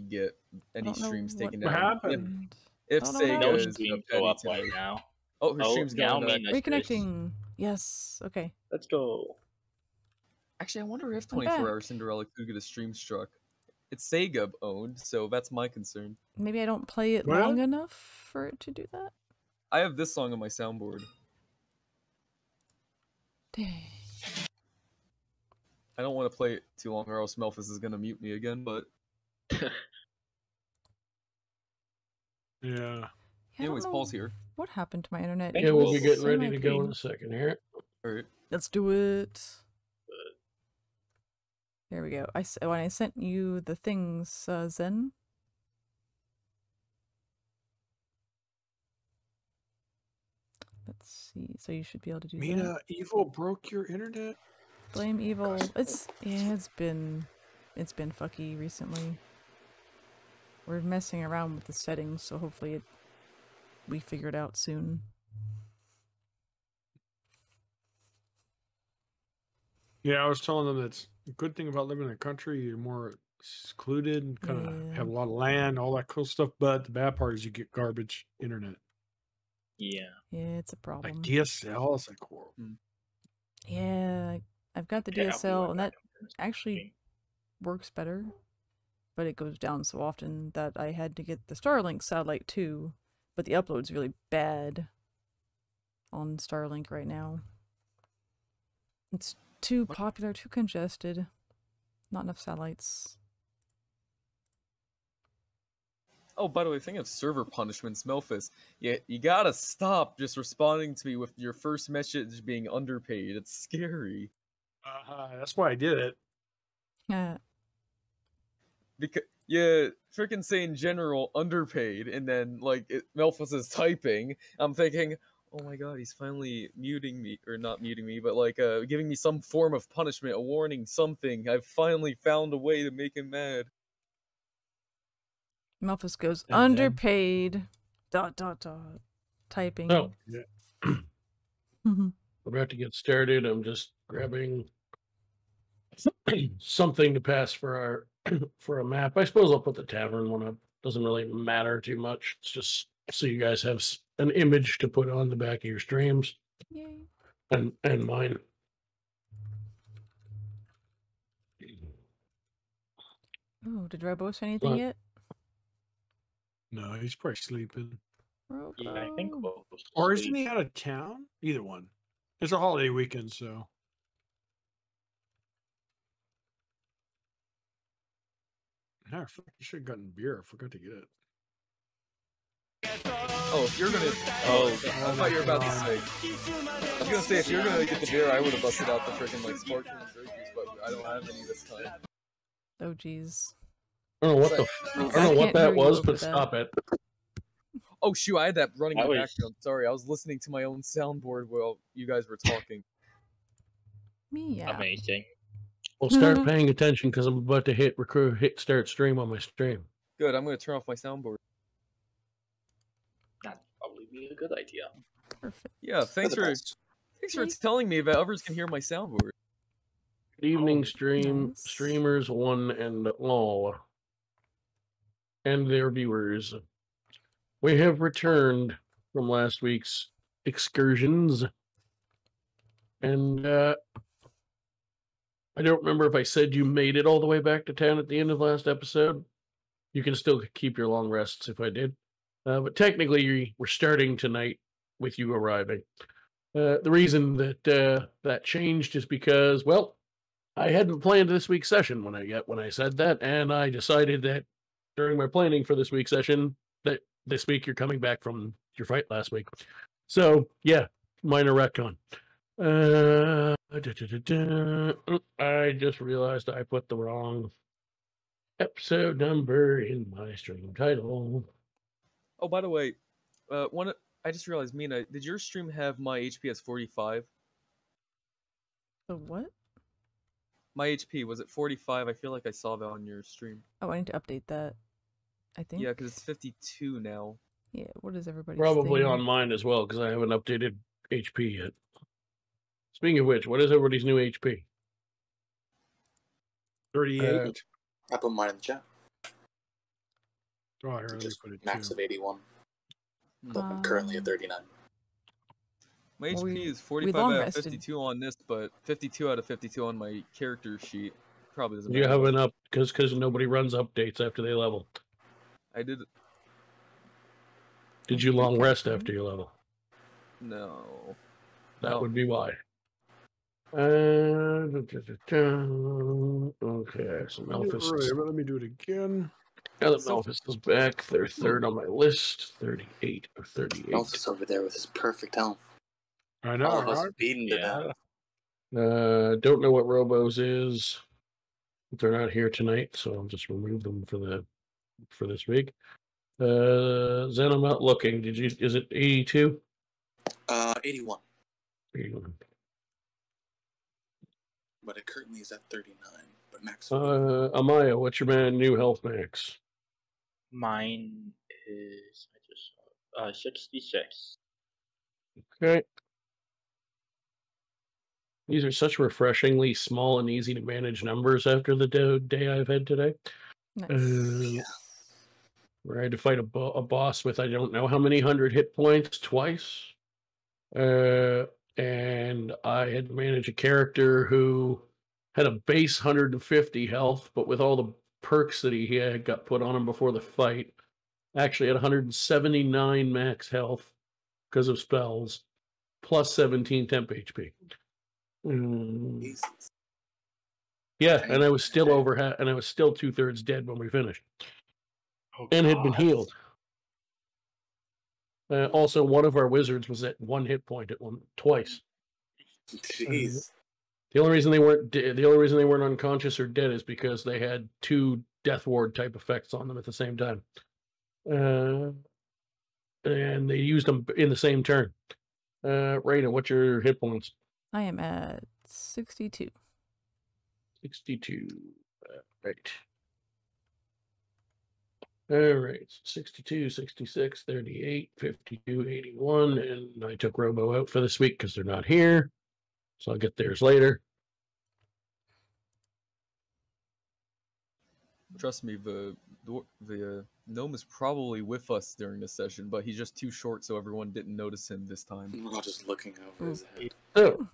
get any streams taken down. What happened? If No Sega is streams petty go up today. right now. Oh, her stream's now going back. Reconnecting. Yes. Okay. Let's go. Actually, I wonder if 24-hour Cinderella could get a stream struck. It's Sega owned, so that's my concern. Maybe I don't play it long enough for it to do that. I have this song on my soundboard. Dang. I don't want to play it too long, or else Melfice is gonna mute me again. But yeah. Anyways, Paul's here. What happened to my internet? Yeah, we'll be getting ready to go in a second here. All right. Let's do it. There we go. When I sent you the things, Zen. Let's see. So you should be able to do Mina, that. Evil broke your internet? Blame Evil. It's been fucky recently. We're messing around with the settings, so hopefully we figure it out soon. Yeah, I was telling them that's a good thing about living in the country. You're more secluded and kind of have a lot of land, all that cool stuff. But the bad part is you get garbage internet. Yeah. Yeah, it's a problem. Like DSL is like horrible. Yeah, I've got the DSL, and that actually works better, but it goes down so often that I had to get the Starlink satellite too. But the upload's really bad on Starlink right now. It's too popular, too congested. Not enough satellites. Oh, by the way, thinking of server punishments, Melfice, you gotta stop just responding to me with your first message being underpaid. It's scary. That's why I did it. Yeah. Because freaking say in general underpaid, and then like Melfice is typing. I'm thinking, oh my god, he's finally muting me, or not muting me, but like giving me some form of punishment, a warning, something. I've finally found a way to make him mad. Melfice goes underpaid. ... Typing. Oh, yeah. We're about to get started. I'm just grabbing something to pass for our for a map. I suppose I'll put the tavern one up. Doesn't really matter too much. It's just so you guys have an image to put on the back of your streams. Yay. And mine. Oh, did Robo say anything yet? No, he's probably sleeping. Robo. Yeah, I think. Or isn't he out of town? Either one. It's a holiday weekend, so. I should have gotten beer. I forgot to get it. Oh, if you're gonna... Oh, I thought you were about to say... I was gonna say, if you're gonna get the beer, I would have busted out the freaking, like, sparkling grape juice, but I don't have any this time. Oh, jeez. I don't know what that was, but stop it. Oh, shoot, I had that running in the background. Sorry, I was listening to my own soundboard while you guys were talking. Meow. Amazing. Well, start paying attention, because I'm about to hit start stream on my stream. Good, I'm gonna turn off my soundboard. That'd probably be a good idea. Perfect. Yeah, thanks for telling me that others can hear my soundboard. Good evening, streamers, one and all, and their viewers. We have returned from last week's excursions, and I don't remember if I said you made it all the way back to town at the end of last episode. You can still keep your long rests if I did. But technically, we're starting tonight with you arriving. The reason that that changed is because, well, I hadn't planned this week's session when I said that, and I decided that during my planning for this week's session that this week you're coming back from your fight last week. So, yeah, minor retcon. I just realized I put the wrong episode number in my stream title. Oh, by the way, I just realized, Mina, did your stream have my HP as 45? The what? My HP, was it 45? I feel like I saw that on your stream. Oh, I need to update that, I think. Yeah, because it's 52 now. Yeah, what is everybody Probably on mine as well, because I haven't updated HP yet. Speaking of which, what is everybody's new HP? 38. I put mine in the chat. Oh, here, let me Just put it max too. of 81. But I'm currently at 39. My Well, HP we is 45 long out of rested. 52 on this, but 52 out of 52 on my character sheet. Probably doesn't You matter. have much. an up because nobody runs updates after they level. I did. Did I you long think I rest did. after you level? No. That No. would be why. Okay, so I did it Melfice. earlier, but let me do it again. Now that So- Melfice is back, they're third on my list. 38 or 38. Melfice over there with his perfect health. I know, All of us right? beaten to Yeah. Don't know what Robos is. They're not here tonight, so I'll just remove them for this week. Zen, I'm not looking. Is it 82? 81. 81. But it currently is at 39. But max of 81. Amaya, what's your new health max? Mine is 66. Okay. These are such refreshingly small and easy to manage numbers after the day I've had today. Nice. Where I had to fight a boss with I don't know how many 100 hit points twice. And I had to manage a character who had a base 150 health, but with all the perks that he had got put on him before the fight, actually had 179 max health because of spells, plus 17 temp HP. Jesus. Yeah, and I was still and I was still 2/3 dead when we finished, Oh, and had been God. healed. Also, one of our wizards was at 1 hit point at twice. Jeez. The only reason they weren't unconscious or dead is because they had 2 death ward type effects on them at the same time, and they used them in the same turn. Raina, what's your hit points? I am at 62. 62. Right. All right. 62, 66, 38, 52, 81. And I took Robo out for this week because they're not here. So I'll get theirs later. Trust me, the gnome is probably with us during this session, but he's just too short, so everyone didn't notice him this time. We're all just looking over his head. So,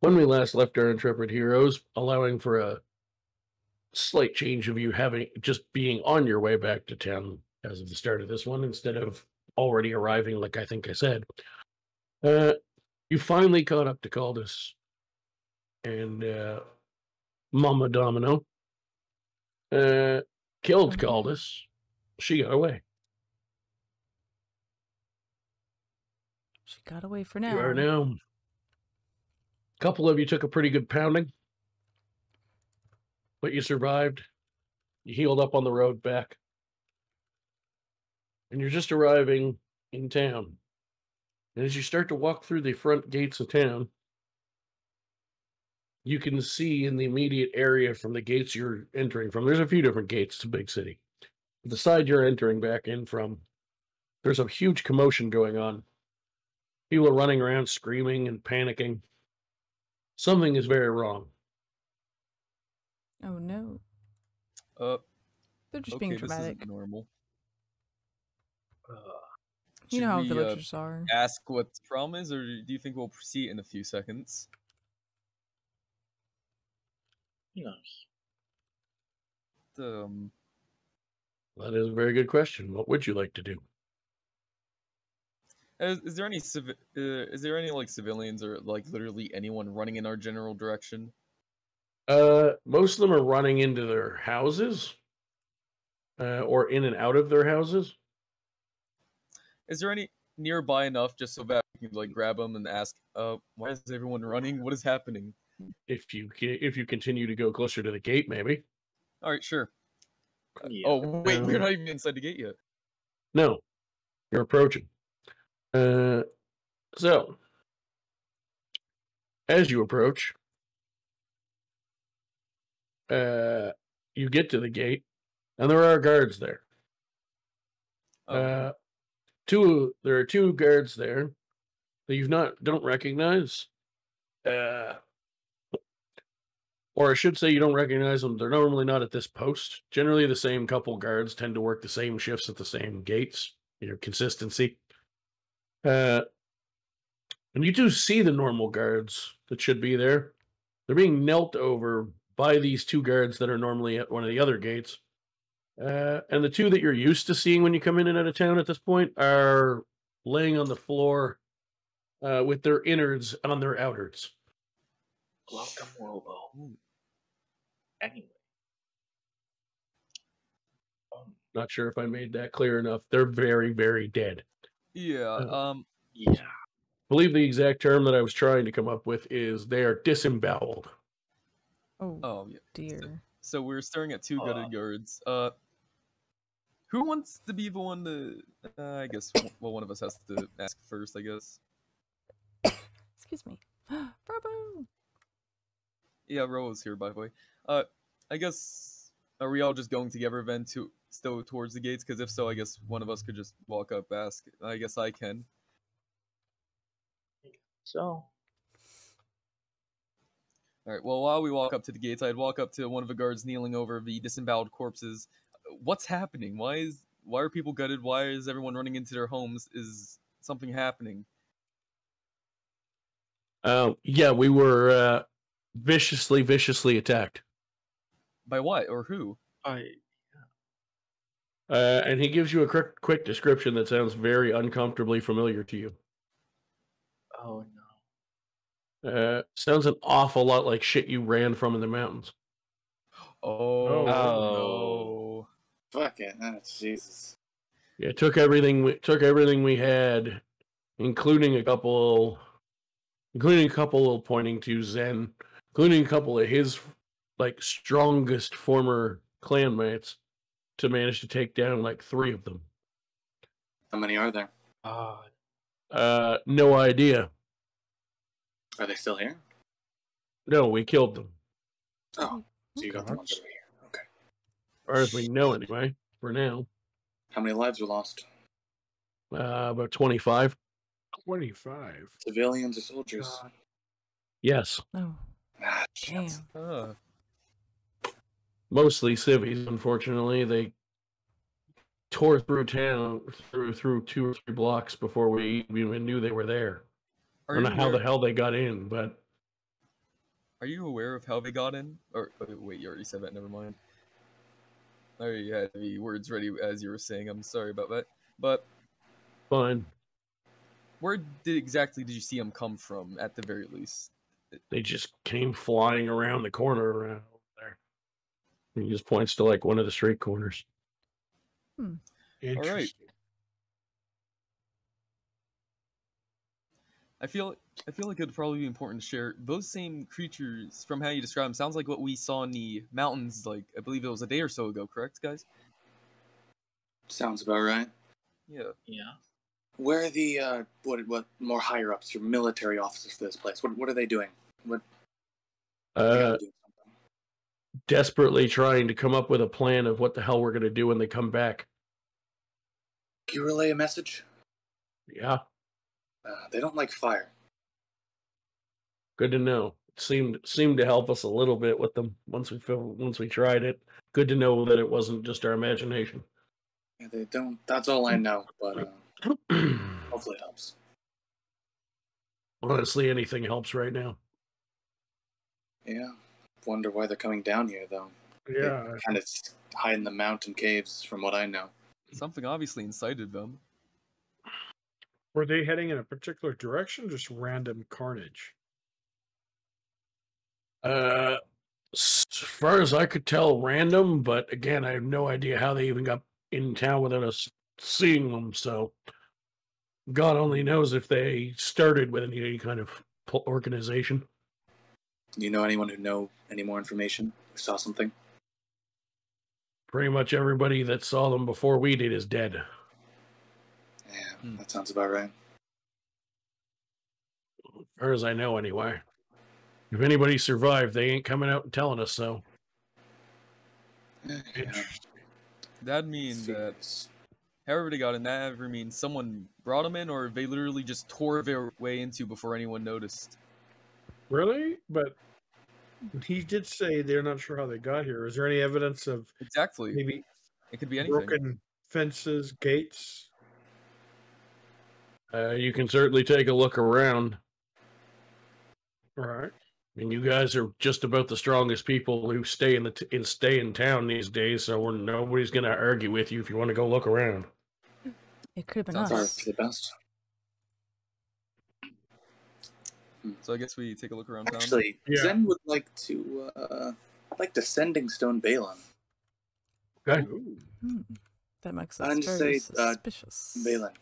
when we last left our intrepid heroes, allowing for a slight change of you just being on your way back to town as of the start of this one, instead of already arriving, like I think I said, you finally caught up to Kaldis and Mama Domino. Killed Kaldis. She got away. She got away for now. You are now. A couple of you took a pretty good pounding, but you survived. You healed up on the road back. And you're just arriving in town. And as you start to walk through the front gates of town, you can see in the immediate area from the gates you're entering from, there's a few different gates to Big City. The side you're entering back in from, there's a huge commotion going on. People are running around screaming and panicking. Something is very wrong. Oh no. Okay, They're just being this dramatic. isn't normal. You know how Should we, villagers are. ask what the problem is, or do you think we'll proceed in a few seconds? Who knows? That is a very good question. What would you like to do? Is there any like civilians or like literally anyone running in our general direction? Most of them are running into their houses, or in and out of their houses. Is there any nearby enough just so that we can like grab them and ask, why is everyone running? What is happening? If you continue to go closer to the gate, maybe. All right, sure. Yeah. Oh wait, we're not even inside the gate yet. No, you're approaching. So as you approach, you get to the gate, and there are guards there. Oh. There are 2 guards there that don't recognize. Or I should say you don't recognize them. They're normally not at this post. Generally, the same couple guards tend to work the same shifts at the same gates. Consistency. And you do see the normal guards that should be there. They're being knelt over by these two guards that are normally at one of the other gates. And the two that you're used to seeing when you come in and out of town at this point are laying on the floor with their innards on their outwards. Welcome, Robo. Anyway. Not sure if I made that clear enough. They're very, very dead. Yeah, Yeah. I believe the exact term that I was trying to come up with is they are disemboweled. oh yeah. Dear. So we're staring at two gutted guards. Who wants to be the one to? I guess well, one of us has to ask first. I guess. Excuse me. Bravo. Yeah, Ro's here, by the way. I guess are we all just going together then to still towards the gates? Because if so, I guess one of us could just walk up, ask. I guess I can. So. All right. Well, while we walk up to the gates, I'd walk up to one of the guards kneeling over the disemboweled corpses. What's happening? Why are people gutted? Why is everyone running into their homes? Is something happening? Yeah, we were viciously attacked. By what or who? And he gives you a quick description that sounds very uncomfortably familiar to you. Oh no. Sounds an awful lot like shit you ran from in the mountains. Oh, Oh. no. Fuck it. Oh, Jesus. Yeah, took everything we had, including a couple pointing to Zen, including a couple of his like strongest former clanmates, to manage to take down like 3 of them. How many are there? No idea. Are they still here? No, we killed them. Oh, so you got the ones over here. Okay. As far as we know, anyway, for now. How many lives were lost? About 25. 25. Civilians or soldiers? Yes. Oh, Ah, shit. damn. Mostly civvies, unfortunately. They tore through town, through 2 or 3 blocks before we even knew they were there. I don't know how the hell they got in, but... Are you aware of how they got in? Or wait, you already said that. Never mind. I already had the words ready as you were saying. I'm sorry about that. But Fine. where exactly did you see them come from? At the very least, They just came flying around the corner around over there. He just points to like one of the street corners. Interesting. I feel like it'd probably be important to share those same creatures from how you describe them. Sounds like what we saw in the mountains, like I believe it was a day or so ago. Correct, guys? Sounds about right. Yeah. Yeah. Where are the what more higher ups, your military officers for this place? What are they doing? What they gotta do something. Desperately trying to come up with a plan of what the hell we're gonna do when they come back. Can you relay a message? Yeah, They don't like fire. good to know. It seemed to help us a little bit with them once we tried it. Good to know that it wasn't just our imagination. Yeah, they don't. That's all I know. But hopefully it helps. Honestly, anything helps right now. Yeah. Wonder why they're coming down here, though. Yeah. They kind of hide in the mountain caves, from what I know. Something obviously incited them. Were they heading in a particular direction? Just random carnage. As far as I could tell, random. But again, I have no idea how they even got in town without us seeing them. So God only knows if they started with any kind of organization. Do you know anyone who know any more information? Who saw something? Pretty much everybody that saw them before we did is dead. Yeah, that sounds about right. As far as I know, anyway. If anybody survived, they ain't coming out and telling us so. Yeah. That'd mean that Serious. however they got in, that ever means someone brought them in, or they literally just tore their way into before anyone noticed. Really? But He did say they're not sure how they got here. Is there any evidence of Exactly. maybe It could be anything. broken fences, gates? You can certainly take a look around. All right. I mean, you guys are just about the strongest people who stay in town these days, so nobody's going to argue with you if you want to go look around. It could have been Sounds us. For the best. So I guess we take a look around town. Actually, Yeah. Zen would like to, Descending Stone Balin. Okay. Hmm. That makes And us just very say, suspicious. Balin,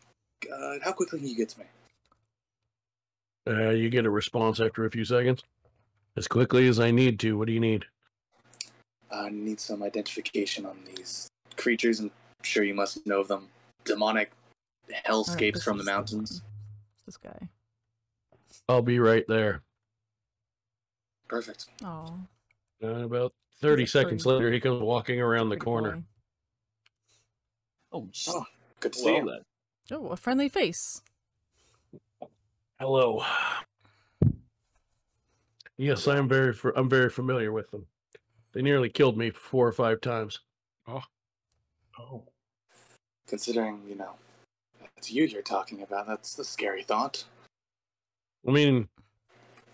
how quickly can you get to me? You get a response after a few seconds. As quickly as I need to. What do you need? I need some identification on these creatures. I'm sure you must know of them. Demonic hellscapes this from the is mountains. one. This guy. I'll be right there. Perfect. Oh. About 30 He's a seconds pretty- later, he comes walking around the pretty corner. boy. Oh, shit. Oh, good to see you. Well, then. Oh, a friendly face. Hello. Yes, I'm very familiar with them. They nearly killed me 4 or 5 times. Oh. Considering, it's you're talking about, that's the scary thought. I mean,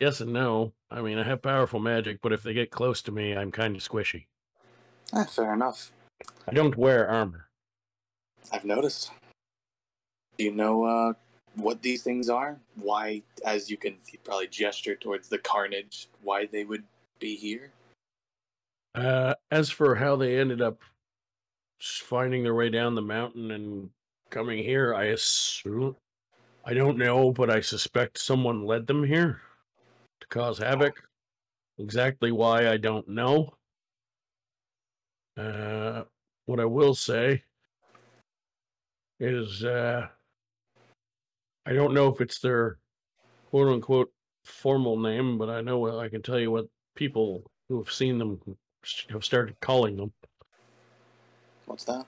yes and no. I mean, I have powerful magic, but if they get close to me, I'm kind of squishy. Fair enough. I don't wear armor. I've noticed. Do you know, what these things are? Why, as you can probably gesture towards the carnage, why they would be here? As for how they ended up finding their way down the mountain and coming here, I don't know, but I suspect someone led them here to cause havoc. Exactly why, I don't know. What I will say is, I don't know if it's their quote-unquote formal name, but I know I can tell you what people who have seen them have started calling them. What's that?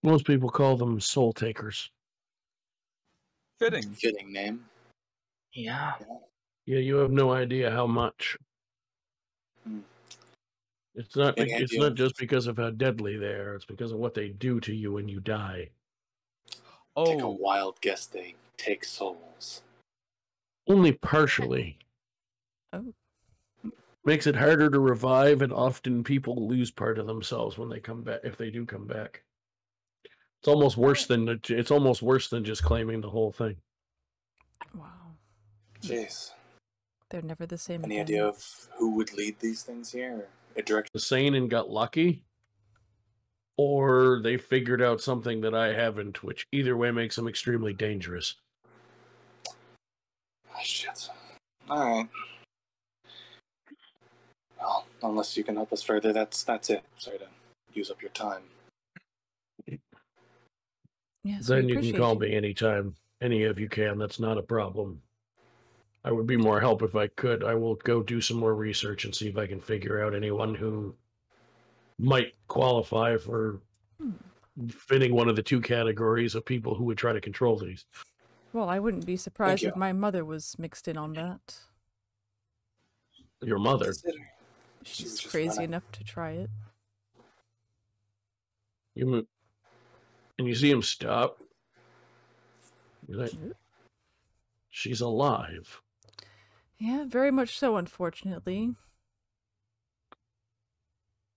Most people call them soul takers. Fitting. Fitting name. Yeah. Yeah, you have no idea how much. Hmm. It's not Any it's idea? not just because of how deadly they are, it's because of what they do to you when you die. Take a Oh, wild guess they take souls. Only partially. Oh. Makes it harder to revive, and often people lose part of themselves when they come back, if they do come back. It's almost worse than just claiming the whole thing. Wow. Jeez. They're never the same Any again. idea of who would lead these things here? A direct. Sane and got lucky, or they figured out something that I haven't, which either way makes them extremely dangerous. Oh, shit. Alright. Well, unless you can help us further, that's it. Sorry to use up your time. Yes, Then we you can appreciate call you. me anytime. Any of you can. That's not a problem. I would be more help if I could. I will go do some more research and see if I can figure out anyone who might qualify for fitting one of the 2 categories of people who would try to control these. Well, I wouldn't be surprised you. if my mother was mixed in on that. Your mother. Consider. She She's was just crazy running. enough to try it. And you see him stop. You're like, she's alive. Yeah, very much so, unfortunately.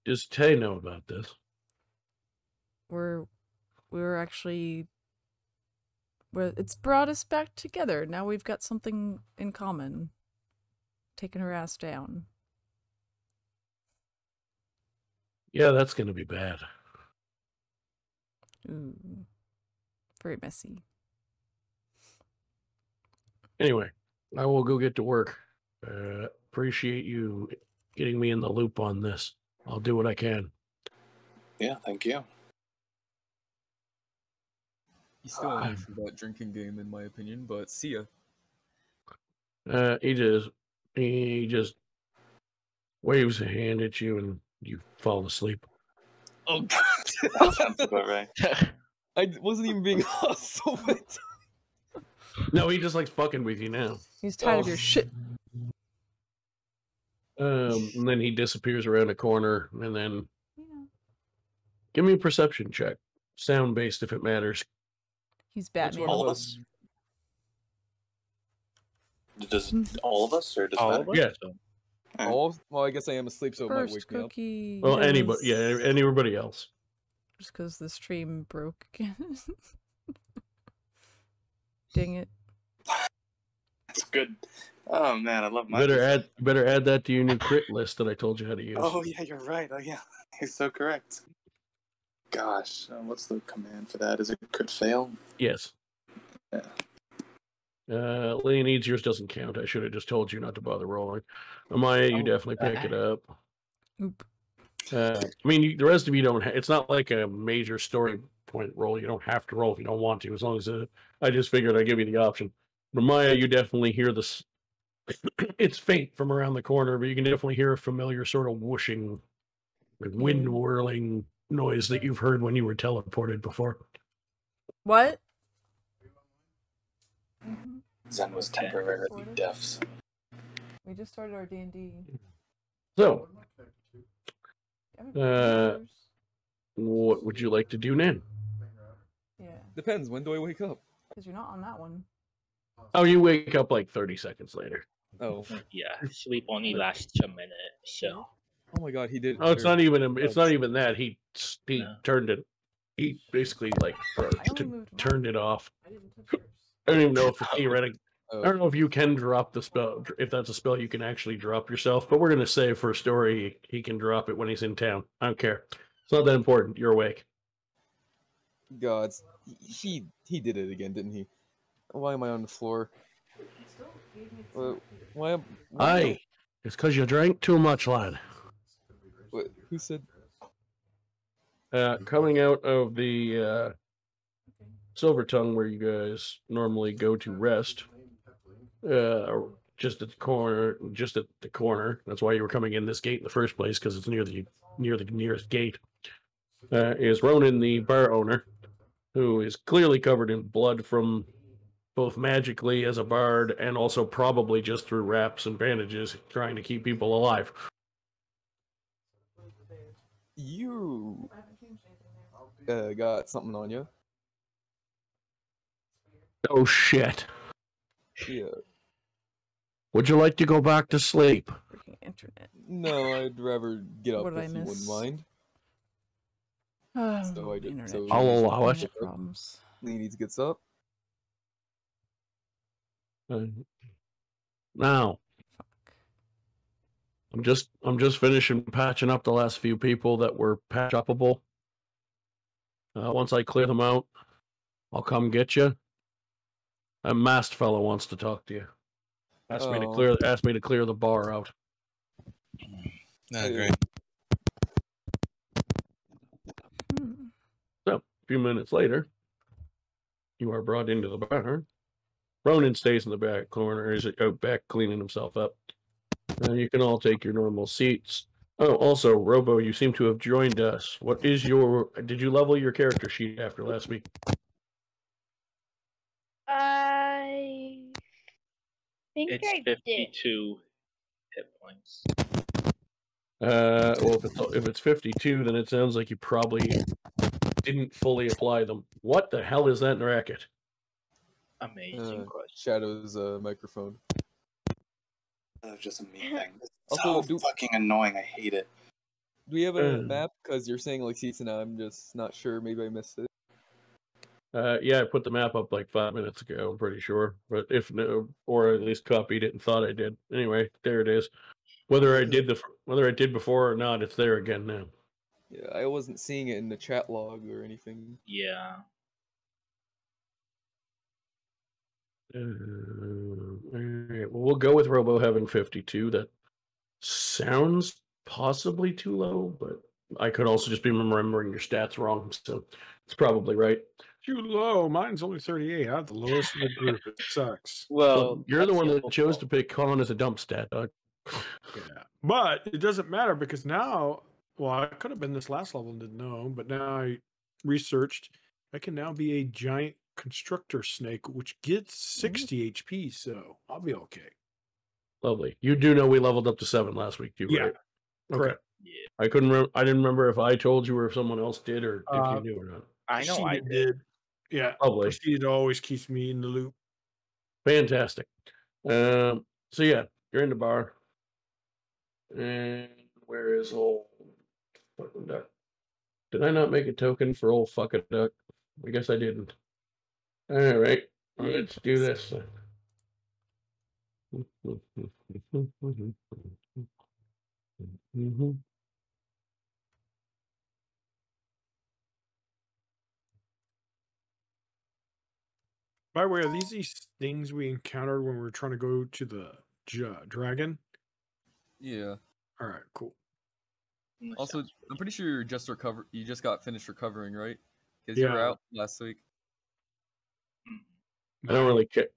Does Tay know about this? It's brought us back together. Now we've got something in common. Taking her ass down. Yeah, that's going to be bad. Ooh. Very messy. Anyway, I will go get to work. Appreciate you getting me in the loop on this. I'll do what I can. Yeah, thank you. he's still on for that drinking game, in my opinion, but see ya. He just waves a hand at you and you fall asleep. Oh, Sounds about right. I wasn't even being hostile. No, he just likes fucking with you now. He's tired of your shit. And then he disappears around a corner, and then Yeah. give me a perception check. Sound based if it matters. He's Batman. All of us? Does all of us, or does it All matter? of us? Yeah. So, Well, I guess I am asleep, so it might First wake me up. cookie. Well, anybody, yes. yeah, anybody else. Just because the stream broke again. Dang it. That's good. Oh man, I love my. Better add that to your new crit list that I told you how to use. Oh yeah, you're right. Oh yeah, you're so correct. Gosh, what's the command for that? Is it crit fail? Yes. Yeah. Leonide's yours doesn't count. I should have just told you not to bother rolling. Amaya, you definitely pick it up. Oop. I mean, the rest of you don't. It's not like a major story point roll. You don't have to roll if you don't want to. As long as I just figured I'd give you the option. But Maya, you definitely hear this. It's faint from around the corner, but you can definitely hear a familiar sort of whooshing, like wind whirling noise that you've heard when you were teleported before. What? Zen was temporarily deaf. So. We just started our D&D. So, what would you like to do now? Yeah, Depends. When do I wake up? because you're not on that one. Oh, you wake up like 30 seconds later. Oh. yeah, sleep only lasts a minute, so. Oh my god, he did. Oh, it's not even. It's not even that. He No. turned it. He basically like turned it off. I didn't touch yours. I don't even know if theoretically. Oh. I don't know if you can drop the spell. If that's a spell you can actually drop yourself. But we're gonna say for a story he can drop it when he's in town. I don't care. It's not that important. You're awake. Gods, he did it again, didn't he? Why am I on the floor? Why am? Aye, it's because you drank too much, lad. What, who said? Coming out of the Silver Tongue, where you guys normally go to rest, just at the corner. That's why you were coming in this gate in the first place, because it's near the nearest gate. Is Ronan, the bar owner, who is clearly covered in blood from both magically as a bard and also probably just through wraps and bandages, trying to keep people alive. You got something on you? Oh shit! Yeah. Would you like to go back to sleep? Freaking internet. No, I'd rather get up What did I if you wouldn't miss? mind. Oh, So I did. internet. So I'll allow it. Internet problems. Leonides gets up. Now, I'm just finishing patching up the last few people that were patch upable. Once I clear them out, I'll come get you. A masked fellow wants to talk to you. Asked me to clear the bar out. Great. So, a few minutes later, you are brought into the bar. Ronan stays in the back corner, is out back cleaning himself up. You can all take your normal seats. Oh, also, Robo, you seem to have joined us. What is your... Did you level your character sheet after last week? I think It's I did. 52 hit points. Well, if it's 52, then it sounds like you probably didn't fully apply them. What the hell is that in racket? Amazing question. Shadow's microphone. That's just a me thing. It's Also, so fucking annoying. I hate it. Do we have a map? Because you're saying like seats and I'm just not sure. Maybe I missed it. Yeah, I put the map up like 5 minutes ago, I'm pretty sure. But if no, or at least copied it and thought I did. Anyway, there it is. Whether I did before or not, it's there again now. Yeah, I wasn't seeing it in the chat log or anything. Yeah. Alright, well, we'll go with Robo having 52. That sounds possibly too low, but I could also just be remembering your stats wrong, so it's probably right. Too low. Mine's only 38. I have the lowest in the group. It sucks. Well, You're the one that that's chose to pick Colin as a dump stat, dog. Yeah. But it doesn't matter because now, well, I could have been this last level and didn't know, but now I researched I can now be a giant constructor snake, which gets 60 HP, so I'll be okay. Lovely. You do know we leveled up to 7 last week, too, Yeah, right? Okay. correct. Yeah. I couldn't remember. I didn't remember if I told you or if someone else did, or if you knew or not. I know I Proceeded did. Yeah, Lovely. Proceeded always keeps me in the loop. Fantastic. So yeah, you're in the bar. And where is old fucking duck? Did I not make a token for old fucking duck? I guess I didn't. All right, let's do this. By the way, are these things we encountered when we were trying to go to the dragon? Yeah. All right, cool. Also, I'm pretty sure you just got finished recovering, right? Because you were out last week. I don't really care.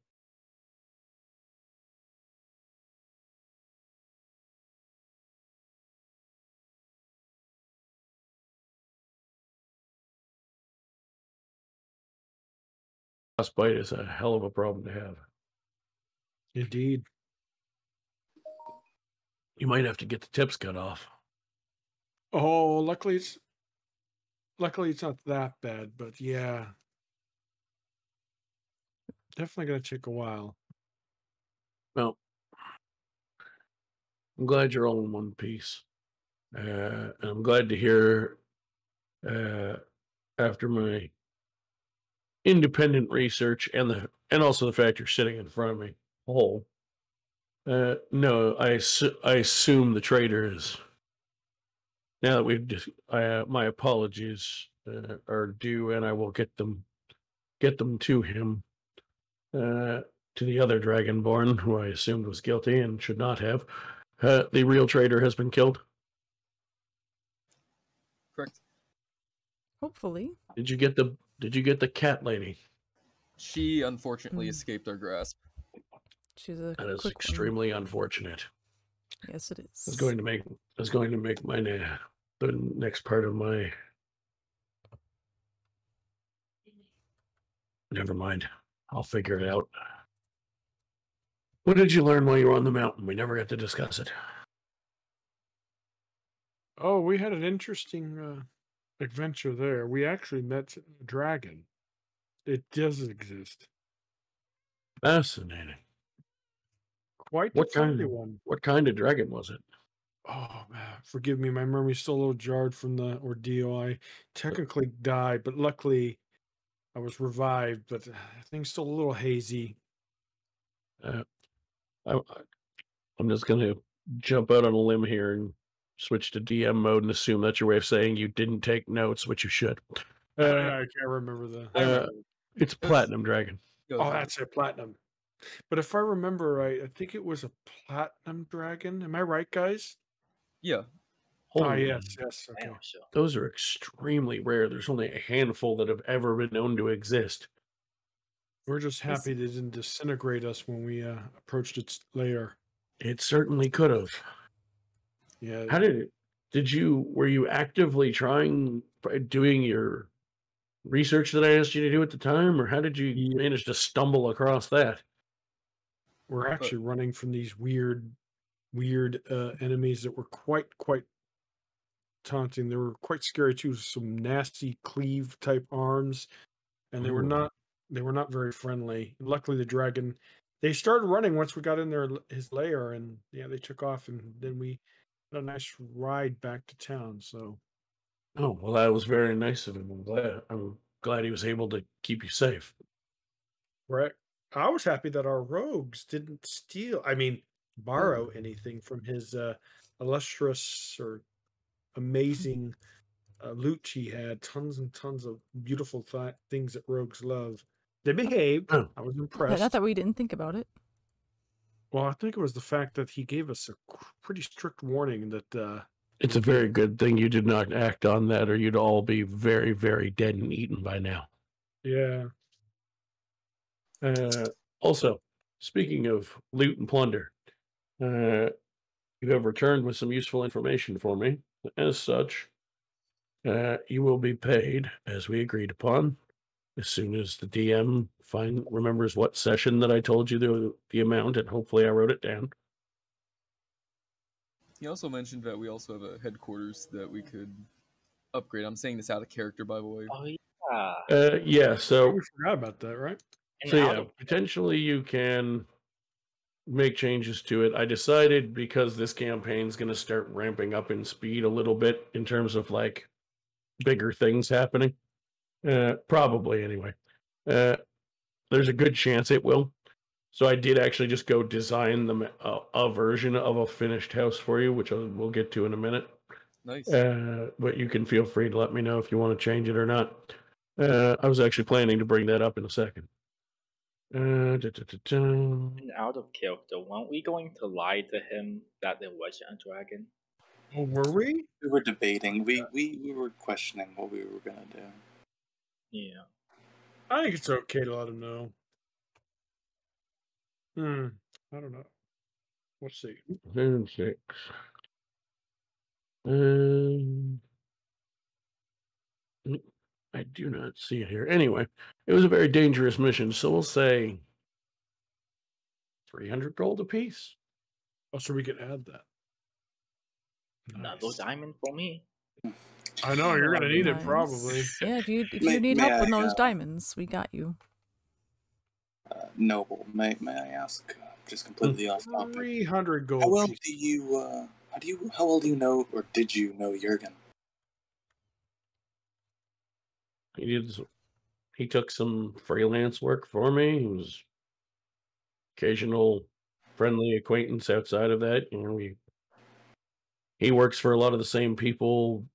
Frostbite is a hell of a problem to have. Indeed. You might have to get the tips cut off. Oh, luckily it's not that bad, but yeah. Definitely gonna take a while. Well, I'm glad you're all in one piece. And I'm glad to hear after my independent research and also the fact you're sitting in front of me whole. No, I assume the traitor is. Now that we've just, my apologies are due, and I will get them to him, to the other Dragonborn, who I assumed was guilty and should not have. The real traitor has been killed. Correct. Hopefully. Did you get the cat lady? She unfortunately escaped our grasp. She's a That is quick extremely unfortunate. Yes, it is. It's going to make my the next part of my. Never mind. I'll figure it out. What did you learn while you were on the mountain? We never got to discuss it. Oh, we had an interesting adventure there. We actually met a dragon. It does exist. Fascinating. Quite the friendly one. What kind of dragon was it? Oh man, forgive me, my memory's still a little jarred from the ordeal. I technically died, but luckily I was revived, but things still a little hazy. I'm just going to jump out on a limb here and switch to DM mode and assume that's your way of saying you didn't take notes, which you should. I can't remember the. It's Platinum Dragon. Oh, that's it, Platinum. But if I remember right, I think it was a Platinum Dragon. Am I right, guys? Yeah. Yes. Okay. Those are extremely rare. There's only a handful that have ever been known to exist. We're just happy they didn't disintegrate us when we approached its lair. It certainly could have. Yeah. How were you actively doing your research that I asked you to do at the time, or how did you manage to stumble across that? We're actually running from these weird enemies that were quite taunting. They were quite scary too. Some nasty cleave type arms, and they were not very friendly. Luckily, the dragon, they started running once we got in his lair, and yeah, they took off, and then we had a nice ride back to town. So, oh well, that was very nice of him. I'm glad he was able to keep you safe. Right. I was happy that our rogues didn't borrow anything from his illustrious or amazing loot he had. Tons and tons of beautiful things that rogues love. They behaved. I was impressed. Not that we didn't think about it. Well, I think it was the fact that he gave us a pretty strict warning that... It's a very good thing you did not act on that, or you'd all be very, very dead and eaten by now. Yeah. Also, speaking of loot and plunder, you have returned with some useful information for me. As such, you will be paid, as we agreed upon, as soon as the DM remembers what session that I told you the amount, and hopefully I wrote it down. He also mentioned that we also have a headquarters that we could upgrade. I'm saying this out of character, by the way. Oh yeah. Yeah. So we forgot about that, right? So yeah, potentially you can make changes to it. I decided because this campaign's going to start ramping up in speed a little bit in terms of like bigger things happening. Probably anyway. There's a good chance it will. So I did actually just go design a version of a finished house for you, which we'll get to in a minute. Nice. But you can feel free to let me know if you want to change it or not. I was actually planning to bring that up in a second. And out of character, weren't we going to lie to him that there wasn't a dragon? Oh, were we? We were debating. We were questioning what we were gonna do. Yeah. I think it's okay to let him know. I don't know. Let's see. 6. I do not see it here. Anyway, it was a very dangerous mission, so we'll say 300 gold apiece. Oh, so we can add that. Another diamond for me. I know you're gonna need it Nice. probably. Yeah, if you need help with those diamonds, we got you. Noble, may I ask, just completely off topic, 300 gold. how well do you how well do you know, or did you know Jurgen? He took some freelance work for me. He was occasional friendly acquaintance outside of that. You know, he works for a lot of the same people,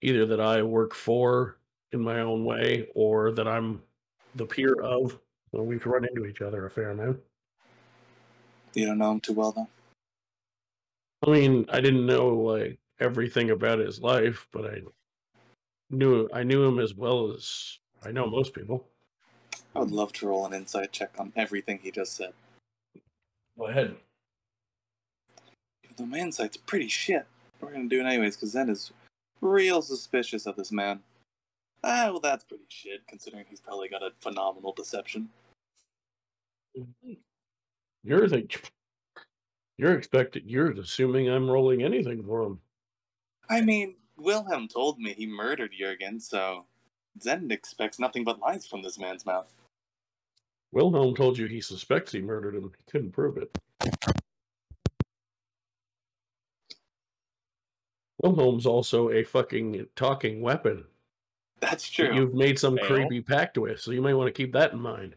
either that I work for in my own way or that I'm the peer of. So we've run into each other a fair amount. You don't know him too well, though? I mean, I didn't know like everything about his life, but I knew him as well as I know most people. I would love to roll an insight check on everything he just said. Go ahead. Though my insight's pretty shit. We're gonna do it anyways, because Zen is real suspicious of this man. Well, that's pretty shit, considering he's probably got a phenomenal deception. You're assuming I'm rolling anything for him. I mean, Wilhelm told me he murdered Jurgen, so Zen expects nothing but lies from this man's mouth. Wilhelm told you he suspects he murdered him. He couldn't prove it. Wilhelm's also a fucking talking weapon. That's true. You've made some creepy pact with, so you might want to keep that in mind.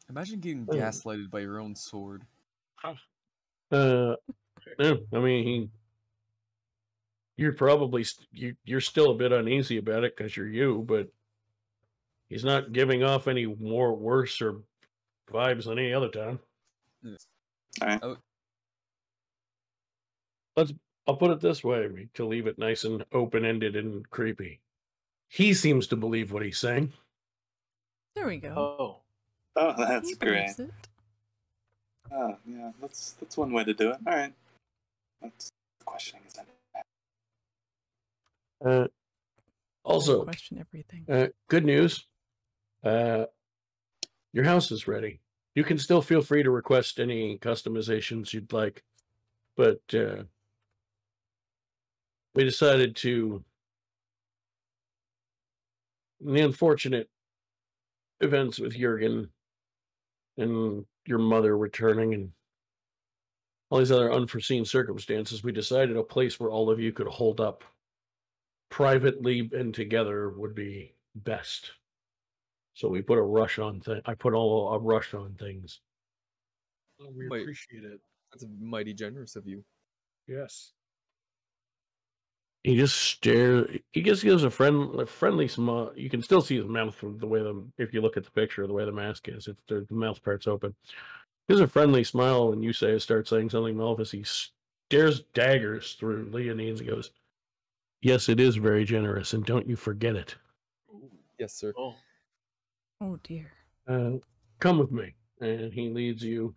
Imagine getting gaslighted by your own sword. No, I mean, you're probably you're still a bit uneasy about it because you're you, but he's not giving off any more worse or vibes than any other time. All right. I'll put it this way to leave it nice and open-ended and creepy. He seems to believe what he's saying. There we go. Oh, that's great. It. Oh, yeah, that's one way to do it. All right. That's questioning is also, question everything. Good news. Your house is ready. You can still feel free to request any customizations you'd like, but we decided to, in the unfortunate events with Jurgen and your mother returning and all these other unforeseen circumstances, we decided a place where all of you could hold up privately and together would be best. So we put a rush on things. I put a rush on things. Well, we appreciate it. That's mighty generous of you. Yes. He just stares. He just gives a friendly smile. You can still see his mouth from the way if you look at the picture, the way the mask is. The mouth part's open. He gives a friendly smile when you start saying something, Melfice. He stares daggers through Leonines and goes, "Yes, it is very generous, and don't you forget it." Yes, sir. Oh dear. Come with me, and he leads you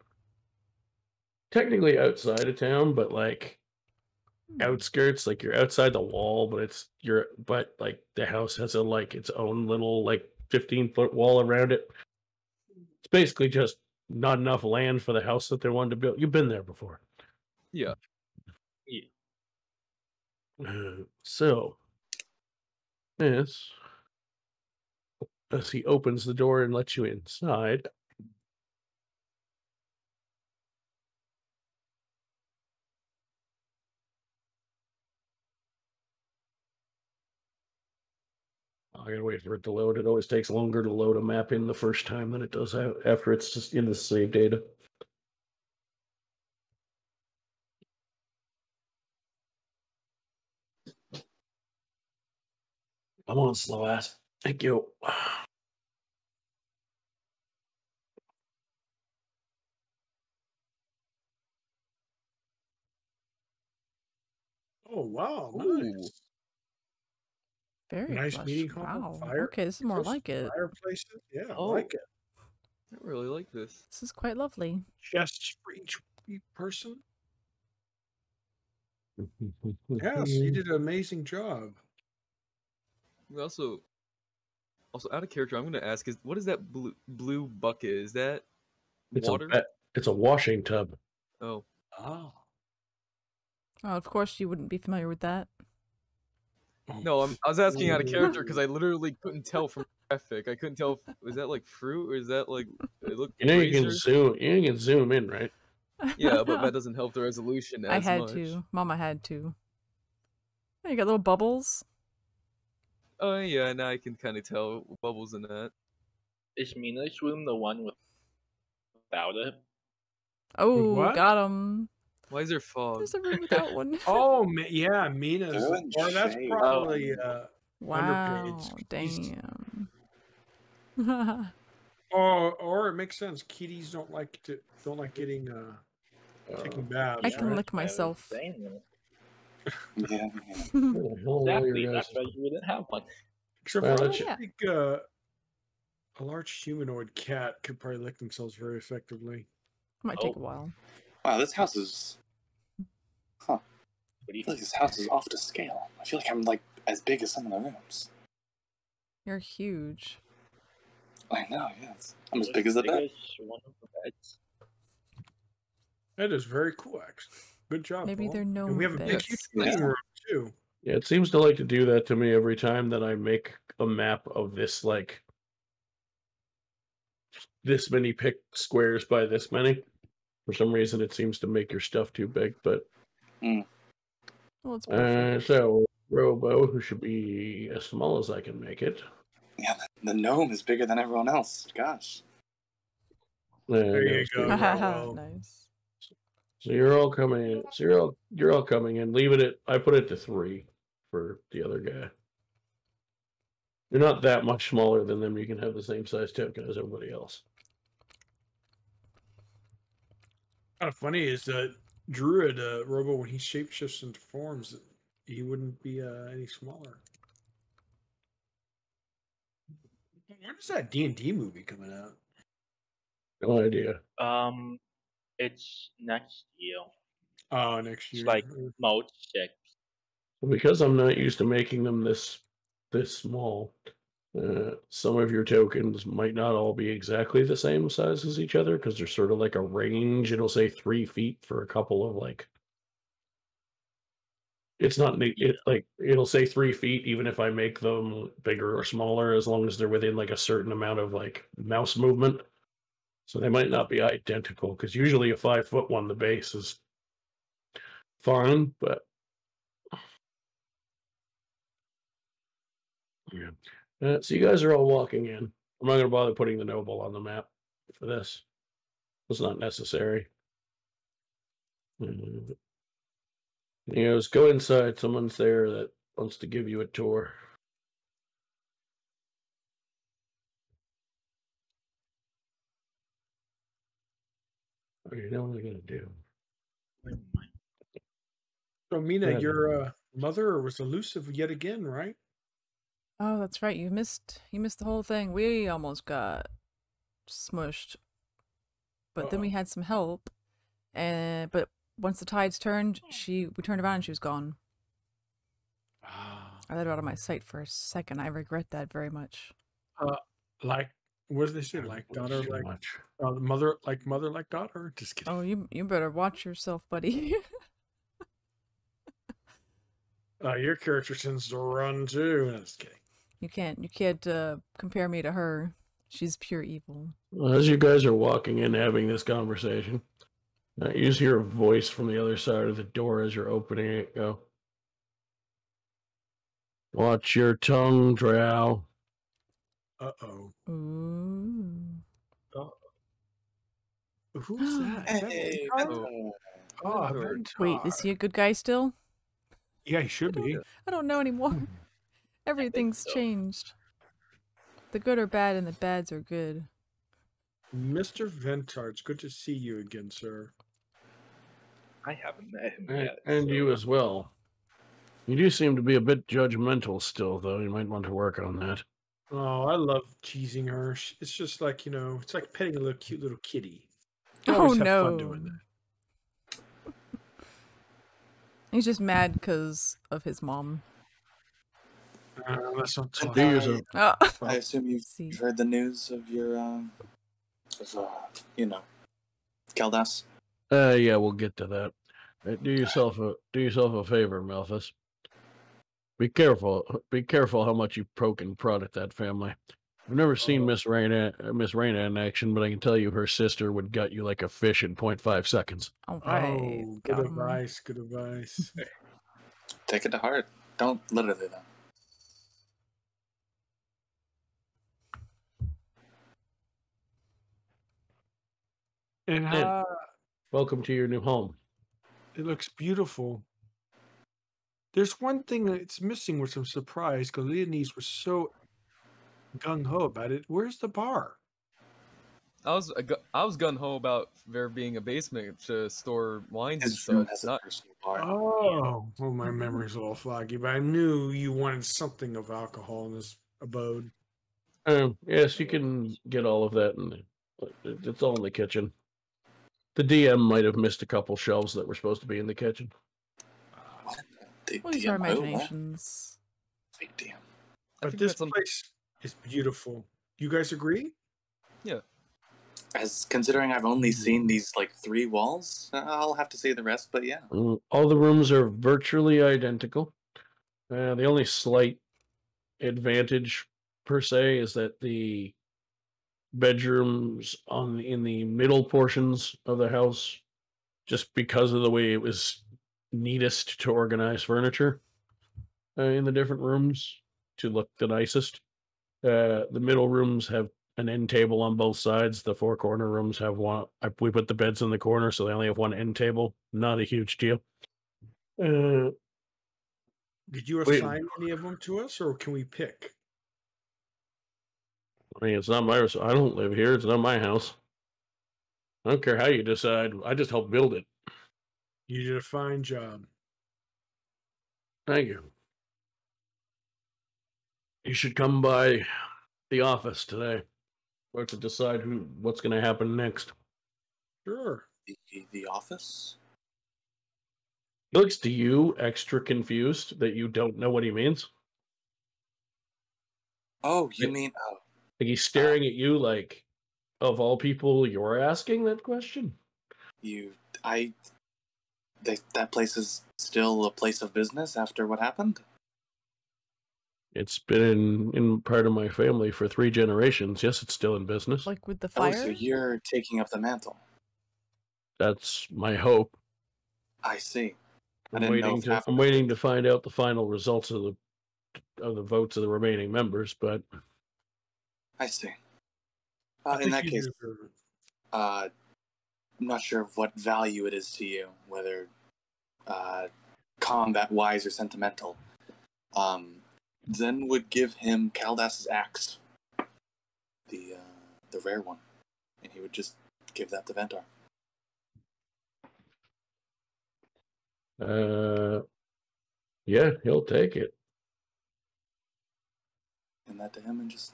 technically outside of town, but like outskirts, like you're outside the wall, but like the house has its own little 15-foot wall around it. It's basically just not enough land for the house that they wanted to build. You've been there before. Yeah. So, yes, as he opens the door and lets you inside. I gotta wait for it to load. It always takes longer to load a map in the first time than it does after it's just in the save data. Come on, slow ass. Thank you. Oh wow, Ooh. nice. Very Nice plush. meeting hall. Wow. Fire. Okay, this is more like it. Fireplaces. Yeah, I Oh. like it. I really like this. This is quite lovely. Chests for each person. Yes, you did an amazing job. We also out of character, I'm gonna ask: what is that blue bucket? Is that water? It's a washing tub. Oh. Oh. Oh, of course you wouldn't be familiar with that. No, I was asking out of character because I literally couldn't tell from graphic. I couldn't tell was that like fruit or is that like it looked. You can zoom in, right? Yeah, but that doesn't help the resolution as much. I had to. Mama had to. Oh, you got little bubbles. Oh yeah, now I can kind of tell bubbles in that. Is Mina's room the one without it? Oh, what? got him. Why is there fog? There's a room without one. Oh, yeah, Mina's. They're in Or that's shade. probably Wow, underpaid. damn. Or it makes sense. Kitties don't like getting taking baths. I can right? lick myself. Yeah. Exactly, that's why you wouldn't have one. Except Well, for I that's- don't think a large humanoid cat could probably lick themselves very effectively. Might take a while. Wow, this house is. Huh. What do you I feel like this house is off to scale. I feel like I'm like as big as some of the rooms. You're huge. I know, yes. I'm as big as the bed. One of the beds. That is very cool, actually. Good job. Maybe Paul. they're And gnome we have a big beds. huge Yeah. living room too. Yeah, it seems to like to do that to me every time that I make a map of this this many pick squares by this many. For some reason, it seems to make your stuff too big, but Well, it's perfect. so Robo, who should be as small as I can make it. Yeah, the gnome is bigger than everyone else. Gosh. There you go. Haha, Well, nice. So you're all coming in. So you're all coming in. Leave it at. I put it to 3 for the other guy. You're not that much smaller than them. You can have the same size token as everybody else. kind of funny is that Druid Robo, when he shapeshifts into forms, he wouldn't be any smaller. When is that D&D movie coming out? No idea. It's next year. Oh, next year. It's like mode 6. Because I'm not used to making them this small, some of your tokens might not all be exactly the same size as each other because there's sort of like a range. It'll say 3 feet for a couple of it's not it'll say 3 feet even if I make them bigger or smaller as long as they're within a certain amount of mouse movement. So they might not be identical because usually a 5-foot one, the base is fine, but yeah. So you guys are all walking in. I'm not going to bother putting the noble on the map for this. It's not necessary. Go inside. Someone's there that wants to give you a tour. Okay, now what are we going to do? So, Mina, your mother was elusive yet again, right? Oh, that's right. You missed the whole thing. We almost got smushed. But then we had some help. But once the tides turned, we turned around and she was gone. I let her out of my sight for a second. I regret that very much. Like, what did they say? Like daughter, like mother, like daughter. Just kidding. Oh, you better watch yourself, buddy. Your character tends to run too. No, just kidding. You can't compare me to her. She's pure evil. Well, as you guys are walking in having this conversation, you just hear a voice from the other side of the door as you're opening it go, "Watch your tongue, Drow." Uh-oh. Ooh. Who's that? Is that Hey, Wait, is he a good guy still? Yeah, he should be. I don't know anymore. Everything's changed. The good are bad and the bads are good. Mr. Ventar, it's good to see you again, sir. I haven't met him yet. And so- you as well. You do seem to be a bit judgmental still, though. You might want to work on that. Oh, I love teasing her. It's just like, it's like petting a cute little kitty. I Oh always have no. fun doing that. He's just mad because of his mom. Let's not talk. Oh. I assume you've heard the news of your, Kaldis. Yeah, we'll get to that. Do yourself a favor, Melfice. Be careful how much you poke and prod at that family. I've never seen Miss Reyna in action, but I can tell you her sister would gut you like a fish in 0.5 seconds. All right. Oh, good advice. Good advice. Take it to heart. Don't literally, though. And welcome to your new home. It looks beautiful. There's one thing that's missing, which I'm surprised because Leonese was so gung-ho about it. Where's the bar? I was gung-ho about there being a basement to store wines and His room such. has a Not personal bar. Oh, well, my memory's a little foggy, but I knew you wanted something of alcohol in this abode. Yes, you can get all of that, and it's all in the kitchen. The DM might have missed a couple shelves that were supposed to be in the kitchen. What? What is our imaginations? Big DM. But this place is beautiful. You guys agree? Yeah. As considering I've only seen these like 3 walls, I'll have to say the rest. But yeah, all the rooms are virtually identical. The only slight advantage per se is that the bedrooms in the middle portions of the house, just because of the way it was neatest to organize furniture in the different rooms to look the nicest. The middle rooms have an end table on both sides. The 4 corner rooms have one. We put the beds in the corner, so they only have one end table. Not a huge deal. Did you assign any of them to us, or can we pick? I mean, it's not my. I don't live here. It's not my house. I don't care how you decide. I just help build it. You did a fine job. Thank you. You should come by the office today. Or to decide what's going to happen next. Sure. The office? He looks to you extra confused that you don't know what he means. Oh, you mean... Oh. Like he's staring at you like, of all people, you're asking that question? That place is still a place of business after what happened? It's been in part of my family for 3 generations. Yes, it's still in business. Like with the fire? Oh, so you're taking up the mantle. That's my hope. I see. I'm waiting to find out the final results of the votes of the remaining members, but I see. In that case, I'm not sure of what value it is to you, whether combat-wise or sentimental. Zen would give him Kaldas's axe, the rare one, and he would just give that to Ventar. Yeah, he'll take it. And that to him, and just.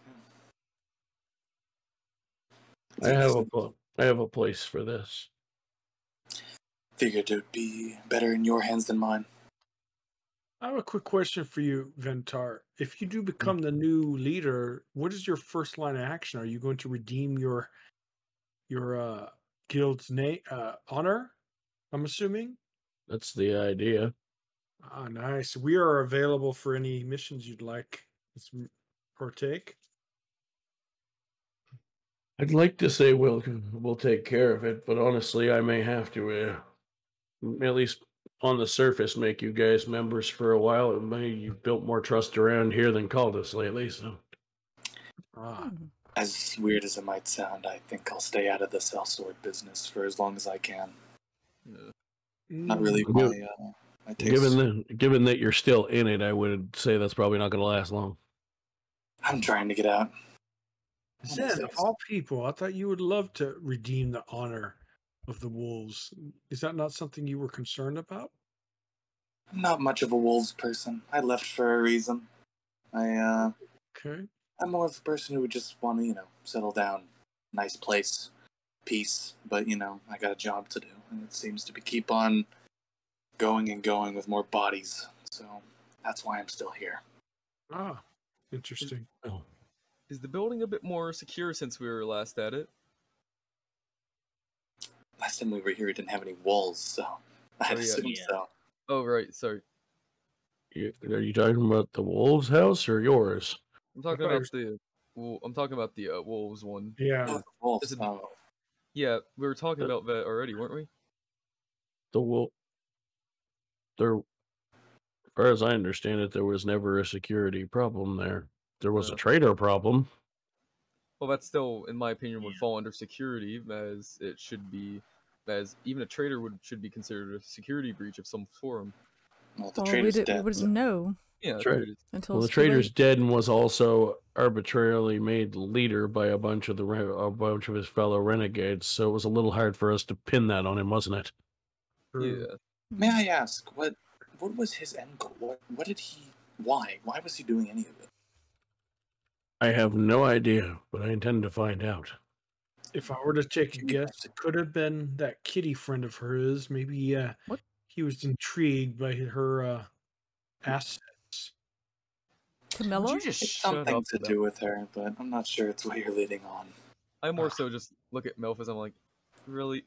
I have a place for this. figured it would be better in your hands than mine. I have a quick question for you, Ventar. If you do become the new leader, what is your first line of action? Are you going to redeem your guild's name honor? I'm assuming. That's the idea. Ah, nice. We are available for any missions you'd like to partake. I'd like to say we'll take care of it, but honestly, I may have to, at least on the surface, make you guys members for a while. You've built more trust around here than Kaldis lately, so. As weird as it might sound, I think I'll stay out of the sellsword business for as long as I can. Not really my taste. Given that you're still in it, I would say that's probably not going to last long. I'm trying to get out. Zen, of all people, I thought you would love to redeem the honor of the wolves. Is that not something you were concerned about? I'm not much of a wolves person. I left for a reason. I'm more of a person who would just want to, settle down. Nice place. Peace. But, I got a job to do. And it seems to keep on going and going with more bodies. So that's why I'm still here. Ah, interesting. Is the building a bit more secure since we were last at it? Last time we were here, it didn't have any walls, so I'd assume so. Oh, right, sorry. Are you talking about the wolves' house or yours? I'm talking about the wolves one. Yeah. Oh, the wolves. Yeah, we were talking about that already, weren't we? The wolf. As far as I understand it, there was never a security problem there. There was a trader problem. Well, that still, in my opinion, would fall under security, as it should be, as even a trader should be considered a security breach of some form. Well, the trader's dead. We wouldn't know. Yeah, until the trader's dead and was also arbitrarily made leader by a bunch of his fellow renegades. So it was a little hard for us to pin that on him, wasn't it? Yeah. May I ask, what was his end goal? What did he? Why was he doing any of it? I have no idea, but I intend to find out. If I were to take a guess, it could have been that kitty friend of hers. Maybe he was intrigued by her assets. Camilla? You just it's something to do with her, but I'm not sure it's what you're leading on. I more so just look at Melfice. I'm like, really?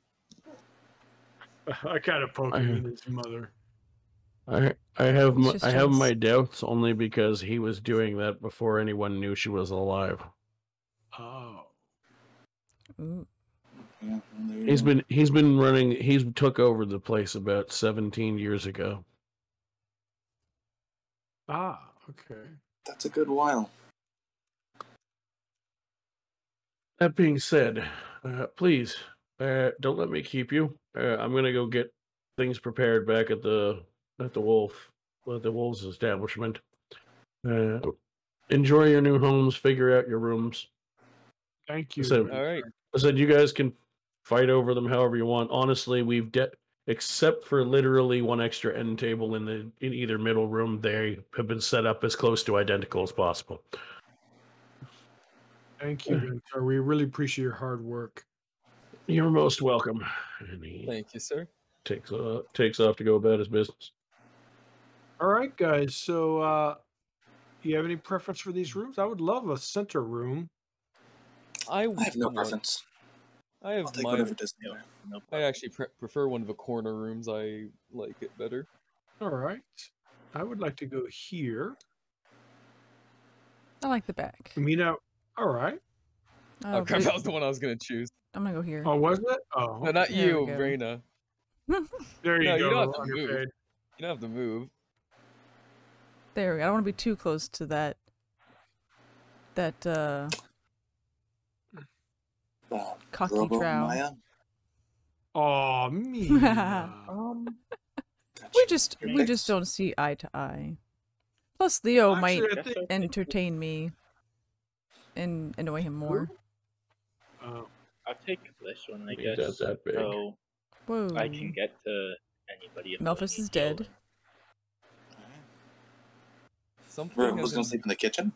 I kind of poke him in his mother. I have my doubts only because he was doing that before anyone knew she was alive. Oh. Ooh. Yeah, he's been running. He's took over the place about 17 years ago. Ah, okay. That's a good while. That being said, please don't let me keep you. I'm gonna go get things prepared back at the wolves establishment. Enjoy your new homes. Figure out your rooms. Thank you. All right. I said you guys can fight over them however you want. Honestly, except for literally one extra end table in either middle room, they have been set up as close to identical as possible. Thank you, Ventar. We really appreciate your hard work. You're most welcome. Thank you, sir. Takes off to go about his business. All right, guys. So, you have any preference for these rooms? I would love a center room. I have no preference. I'll take whatever does. I actually prefer one of the corner rooms. I like it better. All right. I would like to go here. I like the back. All right. Oh crap, that was the one I was going to choose. I'm going to go here. Oh, was it? Oh. No, not you, Raina. There you go. You don't have to move. You don't have to move. There we go. I don't want to be too close to that cocky drow. Oh, me. we just don't see eye to eye. Plus, Leo might entertain me and annoy him more. I'll take this one, I guess. That's that big. So whoa. I can get to anybody. Melfice is dead. Robo's gonna sleep in the kitchen?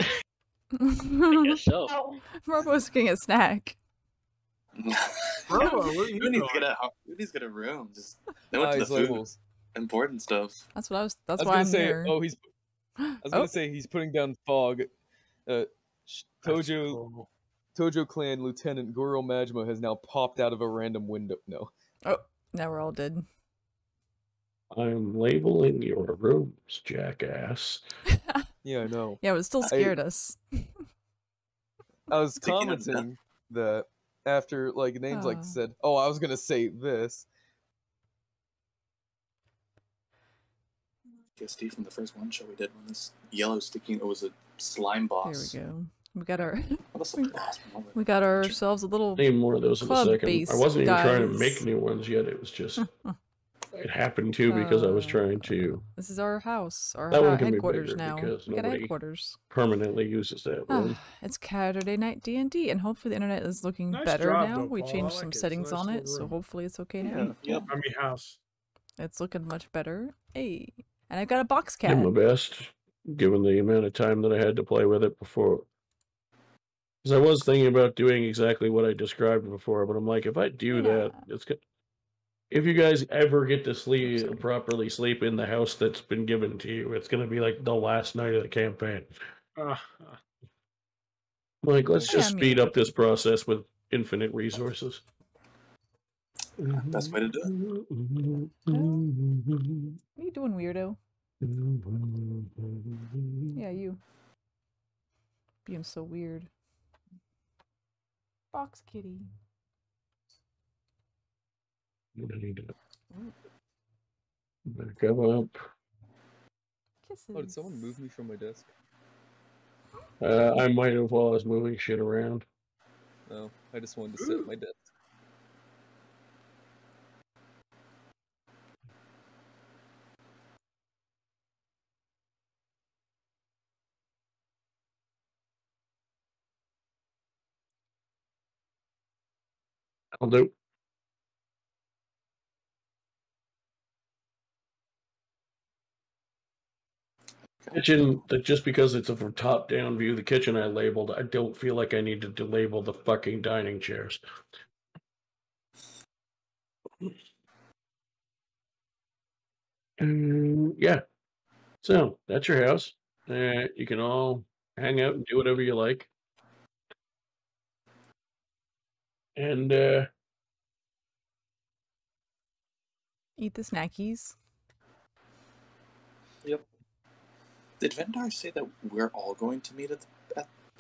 I guess so. Robo's getting a snack. Bro, where who needs to get a room? Just they went to the food. Labels. Important stuff. That's what I was. That's I was why gonna I'm say, here. oh, he's. I was gonna say he's putting down fog. Tojo Clan Lieutenant Goro Majima has now popped out of a random window. No. Oh, now we're all dead. I'm labeling your rooms, jackass. Yeah, I know. Yeah, but it still scared us. I was commenting that after like names like said, "Oh, I was gonna say this." PST from the first one show we did when this yellow sticking it was a slime boss. There we go. We got our. What's the boss? We got ourselves a little. Name more of those in a second. I wasn't even trying to make guys. new ones yet. It was just. It happened to because I was trying to. This is our house, our That one can be headquarters bigger now. because We got a nobody headquarters. permanently uses that room. It's Caturday night D&D, and hopefully the internet is looking Nice better job, now. though, We Paul. I changed like some it. It's a settings nice on little it, so room. hopefully it's okay now. Yep. I mean, house. It's looking much better. Hey, and I've got a box Did cat. my best, given the amount of time that I had to play with it before. Because I was thinking about doing exactly what I described before, but I'm like, if I do that, it's good. If you guys ever get to properly sleep in the house that's been given to you, it's going to be like the last night of the campaign. Like, let's just speed up this process with infinite resources. Best way to do it. What are you doing, weirdo? Yeah, you. Being so weird. Box kitty. I need to back up. Kisses. Oh, did someone move me from my desk? I might have while I was moving shit around. No, I just wanted to sit at my desk. I'll do. Kitchen, that just because it's a top-down view, the kitchen I labeled, I don't feel like I needed to label the fucking dining chairs. Yeah. So, that's your house. You can all hang out and do whatever you like. And, Eat the snackies. Yep. Did Vendar say that we're all going to meet at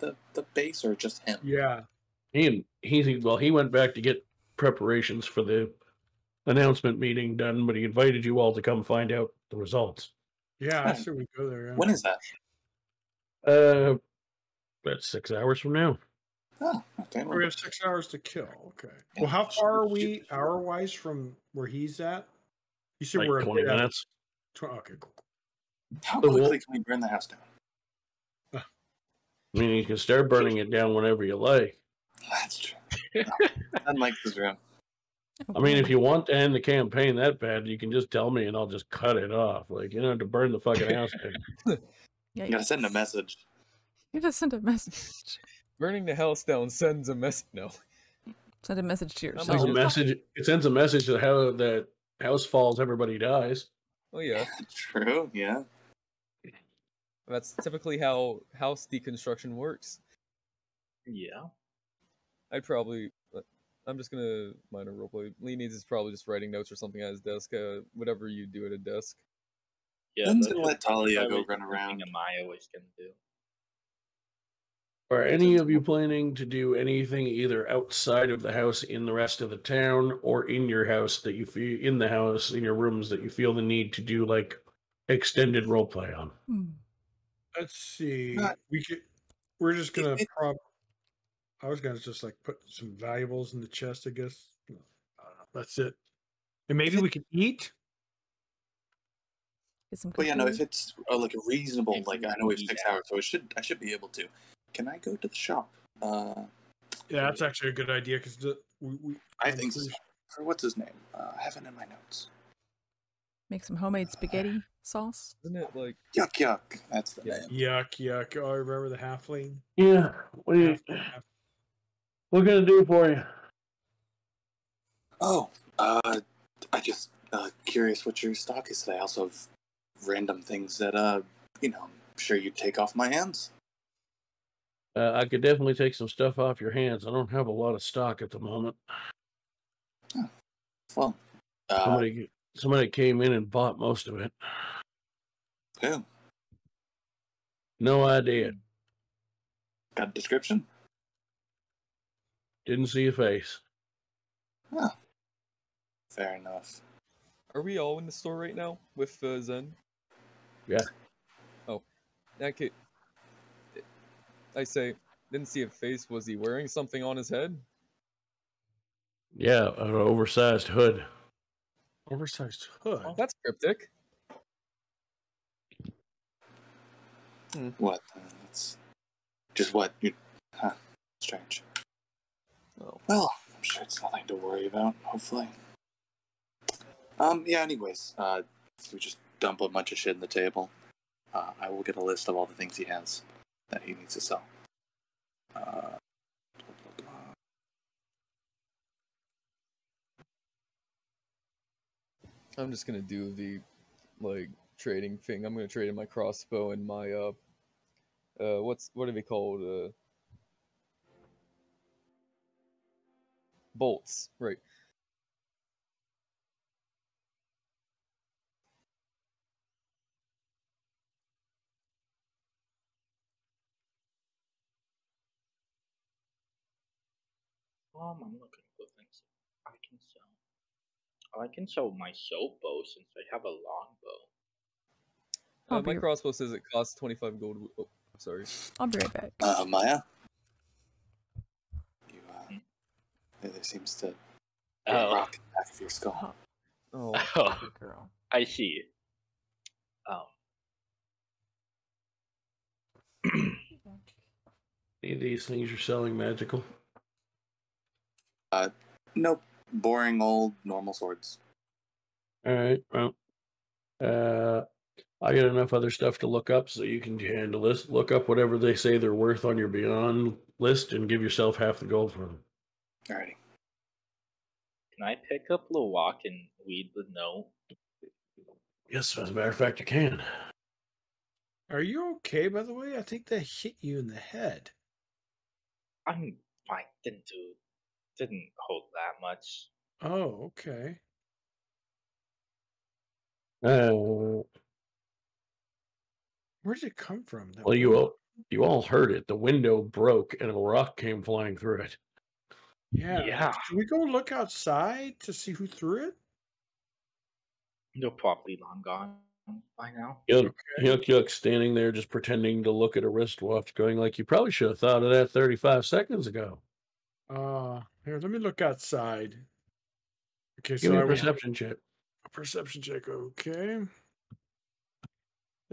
the base, or just him? Yeah. He went back to get preparations for the announcement meeting done, but he invited you all to come find out the results. Yeah, I say we go there. Yeah. When is that? That's 6 hours from now. Oh, okay. We have 6 hours to kill. Okay. Well, how far are we hour-wise from where he's at? You said Like we're 20 minutes. Okay, cool. How quickly can we burn the house down? I mean, you can start burning it down whenever you like. That's true. Unlike this room. I mean, if you want to end the campaign that bad, you can just tell me and I'll just cut it off. Like, you don't have to burn the fucking house down. You gotta send a message. You just send a message. Burning the house down sends a message. No. Send a message to yourself. It sends a message that how that house falls, everybody dies. Oh yeah. True. Yeah. That's typically how house deconstruction works. Yeah. I'm just gonna minor roleplay. Lee needs is probably just writing notes or something at his desk. Whatever you do at a desk. Yeah. Ben's gonna let Talia go run around. Maya was gonna do. Are any of you planning to do anything either outside of the house in the rest of the town, or in your house that you feel in the house in your rooms that you feel the need to do like extended roleplay on? Let's see. We're just gonna I was gonna just like put some valuables in the chest, I guess. That's it. And maybe we can eat. Get some But yeah, no, if it's like a reasonable, like I know we have 6 hours, so I should be able to. Can I go to the shop? Yeah, that's actually a good idea because I think so. Or what's his name? I have it in my notes. Make some homemade spaghetti sauce. Isn't it like yuck? That's the name. Yuck. Oh, I remember the halfling. Yeah. What can I do for you? Oh, I just curious what your stock is today. I also have random things that I'm sure you'd take off my hands. I could definitely take some stuff off your hands. I don't have a lot of stock at the moment. Oh, well, somebody came in and bought most of it. Who? No idea. Got a description? Didn't see a face. Huh. Fair enough. Are we all in the store right now with Zen? Yeah. Oh, okay. I say, didn't see a face. Was he wearing something on his head? Yeah, an oversized hood. Oversized hood? Oh, that's cryptic. What? That's just what you... Huh. Strange. Oh. Well, I'm sure it's nothing to worry about, hopefully. Yeah, anyways, we just dump a bunch of shit in the table. I will get a list of all the things he has that he needs to sell. I'm just gonna do the, trading thing. I'm gonna trade in my crossbow and my, what are they called? Bolts, right. I'm looking for things I can sell. I can sell my soap bow since I have a longbow. My crossbow says it costs 25 gold. Oh, sorry. I'll be right back. Maya? There seems to be a rock in the back of your skull. Oh, good girl. I see. Any of these things you're selling magical? Nope. Boring old normal swords. Alright, well. I got enough other stuff to look up so you can handle this. Look up whatever they say they're worth on your Beyond list and give yourself half the gold for them. Alrighty. Can I pick up the walk and read the note? Yes, as a matter of fact, you can. Are you okay, by the way? I think that hit you in the head. I'm fine. Didn't hold that much. Oh, okay. Where did it come from? Well, you all heard it. The window broke and a rock came flying through it. Yeah. Should we go look outside to see who threw it? They're probably long gone by now. Yuck standing there just pretending to look at a wristwatch going like, you probably should have thought of that 35 seconds ago. Here, let me look outside. Okay, Give me a perception check. A perception check, okay.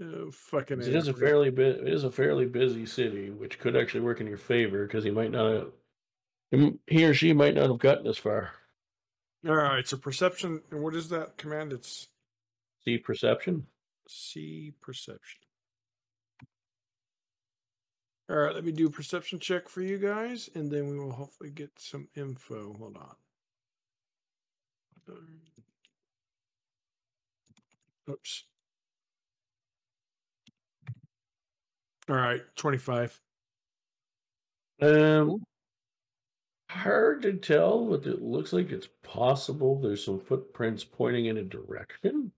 Oh, fucking it is a fairly busy city, which could actually work in your favor because he or she might not have gotten this far. All right, so perception, and what is that command? It's C perception. C perception. All right, let me do a perception check for you guys, and then we will hopefully get some info. Hold on. Oops. All right, 25. Hard to tell, but it looks like it's possible there's some footprints pointing in a direction,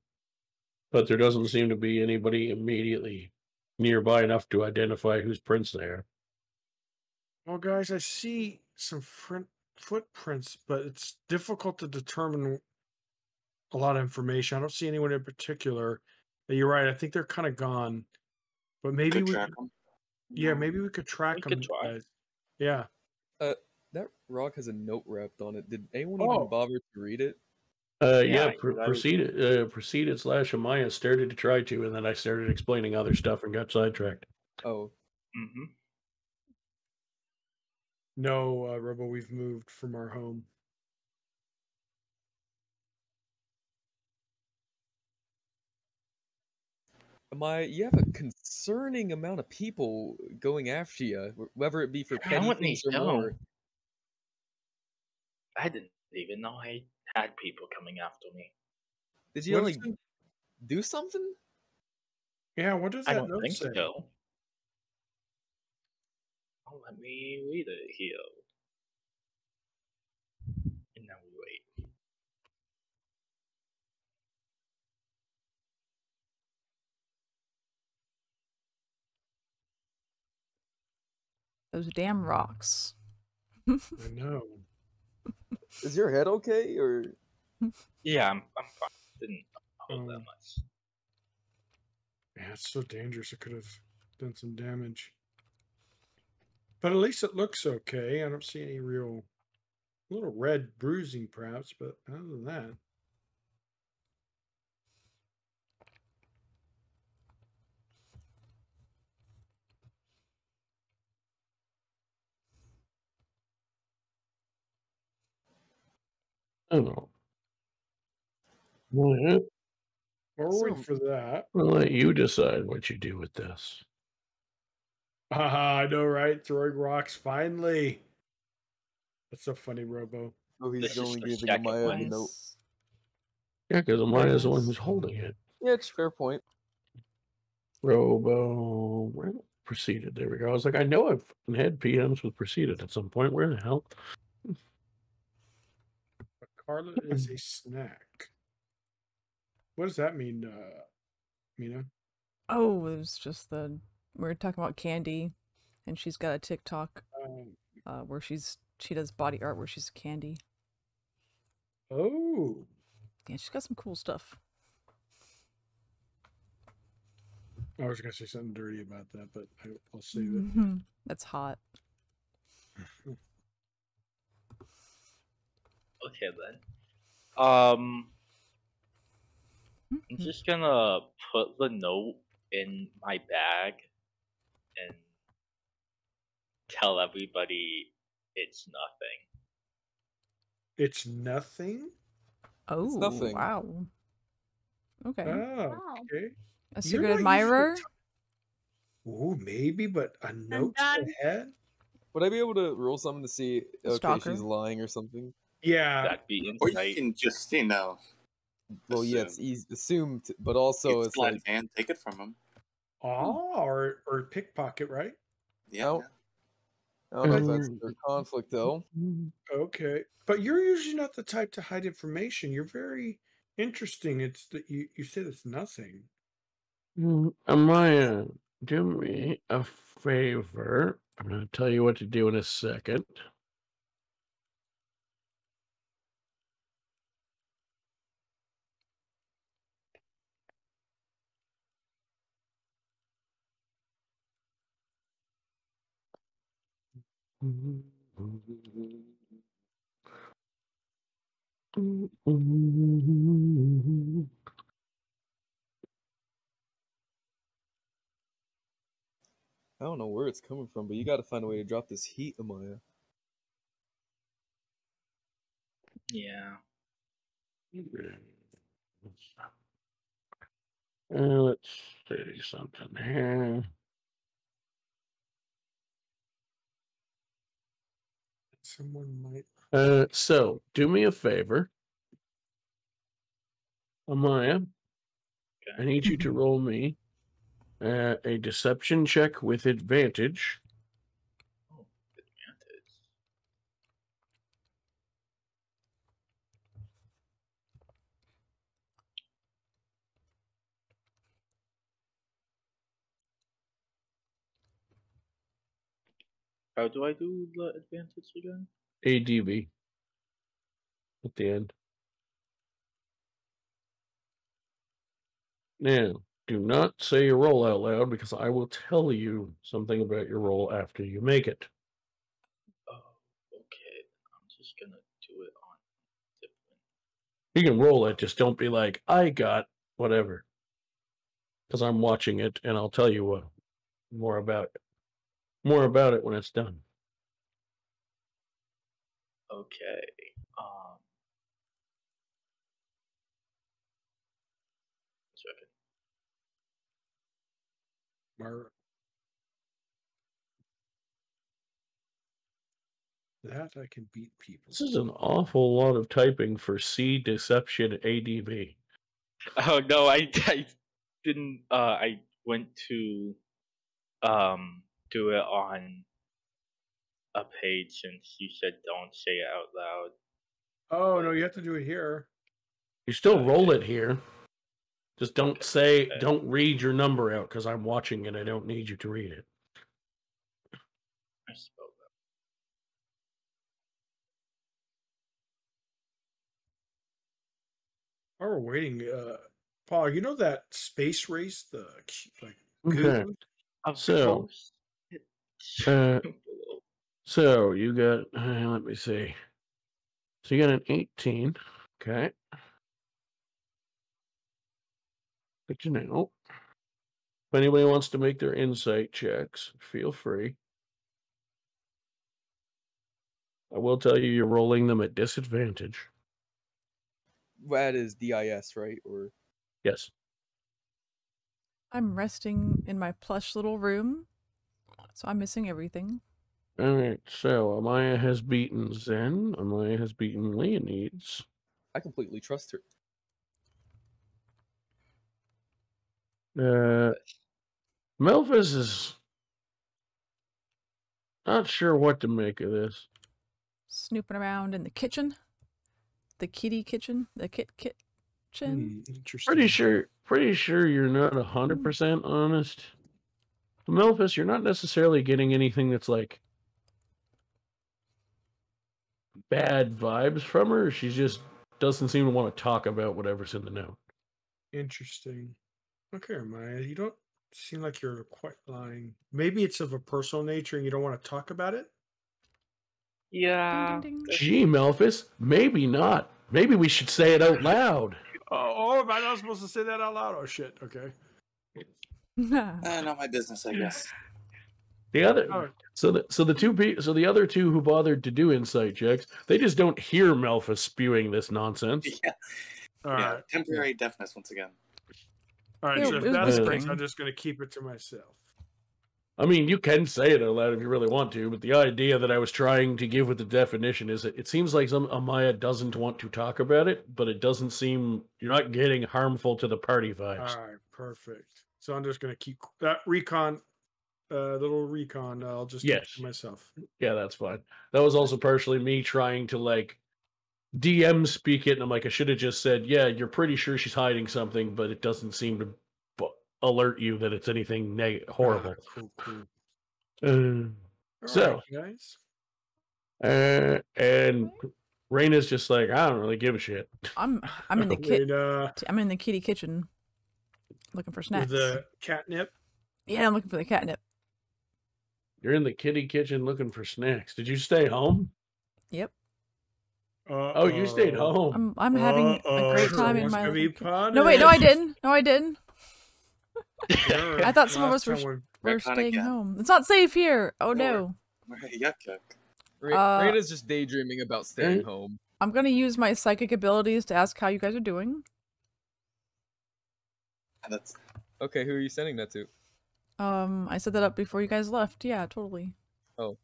but there doesn't seem to be anybody immediately nearby enough to identify whose prints they are. Well, guys, I see some footprints, but it's difficult to determine a lot of information. I don't see anyone in particular. You're right. I think they're kind of gone, but maybe we could. Yeah, maybe we could track them. Yeah. That rock has a note wrapped on it. Did anyone even bother to read it? Proceeded / Amaya started to try to, and then I started explaining other stuff and got sidetracked. Oh. Mm-hmm. No, Rebel, we've moved from our home. You have a concerning amount of people going after you, whether it be for petty things or more. I didn't even know I had people coming after me. Did you like do something? Yeah, what does that I don't note think say? so. Oh, let me read it here. And now we wait. Those damn rocks. I know. Is your head okay, or? Yeah, I'm fine. Didn't hold that much. Yeah, it's so dangerous. It could have done some damage. But at least it looks okay. I don't see any real little red bruising, perhaps, but other than that. Oh. Well, forward for that. I'll let you decide what you do with this. Haha, I know, right? Throwing rocks, finally. That's so funny, Robo. Oh, he's This is only the giving second Amaya one. the note. Yeah, because Amaya's the one who's holding it. Yeah, it's fair point. Robo, where proceeded? There we go. I was like, I know I've had PMs with proceeded at some point. Where the hell? But Carla is a snack. What does that mean, Mina? Oh, it was just we were talking about Candy, and she's got a TikTok where she does body art where she's Candy. Oh. Yeah, she's got some cool stuff. I was going to say something dirty about that, but I'll save it. That's hot. Okay then. I'm just gonna put the note in my bag and tell everybody it's nothing. It's nothing? Oh, It's nothing. Wow. Okay. Oh, okay. A secret admirer? Oh, maybe, but a note to the head? Would I be able to roll something to see, okay, Stalker. she's lying or something? Yeah. That'd be Or you insight. can just, Well, yeah, it's easy, assumed, but also it's it's like, hand, take it from him. Oh, or pickpocket, right? Yeah. I don't know if that's their conflict though. Okay, but you're usually not the type to hide information. You're very interesting. It's that you said it's nothing. Amaya, do me a favor. I'm going to tell you what to do in a second. I don't know where it's coming from, but you got to find a way to drop this heat, Amaya. Yeah. Let's see something here. Someone might. So do me a favor, Amaya. Okay. I need you to roll me a deception check with advantage. Oh, advantage. How do I do the advantage again? ADV at the end. Now, do not say your roll out loud because I will tell you something about your roll after you make it. Oh, okay. I'm just gonna do it on different. You can roll it, just don't be like, I got whatever. Because I'm watching it and I'll tell you more about it. More about it when it's done. Okay. Second. That I can beat people. This is an awful lot of typing for C Deception ADB. Oh no, I didn't. I went to do it on a page, and she said don't say it out loud. Oh no, you have to do it here. You still roll it here. Just don't don't read your number out because I'm watching it. I don't need you to read it. I spelled that. While we're waiting, Paul, you know that space race, the like Okay. goo? So, so you got, let me see. So you got an 18. Okay. Good to know. If anybody wants to make their insight checks, feel free. I will tell you, you're rolling them at disadvantage. That is DIS, right? Or yes. I'm resting in my plush little room, so I'm missing everything. All right, so Amaya has beaten Zen. Amaya has beaten Leonides. I completely trust her. Melfice is not sure what to make of this. Snooping around in the kitchen. The kitty kitchen. The kitchen. Interesting. Pretty sure you're not 100% honest. Melfice, you're not necessarily getting anything that's like bad vibes from her. She just doesn't seem to want to talk about whatever's in the note. Interesting. Okay, Maya, you don't seem like you're quite lying. Maybe it's of a personal nature and you don't want to talk about it? Yeah. Ding, ding, ding. Gee, Melfice, maybe not. Maybe we should say it out loud. Oh, am I not supposed to say that out loud? Oh, shit. Okay. Not my business, I guess. The other, so the other two who bothered to do insight checks, they just don't hear Melfice spewing this nonsense. Yeah. All right. Temporary deafness once again. All right, It- so it if was that's the whispering. case, I'm just going to keep it to myself. I mean, you can say it out loud if you really want to, but the idea that I was trying to give with the definition is that it seems like Amaya doesn't want to talk about it, but it doesn't seem you're not getting harmful to the party vibes. All right, perfect. So I'm just going to keep that recon, little recon. I'll just keep it to myself. Yeah, that's fine. That was also partially me trying to like DM speak it, and I'm like, I should have just said, yeah, you're pretty sure she's hiding something, but it doesn't seem to alert you that it's anything horrible. Cool. So, right, guys. And Raina's just like, I don't really give a shit. I'm in the I'm in the kitty kitchen, looking for snacks. With the catnip. Yeah, I'm looking for the catnip. You're in the kitty kitchen looking for snacks. Did you stay home? Yep. Oh, you stayed home. I'm having a great time in my. No, wait, no, I didn't. No, I didn't. I thought some of us were staying home. It's not safe here. Oh no. Yuck. Raina's just daydreaming about staying home. I'm gonna use my psychic abilities to ask how you guys are doing. That's okay. Who are you sending that to? I set that up before you guys left. Yeah, totally. Oh.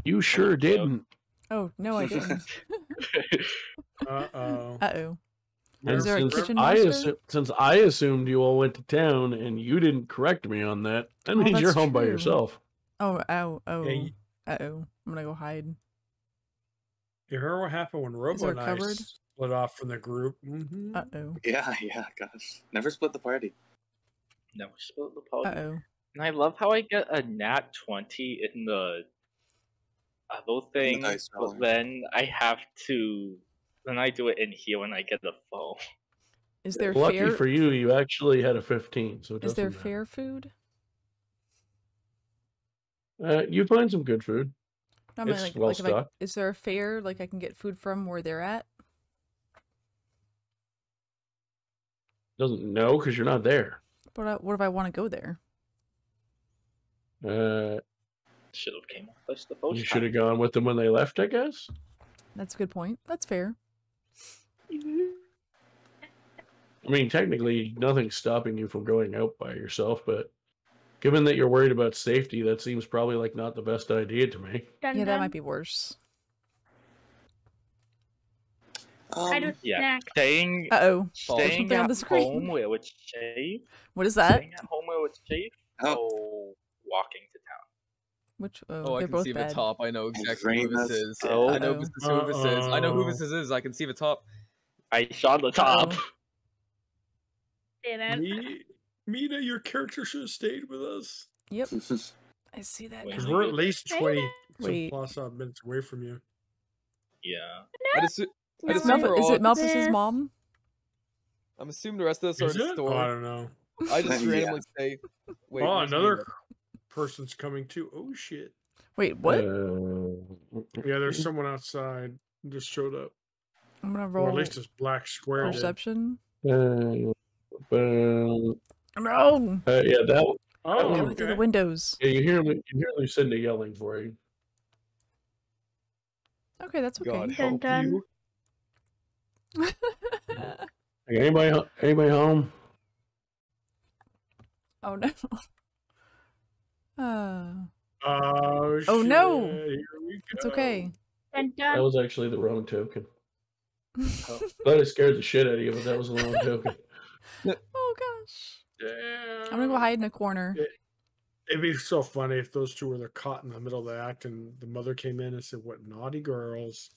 You sure didn't. Oh no, I didn't. Uh-oh. Is there a kitchen monster? Since I assumed you all went to town and you didn't correct me on that, that means you're home by yourself. Oh. Hey. Uh-oh. I'm gonna go hide. You heard what happened when Robo and I split off from the group? Mm-hmm. Uh-oh. Yeah, gosh. Never split the party. Never split the party. Uh-oh. And I love how I get a nat 20 in the other thing, but then I have to... Then I do it in here when I get the phone. Is there Lucky fair... for you, you actually had a 15, so it Is there matter. fair food? You find some good food. No, I mean, it's well stocked. Is there a fair, like, I can get food from where they're at? Doesn't know, because you're not there. But what if I want to go there? Should have came with us the first You should have gone with them when they left, I guess? That's a good point. That's fair. I mean, technically, nothing's stopping you from going out by yourself, but Given that you're worried about safety, that seems probably like not the best idea to me. Yeah, that might be worse. Yeah, staying Something on at the screen. home where it's safe. What is that? Staying at home where it's safe. Oh, walking to town. Which? Oh, I they're can both see bad. the top. I know exactly who this is. Oh. I know who this is. I know who this is. I can see the top. I saw the top. Mina, your character should have stayed with us. Yep. I see that. Because we're at least 20 Wait. plus odd minutes away from you. Yeah. Is it Melfice's mom? I'm assuming the rest of us are Is in the it? store. Oh, I don't know. I just randomly say, wait. Oh, where's another Mina? person's coming too. Oh, shit. Wait, what? Yeah, there's someone outside. Just showed up. I'm gonna Or roll at least this black square. perception. No. No. Yeah, that. Oh, Going through the windows. Yeah, you hear Lucinda yelling for you. Okay, that's okay. God help you. Hey, anybody home? Oh no. Oh, Oh shit. no. Here we It's go. okay. That was actually the wrong token. Thought it scared the shit out of you, but that was the wrong token. Oh gosh. Damn. I'm gonna go hide in a corner. It'd be so funny if those two were caught in the middle of the act and the mother came in and said, "What naughty girls."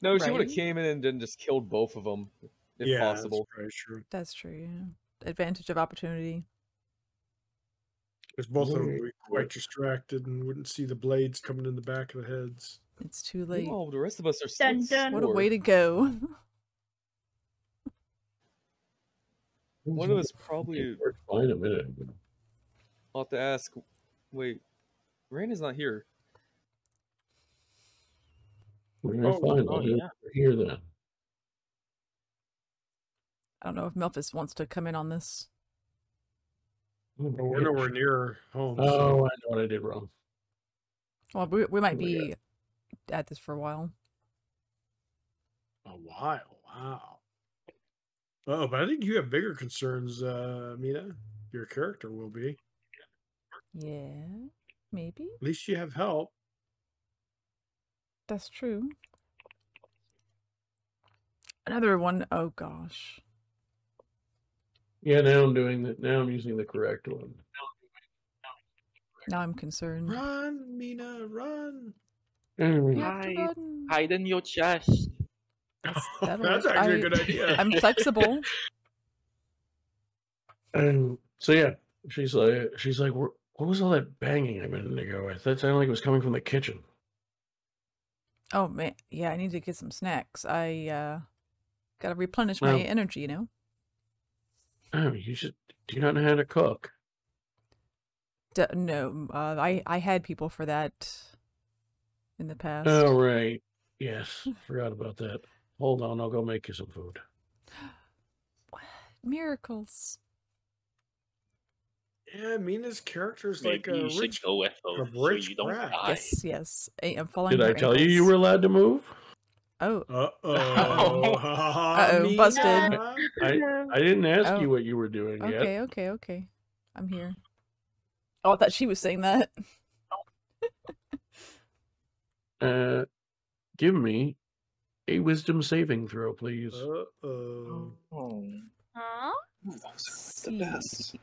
No, she would have Right? came in and then just killed both of them, if possible. That's very true. That's true, yeah. Advantage of opportunity. Because both of them would be quite distracted and wouldn't see the blades coming in the back of the heads. It's too late. Oh, the rest of us are still in the What a store. way to go. One of us probably. Fine a minute. I'll have to ask. Wait, Rain is not here. We're fine. I'll hear that. I don't know if Melfice wants to come in on this. Well, we're nowhere near home. Oh, so. I know what I did wrong. Well, we might be at this for a while. A while, wow. Oh, but I think you have bigger concerns, Mina. Your character will be. Yeah, maybe. At least you have help. That's true. Another one. Oh gosh. Yeah, now I'm doing that. Now I'm using the correct one. Now I'm concerned. Run, Mina, run. You have to run. Hide in your chest. That's actually a good idea. I'm flexible. So yeah, she's like, what was all that banging a minute ago? That sounded like it was coming from the kitchen. Oh man, yeah, I need to get some snacks. I gotta replenish my energy, you know. Oh, do you not know how to cook? No, I had people for that in the past. Oh right, yes, forgot about that. Hold on, I'll go make you some food. What? Miracles. Yeah, Mina's character's Maybe like a you should rich, go with a those so rich you don't brat. die. Yes, yes. I'm following. Did I her tell you ankles. you were allowed to move? Oh. Uh-oh. Busted. I didn't ask you what you were doing yet. Okay. I'm here. Oh, I thought she was saying that. Give me a wisdom saving throw, please. Uh-oh. Huh? Those are the best.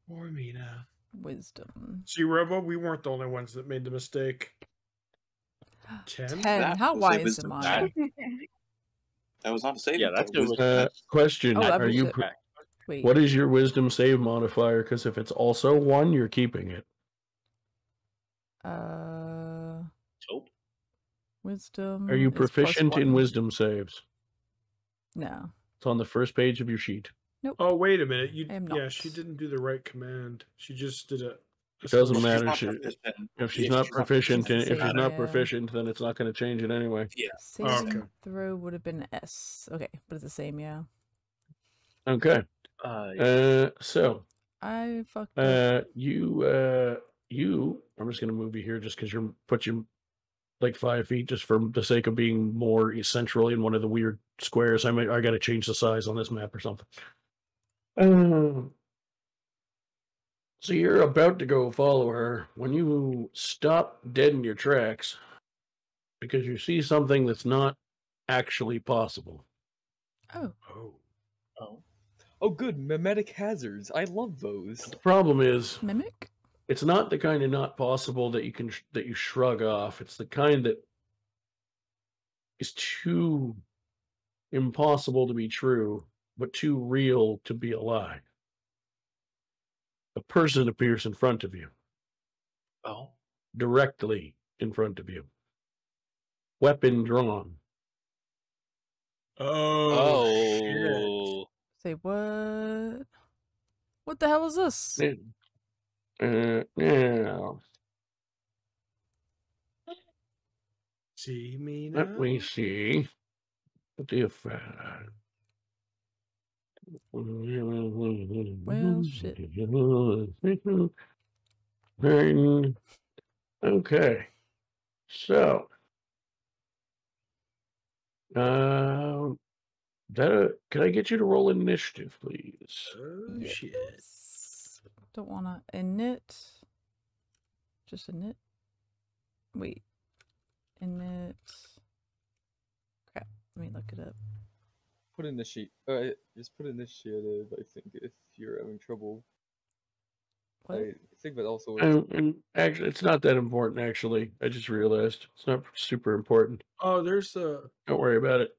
Poor Mina. Wisdom. See, Robo, we weren't the only ones that made the mistake. 10? 10. How was a wise wisdom am check. I? That was not a saving. Yeah, that's throw. good. Question: Oh, that Are was you? it. Wait. What is your wisdom save modifier? Because if it's also 1, you're keeping it. Nope. Wisdom. Are you is proficient in +1. wisdom saves? No. It's on the first page of your sheet. Oh, wait a minute. I am Yeah, not. she didn't do the right command. She just did a... It doesn't Well, matter. if She's not proficient, proficient, if she's not yeah. proficient, then it's not going to change it anyway. Yeah. Saving okay. throw would have been S. Okay, but it's the same, yeah. Okay. So I fucked up. you. I'm just going to move you here just because put you like 5 feet just for the sake of being more central in one of the weird squares. I got to change the size on this map or something. So you're about to go follow her when you stop dead in your tracks because you see something that's not actually possible. Oh. Oh, good. Mimetic hazards. I love those. The problem is, Mimic? it's not the kind of not possible that you shrug off. It's the kind that is too impossible to be true, but too real to be a lie. A person appears in front of you. Oh. Directly in front of you. Weapon drawn. Oh. Say what? What the hell is this? Now. See me now? Let me see. What the Well, shit. Okay. So. Can I get you to roll initiative, please? Oh, shit. Don't wanna init. Just init. Wait. Init. Crap. Let me look it up. Put initiate. Just put initiative. I think if you're having trouble. What? I think that also works. And actually, it's not that important. Actually, I just realized it's not super important. Oh, there's the. Don't worry about it.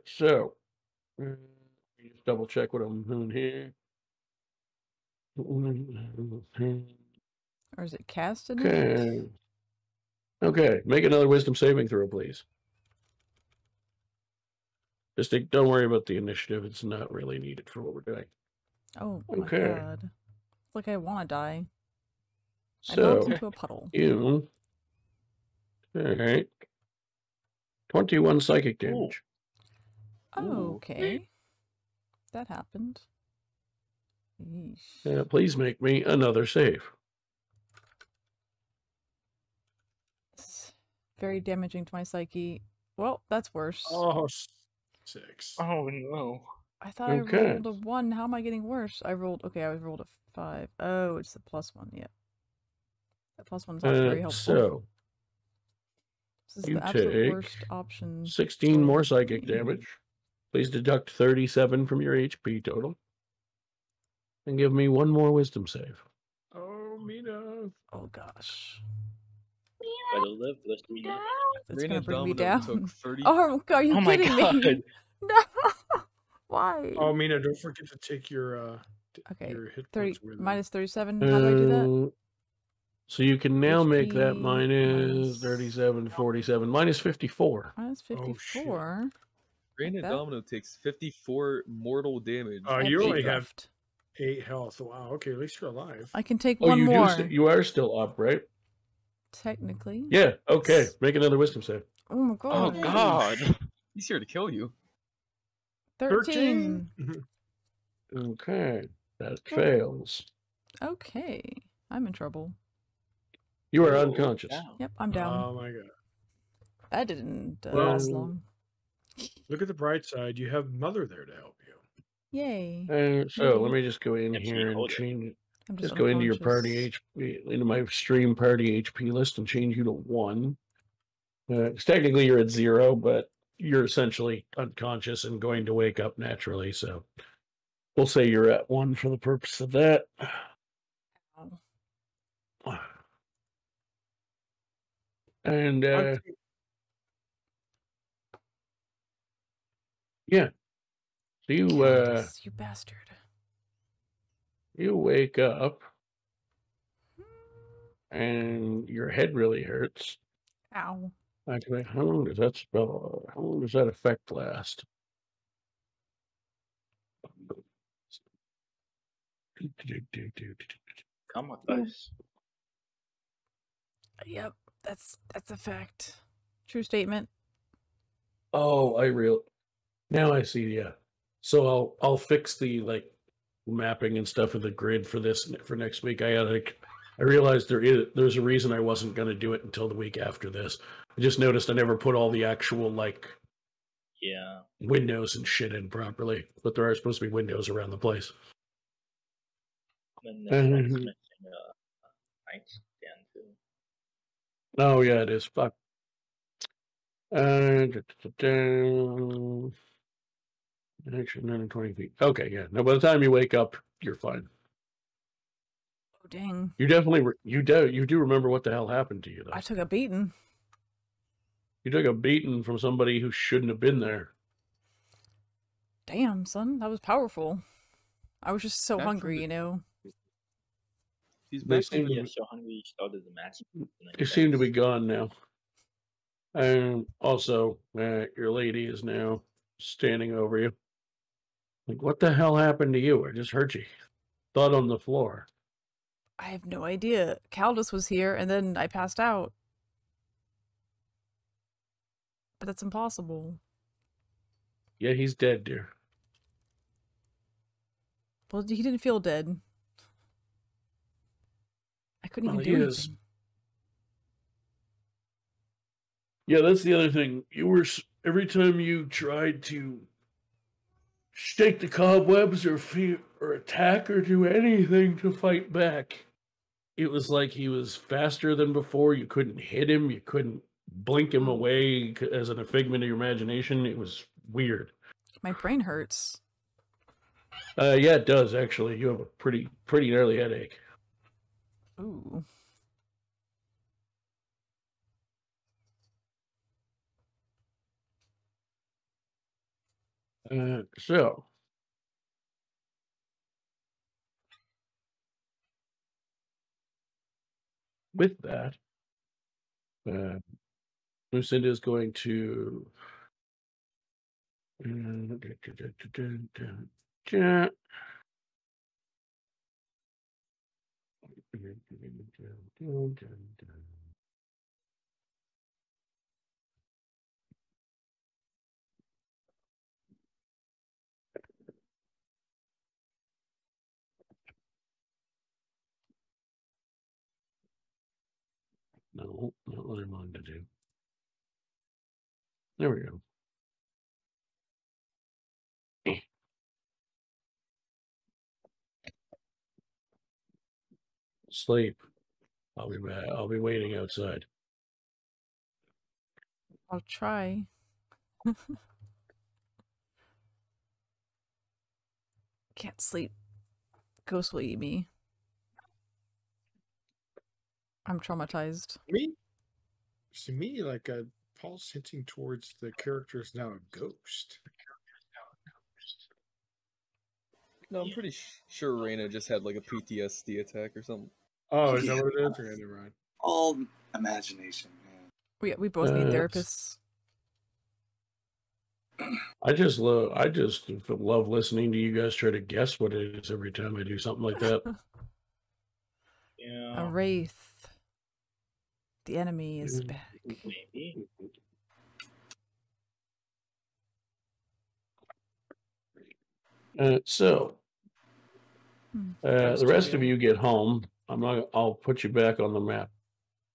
So just double check what I'm doing here. Or is it cast init? Okay. Okay. Make another wisdom saving throw, please. Just don't worry about the initiative. It's not really needed for what we're doing. Oh Okay. my god. It's like I wanna die. I So knocked into a puddle. you. All right. 21 psychic damage. Oh, okay. That happened. Yeesh. Please make me another save. It's very damaging to my psyche. Well, that's worse. Oh, 6. Oh no. I thought Okay. I rolled a 1. How am I getting worse? I rolled a 5. Oh, it's the +1. Yeah. The +1's not very helpful. So This is you the absolute take worst option. 16 more for psychic me. damage. Please deduct 37 from your HP total. And give me one more wisdom save. Oh, Mina. Oh gosh. Gotta live, let's do that. That's Rena gonna bring me Domino down. took 30. Oh, are you Oh my kidding god. me? No. Why? Oh, Mina, don't forget to take your Okay. your hit 30 points with minus 37. How do I do that? So you can now make that HP minus 37, 47, minus 54. Minus Oh, shit. 54. Rena that? Domino takes 54 mortal damage. Oh, I have you 8 only have left. 8 health. Wow, okay, at least you're alive. I can take Oh, one you more. you are still up, right? Technically. Yeah. Okay. Make another wisdom save. Oh my Oh god. god. He's here to kill you. 13. Okay. That fails. Okay. I'm in trouble. You are Oh, unconscious. down. Yep, I'm down. Oh my god. That didn't Well- last long. Look at the bright side. You have Mother there to help you. Yay. So let Maybe. me just go in Actually, here and hold it. change. I'm Just go into your party unconscious. HP, into my stream party HP list, and change you to 1. 'Cause technically you're at 0, but you're essentially unconscious and going to wake up naturally. So we'll say you're at 1 for the purpose of that. Ow. And Okay. yeah, so you Kaldis, you bastard. you wake up and your head really hurts. Ow. Actually, how long does that spell? How long does that effect last? Come with us. Yep, that's a fact. True statement. Oh, now I see. Yeah, so I'll fix the mapping and stuff of the grid for next week. I realized there's a reason I wasn't going to do it until the week after this. I just noticed I never put all the actual Yeah. windows and shit in properly, but there are supposed to be windows around the place. And then it's missing a nightstand too. Oh yeah, it is. Fuck. Actually, 920 feet. Okay, yeah. Now, by the time you wake up, you're fine. Oh dang! You definitely you do remember what the hell happened to you, though. I took a beating. You took a beating from somebody who shouldn't have been there. Damn, son, that was powerful. I was just so hungry, you know. They seem to be so hungry. You started the match. They seem to be gone now. And also, your lady is now standing over you. Like, what the hell happened to you? I just hurt you. Thud on the floor. I have no idea. Kaldis was here, and then I passed out. But that's impossible. Yeah, he's dead, dear. Well, he didn't feel dead. I couldn't even do anything. Yeah, that's the other thing. You were, every time you tried to shake the cobwebs or attack or do anything to fight back, it was like he was faster than before. You couldn't hit him. You couldn't blink him away as a figment of your imagination. It was weird. My brain hurts. Yeah, it does, actually. You have a pretty gnarly headache. Ooh. So, with that, Lucinda is going to no, not what I wanted to do. There we go. Sleep. I'll be back. I'll be waiting outside. I'll try. Can't sleep. Ghost will eat me. I'm traumatized. To me, like Paul's hinting towards the character is now a ghost. No, I'm pretty sure Reina just had like a PTSD attack or something. Oh, is that what it is? Okay, never mind. All imagination, man. We both need therapists. I just love listening to you guys try to guess what it is every time I do something like that. Yeah. A wraith. The enemy is back. Maybe. So, the rest of you get home. I'll put you back on the map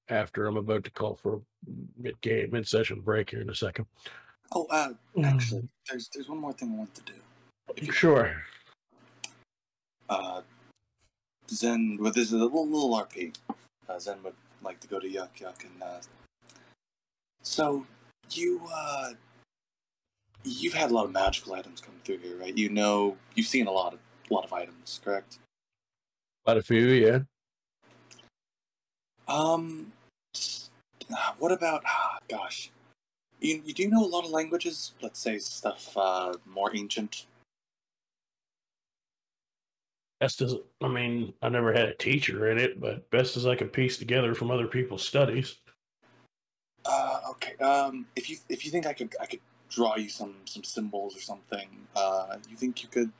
after I'm about to call for a mid-session break here in a second. Oh, actually, there's one more thing I want to do. Sure. Zen, well, this is a little RP. Zen would like to go to Yuck Yuck, and so you've had a lot of magical items come through here, right? You know, you've seen a lot of items, correct? Quite a few, yeah. What about? Gosh, you do know a lot of languages? Let's say stuff more ancient. Best as I never had a teacher in it, but best as I could piece together from other people's studies. Okay. If you think I could draw you some symbols or something, you think you could,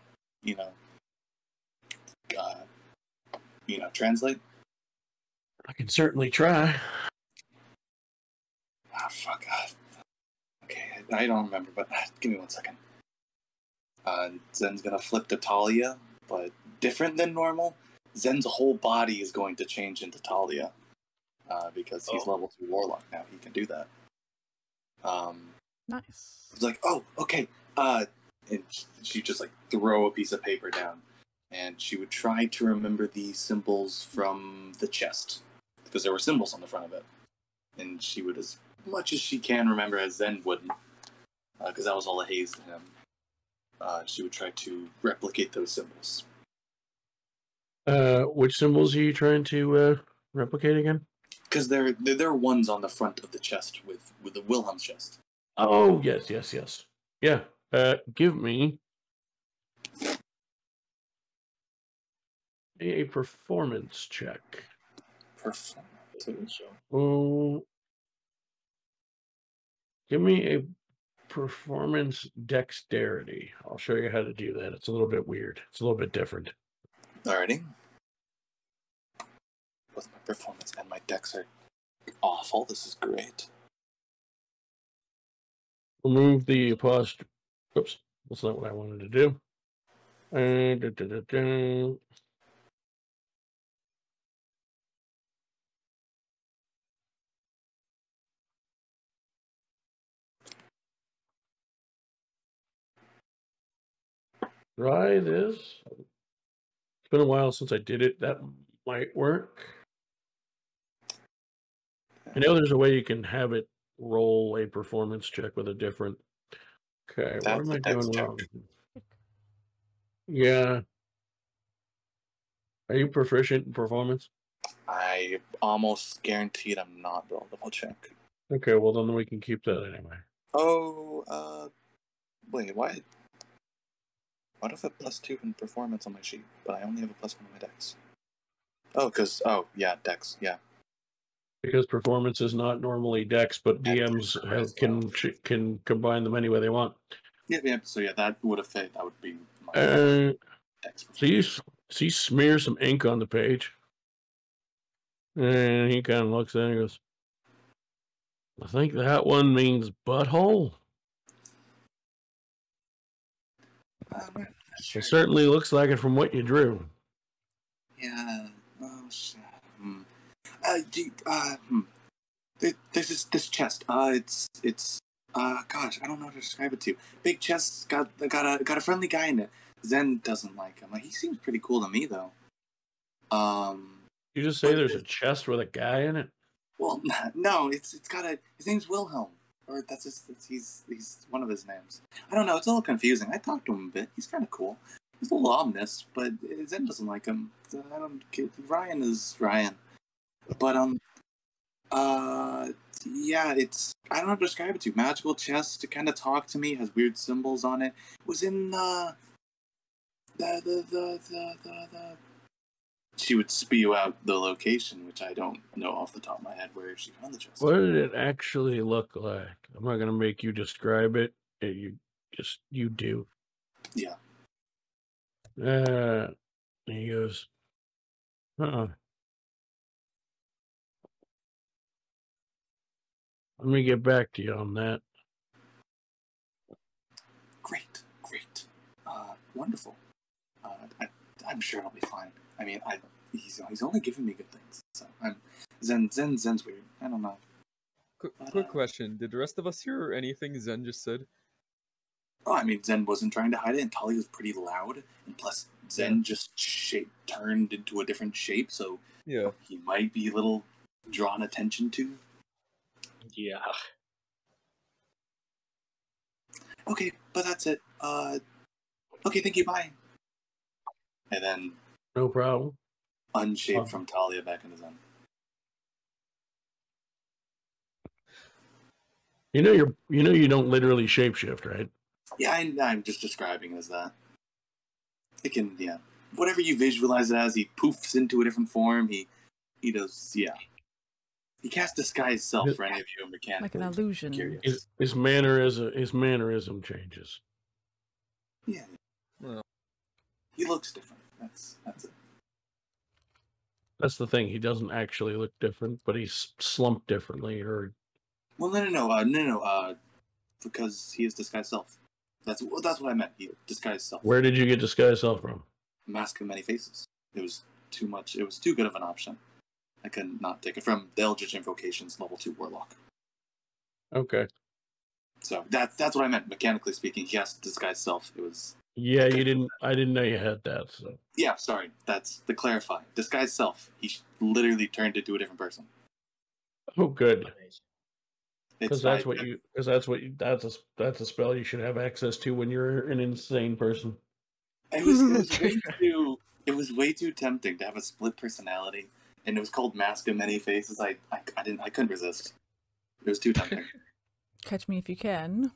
translate? I can certainly try. Fuck. Okay, I don't remember, but give me 1 second. Zen's gonna flip to Talia, but different than normal. Zen's whole body is going to change into Talia, because he's level 2 warlock now. He can do that. Nice. It's like, oh, okay. And she just throw a piece of paper down. and she would try to remember the symbols from the chest, because there were symbols on the front of it. And she would, as much as she can remember, as Zen wouldn't, because that was all a haze to him, she would try to replicate those symbols. Which symbols are you trying to replicate again? Because there are ones on the front of the chest with the Wilhelm's chest. Oh, yes. Yeah. Give me a performance check. Performance. Oh, give me a performance dexterity. I'll show you how to do that. It's a little bit weird. It's a little bit different. Alrighty. Both my performance and my dex are awful. This is great. Remove the apostrophe. Oops, that's not what I wanted to do. Try this. It's been a while since I did it. That might work. I know there's a way you can have it roll a performance check with a different. Okay, what am I doing wrong? Yeah. Are you proficient in performance? I almost guaranteed I'm not, but I'll double check. Okay, well then we can keep that anyway. Oh, wait, why? Why do I have a +2 in performance on my sheet, but I only have a +1 on my dex? Dex, yeah. Because performance is not normally dex, but DMs can combine them any way they want. Yeah. So yeah, that would have fit. That would be my dex. So you smear some ink on the page, and he kind of looks at it and goes, "I think that one means butthole." It certainly looks like it from what you drew. Yeah. Oh shit. There's this chest. It's gosh, I don't know how to describe it to you. Big chest, got a friendly guy in it. Zen doesn't like him. Like, he seems pretty cool to me though. You just say there's a chest with a guy in it? Well, no, it's got his name's Wilhelm, or he's one of his names. I don't know. It's a little confusing. I talked to him a bit. He's kind of cool. He's a little ominous, but Zen doesn't like him. I don't. Ryan is Ryan, but yeah, it's, I don't know how to describe it to you. Magical chest to kind of talk to me, has weird symbols on it. It was in the she would spew out the location, which I don't know off the top of my head where she found the chest. What did it actually look like? I'm not gonna make you describe it. You do. Yeah. He goes, Let me get back to you on that. Great. Wonderful. I'm sure it'll be fine. I mean, he's only giving me good things. So Zen's weird. I don't know. Quick question: did the rest of us hear anything Zen just said? Oh, I mean, Zen wasn't trying to hide it, and Tali was pretty loud, and plus Zen just turned into a different shape, so yeah, he might be a little drawn attention to. Yeah. Okay, but that's it. Okay, thank you, bye. And then... No problem. Unshaped from Talia back into Zen. You know you don't literally shapeshift, right? Yeah, I'm just describing it as that. It can, yeah. Whatever you visualize it as, he poofs into a different form, he does, yeah. He casts disguise self for any of you mechanically. Like an illusion. His mannerism changes. Yeah. Well. He looks different. That's it. That's the thing. He doesn't actually look different, but he's slumped differently, or... Well, no. Because he is disguised self. That's what I meant. He disguised self. Where did you get disguised self from? Mask of Many Faces. It was too much. It was too good of an option. I could not take it from the Eldritch Invocations level 2 Warlock. Okay. So that's what I meant. Mechanically speaking, he has to disguise self. It was. Yeah, you didn't. I didn't know you had that. So. Yeah, sorry. That's to clarify. Disguise self. He literally turned into a different person. Oh, good. Because that's a spell you should have access to when you're an insane person. It was way too tempting to have a split personality, and it was called Mask of Many Faces. I couldn't resist. It was too tempting. Catch me if you can.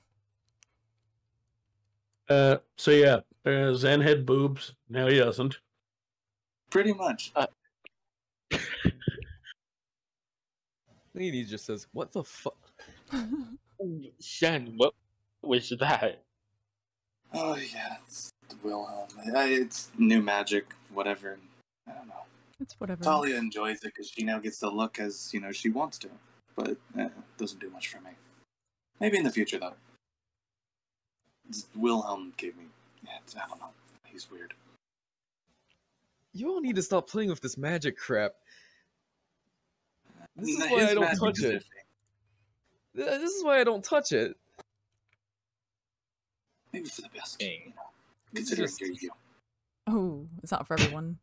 So yeah, Zen had boobs. Now he doesn't. Pretty much. He just says, "What the fuck?" Zen, what was that? Oh yeah, it's Wilhelm. It's new magic, whatever. I don't know. It's whatever. Talia enjoys it because she now gets to look as she wants to, but it doesn't do much for me. Maybe in the future though. Wilhelm gave me. Yeah, I don't know. He's weird. You all need to stop playing with this magic crap. This is why I don't touch it. This is why I don't touch it. Maybe for the best, considering you. Oh, it's not for everyone.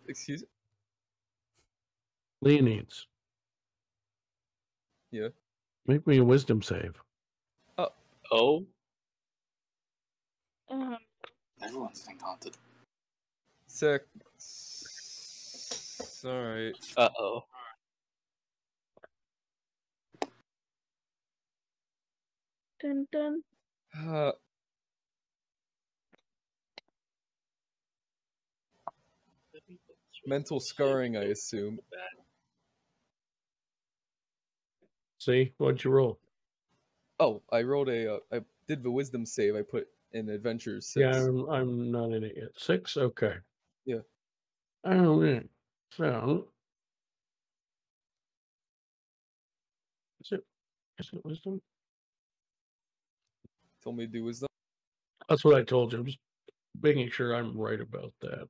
Excuse me? Leonides. Yeah. Make me a wisdom save. Oh? Everyone's thing haunted. Alright. Uh-oh. Dun dun. Mental scarring, I assume. See, what'd you roll? Oh, I rolled I did the wisdom save. I put in adventure 6. Yeah, I'm not in it yet. 6? Okay. Yeah. Okay. So, is it wisdom? Told me to do wisdom. That's what I told you. I'm just making sure I'm right about that.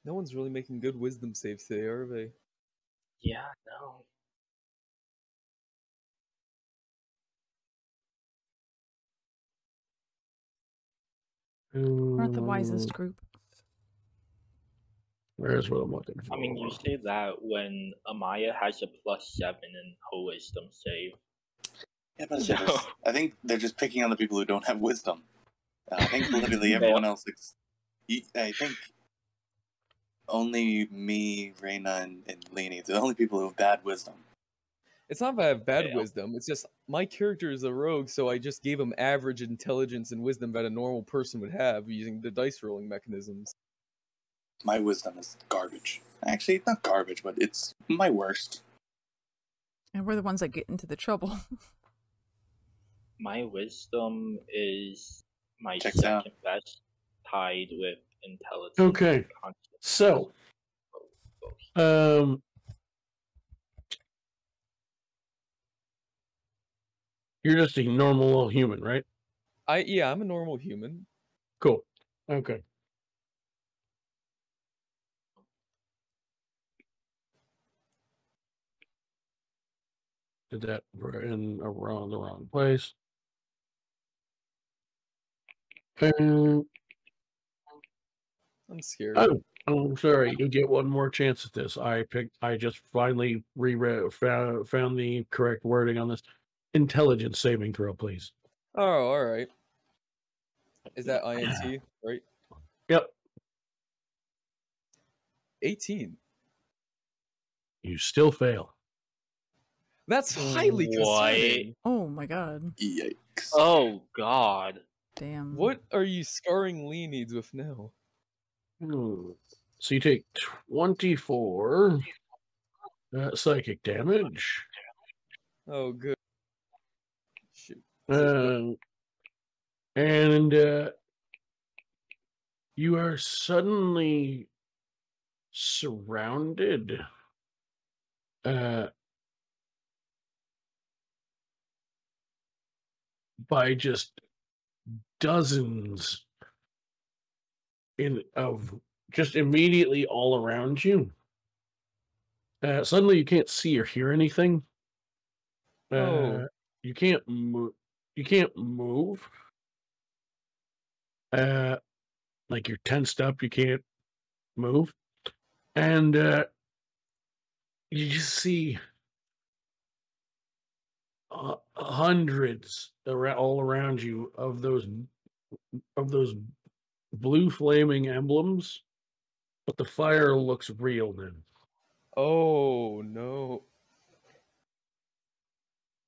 No one's really making good wisdom saves today, are they? Yeah, no. We're not the wisest group. Where's what I'm looking for? I mean, you say that when Amaya has a +7 in her wisdom save. Yeah, but I think they're just picking on the people who don't have wisdom. I think literally everyone else. I think only me, Reyna, and Leni. They're the only people who have bad wisdom. It's not that I have bad wisdom. It's just my character is a rogue, so I just gave him average intelligence and wisdom that a normal person would have using the dice rolling mechanisms. My wisdom is garbage. Actually, not garbage, but it's my worst. And we're the ones that get into the trouble. My wisdom is my Checks second out. best, tied with intelligence. Okay. So, you're just a normal human, right? Yeah, I'm a normal human. Cool. Okay. Did that in around the wrong place. I'm scared. Oh, I'm sorry. You get one more chance at this. I just finally reread, found the correct wording on this. Intelligence saving throw, please. Oh, all right. Is that INT, right? Yep. 18. You still fail. That's highly concerning. Oh my god. Yikes. Oh god. Damn. What are you scarring Leonides with now? So you take 24 psychic damage. Oh, good. Shoot. And you are suddenly surrounded by just dozens of just immediately all around you. Suddenly you can't see or hear anything. You can't move. You can't move. Like you're tensed up, you can't move. And you just see hundreds all around you of those blue flaming emblems, but the fire looks real then. Oh no.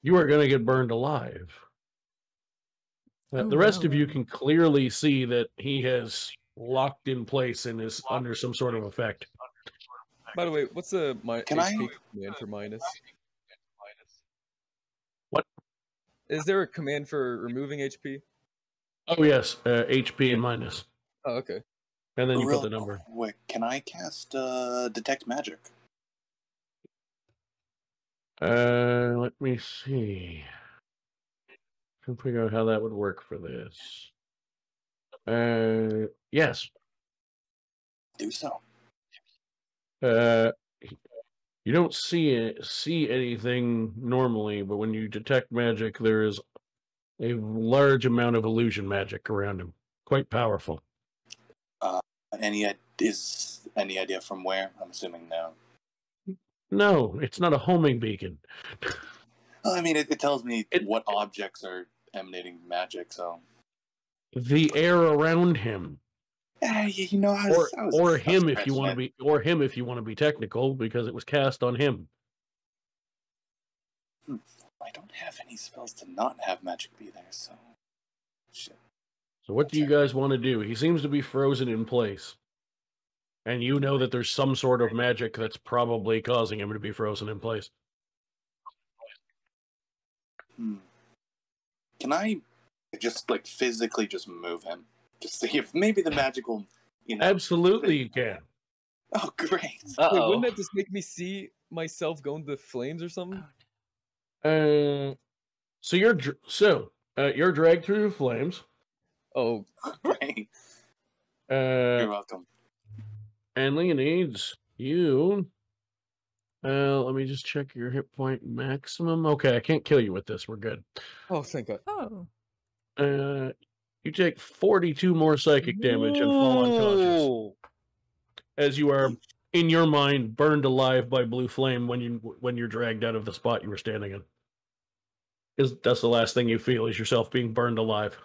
You are going to get burned alive. The rest of you can clearly see that he has locked in place and is under some sort of effect. By the way, what's the HP command for minus? What? Is there a command for removing HP? Oh yes, HP and minus. Oh, okay. And then you put the number. Wait, can I cast Detect Magic? Let me see. Can figure out how that would work for this. Yes. Do so. You don't see anything normally, but when you detect magic, there is a large amount of illusion magic around him. Quite powerful. Any idea from where? I'm assuming no. No, it's not a homing beacon. I mean, it tells me what objects are emanating magic, so... The air around him. You know, or him if you want to be technical, because it was cast on him. I don't have any spells to not have magic be there, so... Shit. So what do you guys want to do? He seems to be frozen in place. And you know that there's some sort of magic that's probably causing him to be frozen in place. Can I just, like, physically just move him? Just see if maybe the magic will, you know... Absolutely you can. Oh, great. Wait, wouldn't that just make me see myself go into flames or something? So you're dragged through the flames. Oh, great. You're welcome. And Leonides, you... let me just check your hit point maximum. Okay, I can't kill you with this. We're good. Oh, thank God. Oh. You take 42 more psychic damage and fall unconscious. As you are, in your mind, burned alive by blue flame when you're dragged out of the spot you were standing in. Because that's the last thing you feel, is yourself being burned alive.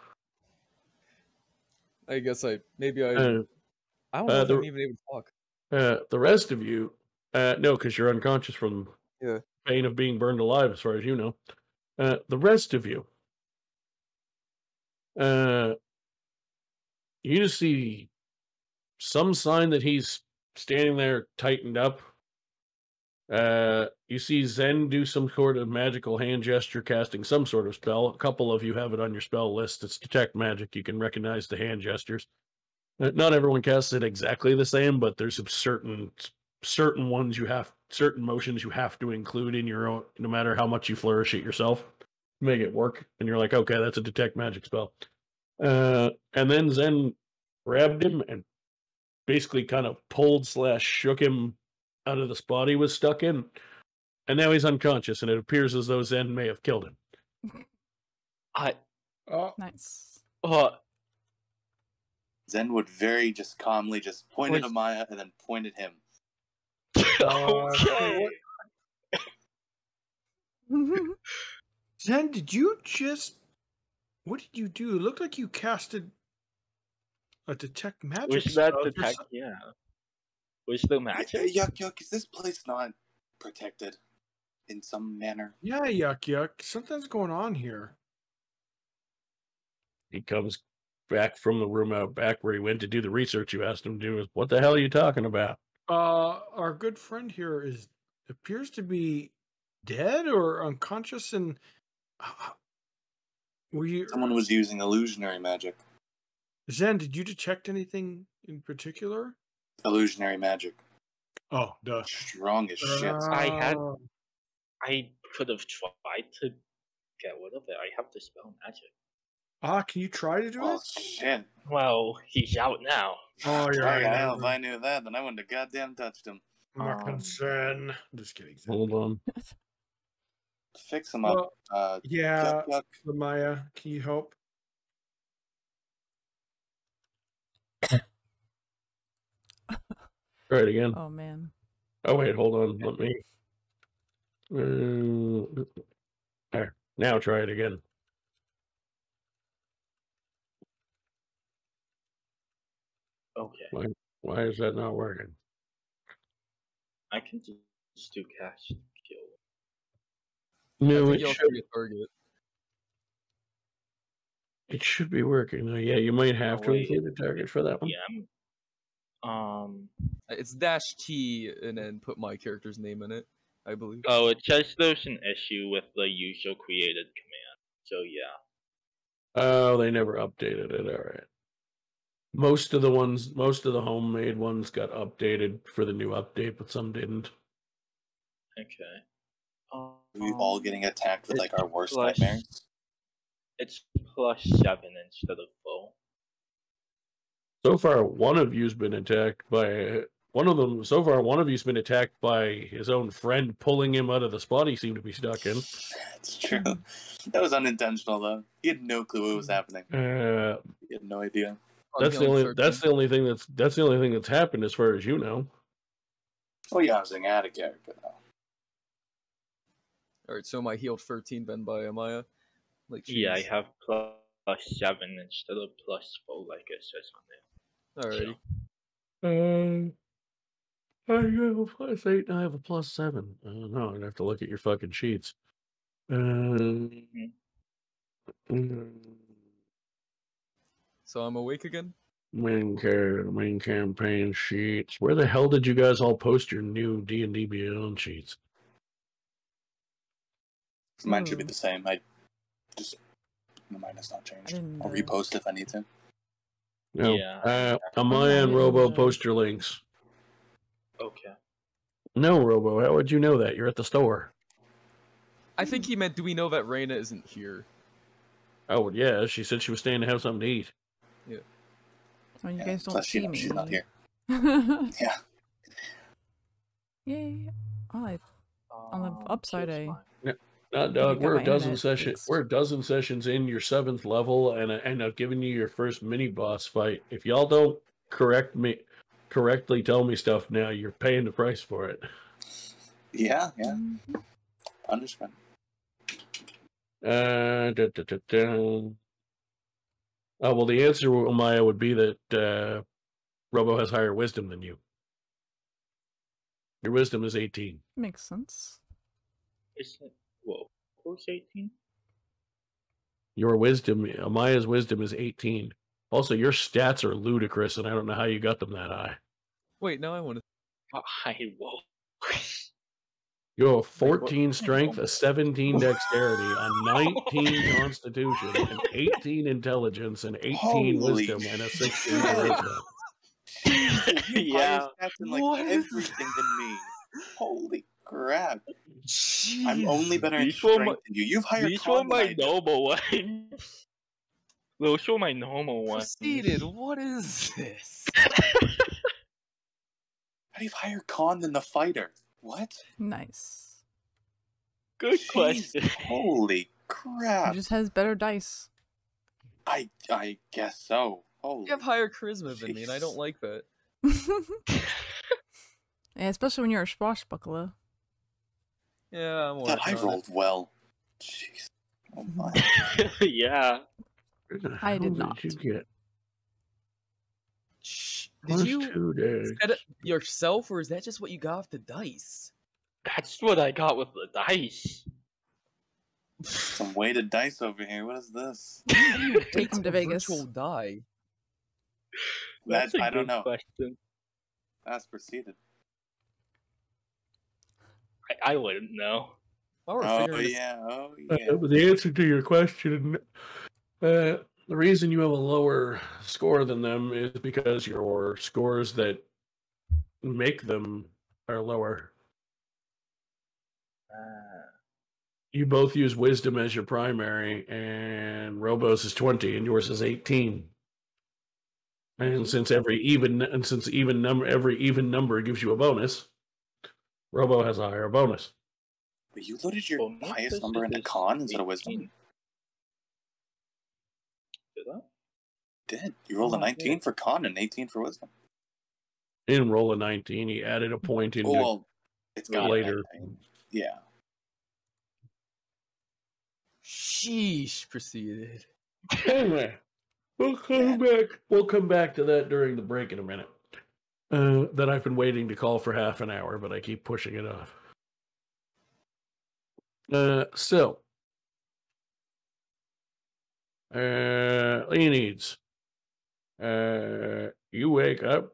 I guess I don't know if I'm even able to talk. The rest of you, no, because you're unconscious from pain of being burned alive, as far as you know. The rest of you, you just see some sign that he's standing there tightened up. You see Zen do some sort of magical hand gesture, casting some sort of spell. A couple of you have it on your spell list. It's Detect Magic. You can recognize the hand gestures. Not everyone casts it exactly the same, but there's some certain motions you have to include in your own, no matter how much you flourish it yourself, to make it work. And you're like, okay, that's a Detect Magic spell. And then Zen grabbed him and basically kind of pulled/shook him out of the spot he was stuck in. And now he's unconscious, and it appears as though Zen may have killed him. Nice. Zen would very just calmly just point at Amaya and then point at him. Okay. Zen, did you just... What did you do? It looked like you casted a Detect Magic Was that Detect? Yeah. Was the magic? Yuck, is this place not protected in some manner? Yeah, Yuck. Something's going on here. He comes back from the room out back where he went to do the research you asked him to do. What the hell are you talking about? Our good friend here appears to be dead or unconscious, and someone was using illusionary magic. Zen, did you detect anything in particular? Illusionary magic. Oh, duh. Strong as shit. I could have tried to get rid of it. I have to spell magic. Can you try to do it? Oh, shit. Well, he's out now. Oh, you're Right, right. hell, if I knew that, then I wouldn't have goddamn touched him. My concern. Just kidding. Hold on. Fix him up. Yeah, Yuck. Maya, can you help? Try it again. Oh man. Oh wait, hold on. Let me. There. Now try it again. Okay. Why is that not working? I can just do cast kill. No, it should be a target. It should be working. Oh, yeah, you might have to wait, include a target for that one. Yeah. It's dash T and then put my character's name in it, I believe. Oh, it says there's an issue with the usual created command. So yeah. Oh, they never updated it. All right. Most of the homemade ones got updated for the new update, but some didn't. Okay. We all getting attacked with like our worst plus- nightmares. It's +7 instead of full. So far, one of you's been attacked by one of them. So far, one of you's been attacked by his own friend pulling him out of the spot he seemed to be stuck in. That's true. That was unintentional though. He had no clue what was happening. He had no idea. That's the only thing that's happened as far as you know. Oh yeah, I was an out of character though. Alright, so my healed 13 been by Maya. Like, Yeah, I jeez. have +7 instead of +4 like it says on there. Alrighty. I have a +8 and I have a +7. No, I'd have to look at your fucking sheets. So I'm awake again? Main campaign sheets. Where the hell did you guys all post your new D&D Beyond sheets? Mine should be the same. Mine has not changed. I'll repost if I need to. No. Yeah. Amaya and Robo post your links. Okay. No, Robo, how would you know that? You're at the store. I think he meant, do we know that Reyna isn't here? Oh, yeah, she said she was staying to have something to eat. Yeah. Well, you Yeah, guys don't plus, see me. she's not here. Yeah. Yay. Oh, on the upside, I... Dog, got we're my a dozen internet sessions. fixed. We're a dozen sessions in your 7th level, and I've given you your first mini boss fight. If y'all don't correctly tell me stuff now, you're paying the price for it. Yeah. Mm-hmm. Punishment. Oh well, the answer, Maya, would be that Robo has higher wisdom than you. Your wisdom is 18. Makes sense. Isn't whoa? Who's 18? Your wisdom, Maya's wisdom is 18. Also, your stats are ludicrous, and I don't know how you got them that high. Wait, now I want to... Whoa. You have 14 strength, a 17 dexterity, a 19 constitution, an 18 intelligence, an 18 Holy wisdom, and a 16 shit. charisma. You Yeah. higher stats than like What? everything than me. Holy crap. Jeez. I'm only better in These were strength my- than you. You've higher These were con than I my do. normal ones. Those were my normal ones. Proceeded. What is this? How do you have higher con than the fighter? What? Nice. Good Jeez, question. Holy He crap. just has better dice. I guess so. Holy. You have higher charisma than me, and I don't Jeez. like that. Yeah, especially when you're a swashbuckler. Yeah, I'm God, I working on rolled well. Jeez. Oh my. Yeah. Where the I did hell not. you get? Shh. Plus Did you 2 days. set it yourself, or is that just what you got off the dice? That's what I got with the dice. Some weighted dice over here. What is this? Take him to a Vegas. virtual die. That's a I don't good know. question. That's proceeded. I wouldn't know. While we're Oh figuring this yeah. Oh But yeah. the answer to your question, the reason you have a lower score than them is because your scores that make them are lower. You both use wisdom as your primary, and Robo's is 20, and yours is 18. And since every even number gives you a bonus, Robo has a higher bonus. But you loaded your highest number into con instead of wisdom? Did I? Did. You rolled a 19 for con and 18 for wisdom. He didn't roll a 19. He added a point into well, it's got later. Yeah. Sheesh, proceeded. Anyway, we'll come back to that during the break in a minute. That I've been waiting to call for half an hour, but I keep pushing it off. Leonides, you wake up,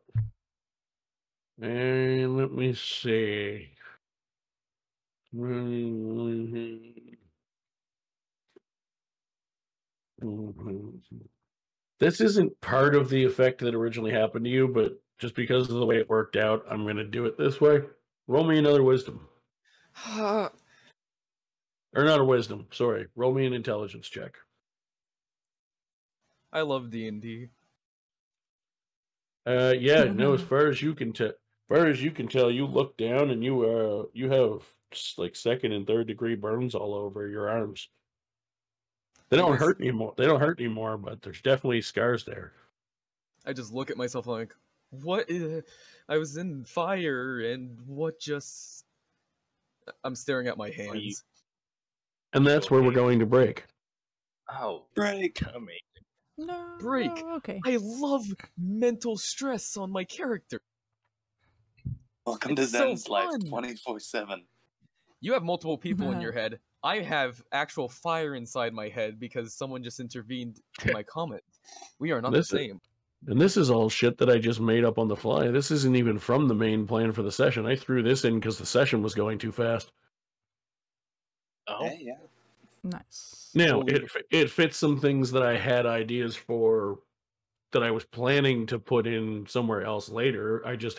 and let me see. This isn't part of the effect that originally happened to you, but just because of the way it worked out, I'm going to do it this way. Roll me another wisdom. Or not a wisdom, sorry. Roll me an intelligence check. I love D&D. Yeah, no, as far as you can tell, you look down and you have like second and third degree burns all over your arms. They don't hurt anymore, but there's definitely scars there. I just look at myself like, what is... I was in fire, and what just... I'm staring at my hands. And that's where we're going to break. Oh, break. Amazing. No. Break. Okay. I love mental stress on my character. Welcome to Zen's life 24/7. You have multiple people in your head. I have actual fire inside my head because someone just intervened in my comment. We are not the same. And this is all shit that I just made up on the fly. This isn't even from the main plan for the session. I threw this in because the session was going too fast. Oh, hey, yeah. Nice. Now, it fits some things that I had ideas for that I was planning to put in somewhere else later. I just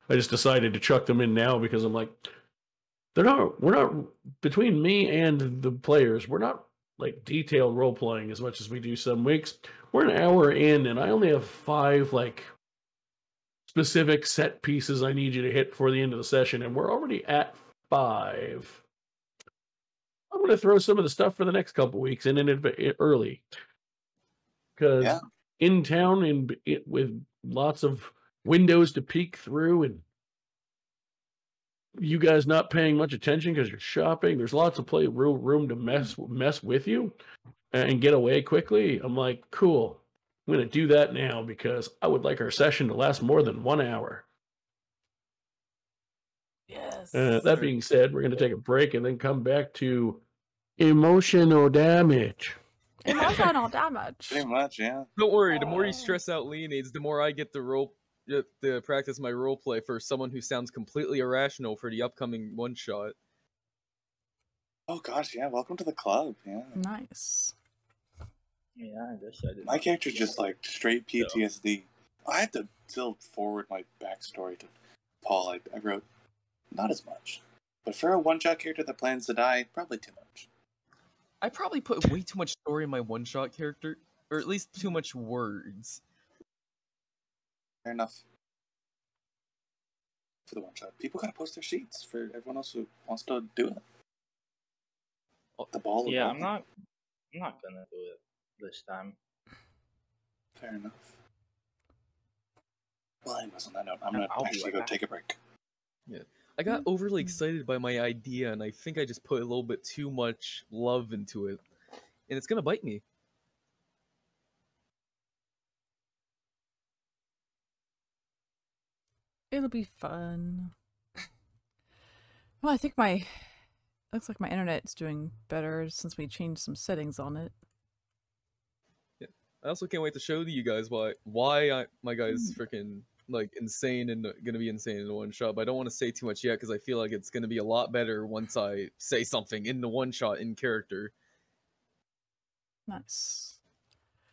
decided to chuck them in now because I'm like, we're not, between me and the players, we're not like detailed role playing as much as we do some weeks. We're an hour in and I only have 5 like specific set pieces I need you to hit before the end of the session, and we're already at 5. I'm going to throw some of the stuff for the next couple weeks in early. Because in town, with lots of windows to peek through, and you guys not paying much attention because you're shopping, there's lots of room to mess with you and get away quickly. I'm like, cool. I'm going to do that now because I would like our session to last more than 1 hour. Yes. That being said, we're going to take a break and then come back to emotional damage. Emotional damage. Pretty much, yeah. Don't worry, the more you stress out Leonides, the more I get to practice my roleplay for someone who sounds completely irrational for the upcoming one-shot. Oh gosh, yeah, welcome to the club, yeah. Nice. Yeah, I guess I did. My character's just like straight PTSD. I had to still forward my backstory to Paul. I wrote not as much. But for a one-shot character that plans to die, probably too much. I probably put way too much story in my one-shot character, or at least too much words. Fair enough. For the one-shot. People gotta post their sheets for everyone else who wants to do it. The ball. Yeah, I'm not gonna do it this time. Fair enough. Well, anyways, on that note, I'm gonna actually go take a break. Yeah. I got overly excited by my idea, and I think I just put a little bit too much love into it. And it's gonna bite me. It'll be fun. Well, I think looks like my internet's doing better since we changed some settings on it. Yeah. I also can't wait to show you guys why my guy's freaking like insane and gonna be insane in the one shot, but I don't want to say too much yet because I feel like it's gonna be a lot better once I say something in the one shot in character. Nice.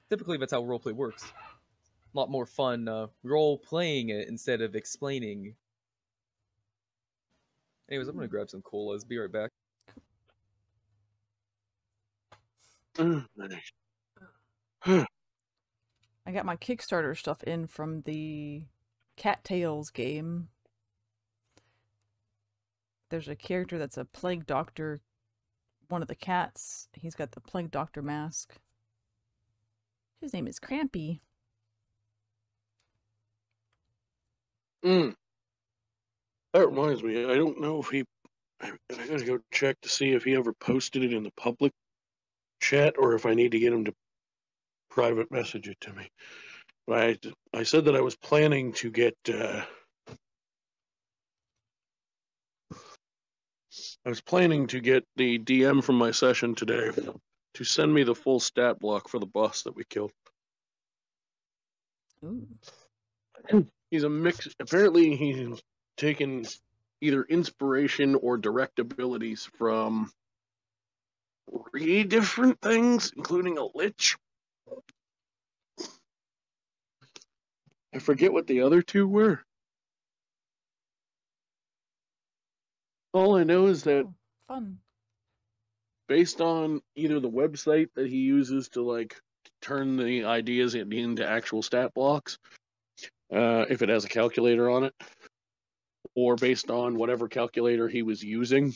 Typically that's how roleplay works. A lot more fun role playing it instead of explaining. Anyways, I'm gonna grab some colas. Be right back. I got my Kickstarter stuff in from the Cattails game. There's a character that's a plague doctor, one of the cats. He's got the plague doctor mask. His name is Crampy. That reminds me, I don't know if I gotta go check to see if he ever posted it in the public chat or if I need to get him to private message it to me. But I said that I was planning to get the DM from my session today to send me the full stat block for the boss that we killed. Ooh. He's a mix. Apparently, he's taken either inspiration or direct abilities from 3 different things, including a lich. I forget what the other 2 were. All I know is that fun. Based on either the website that he uses to like turn the ideas into actual stat blocks, if it has a calculator on it, or based on whatever calculator he was using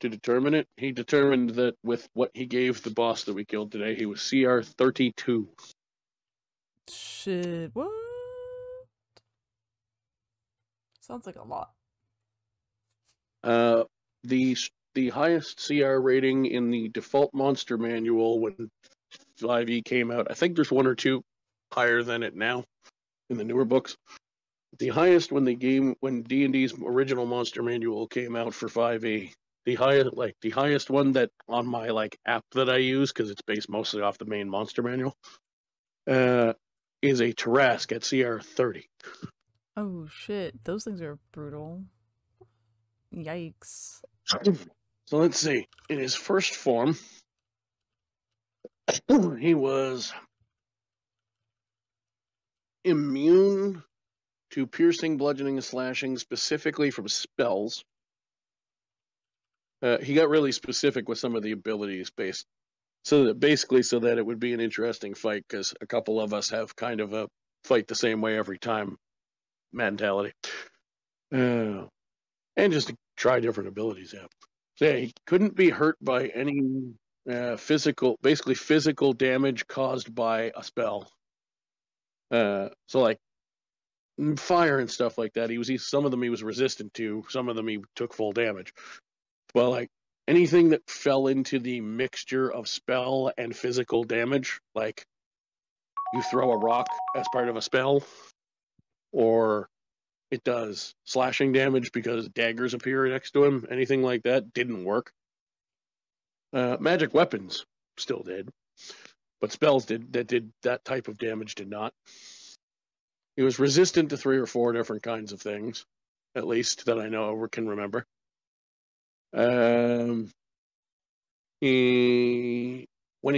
to determine it, he determined that with what he gave the boss that we killed today, he was CR 32. Shit, what? Sounds like a lot. The highest CR rating in the default monster manual when 5e came out, I think there's 1 or 2 higher than it now in the newer books. The highest when D&D's original monster manual came out for 5e, the highest one that on my app that I use, because it's based mostly off the main monster manual, is a Tarrasque at CR 30. Oh shit, those things are brutal. Yikes. So let's see. In his first form, he was immune to piercing, bludgeoning, and slashing, specifically from spells. He got really specific with some of the abilities so that it would be an interesting fight, because a couple of us have kind of a fight the same way every time mentality. And just to try different abilities out. So yeah, he couldn't be hurt by any physical damage caused by a spell. So like fire and stuff like that, some of them he was resistant to, some of them he took full damage. Well, like anything that fell into the mixture of spell and physical damage, like you throw a rock as part of a spell, or it does slashing damage because daggers appear next to him, anything like that didn't work. Magic weapons still did, but spells did that type of damage did not. He was resistant to 3 or 4 different kinds of things, at least that I know or can remember. When he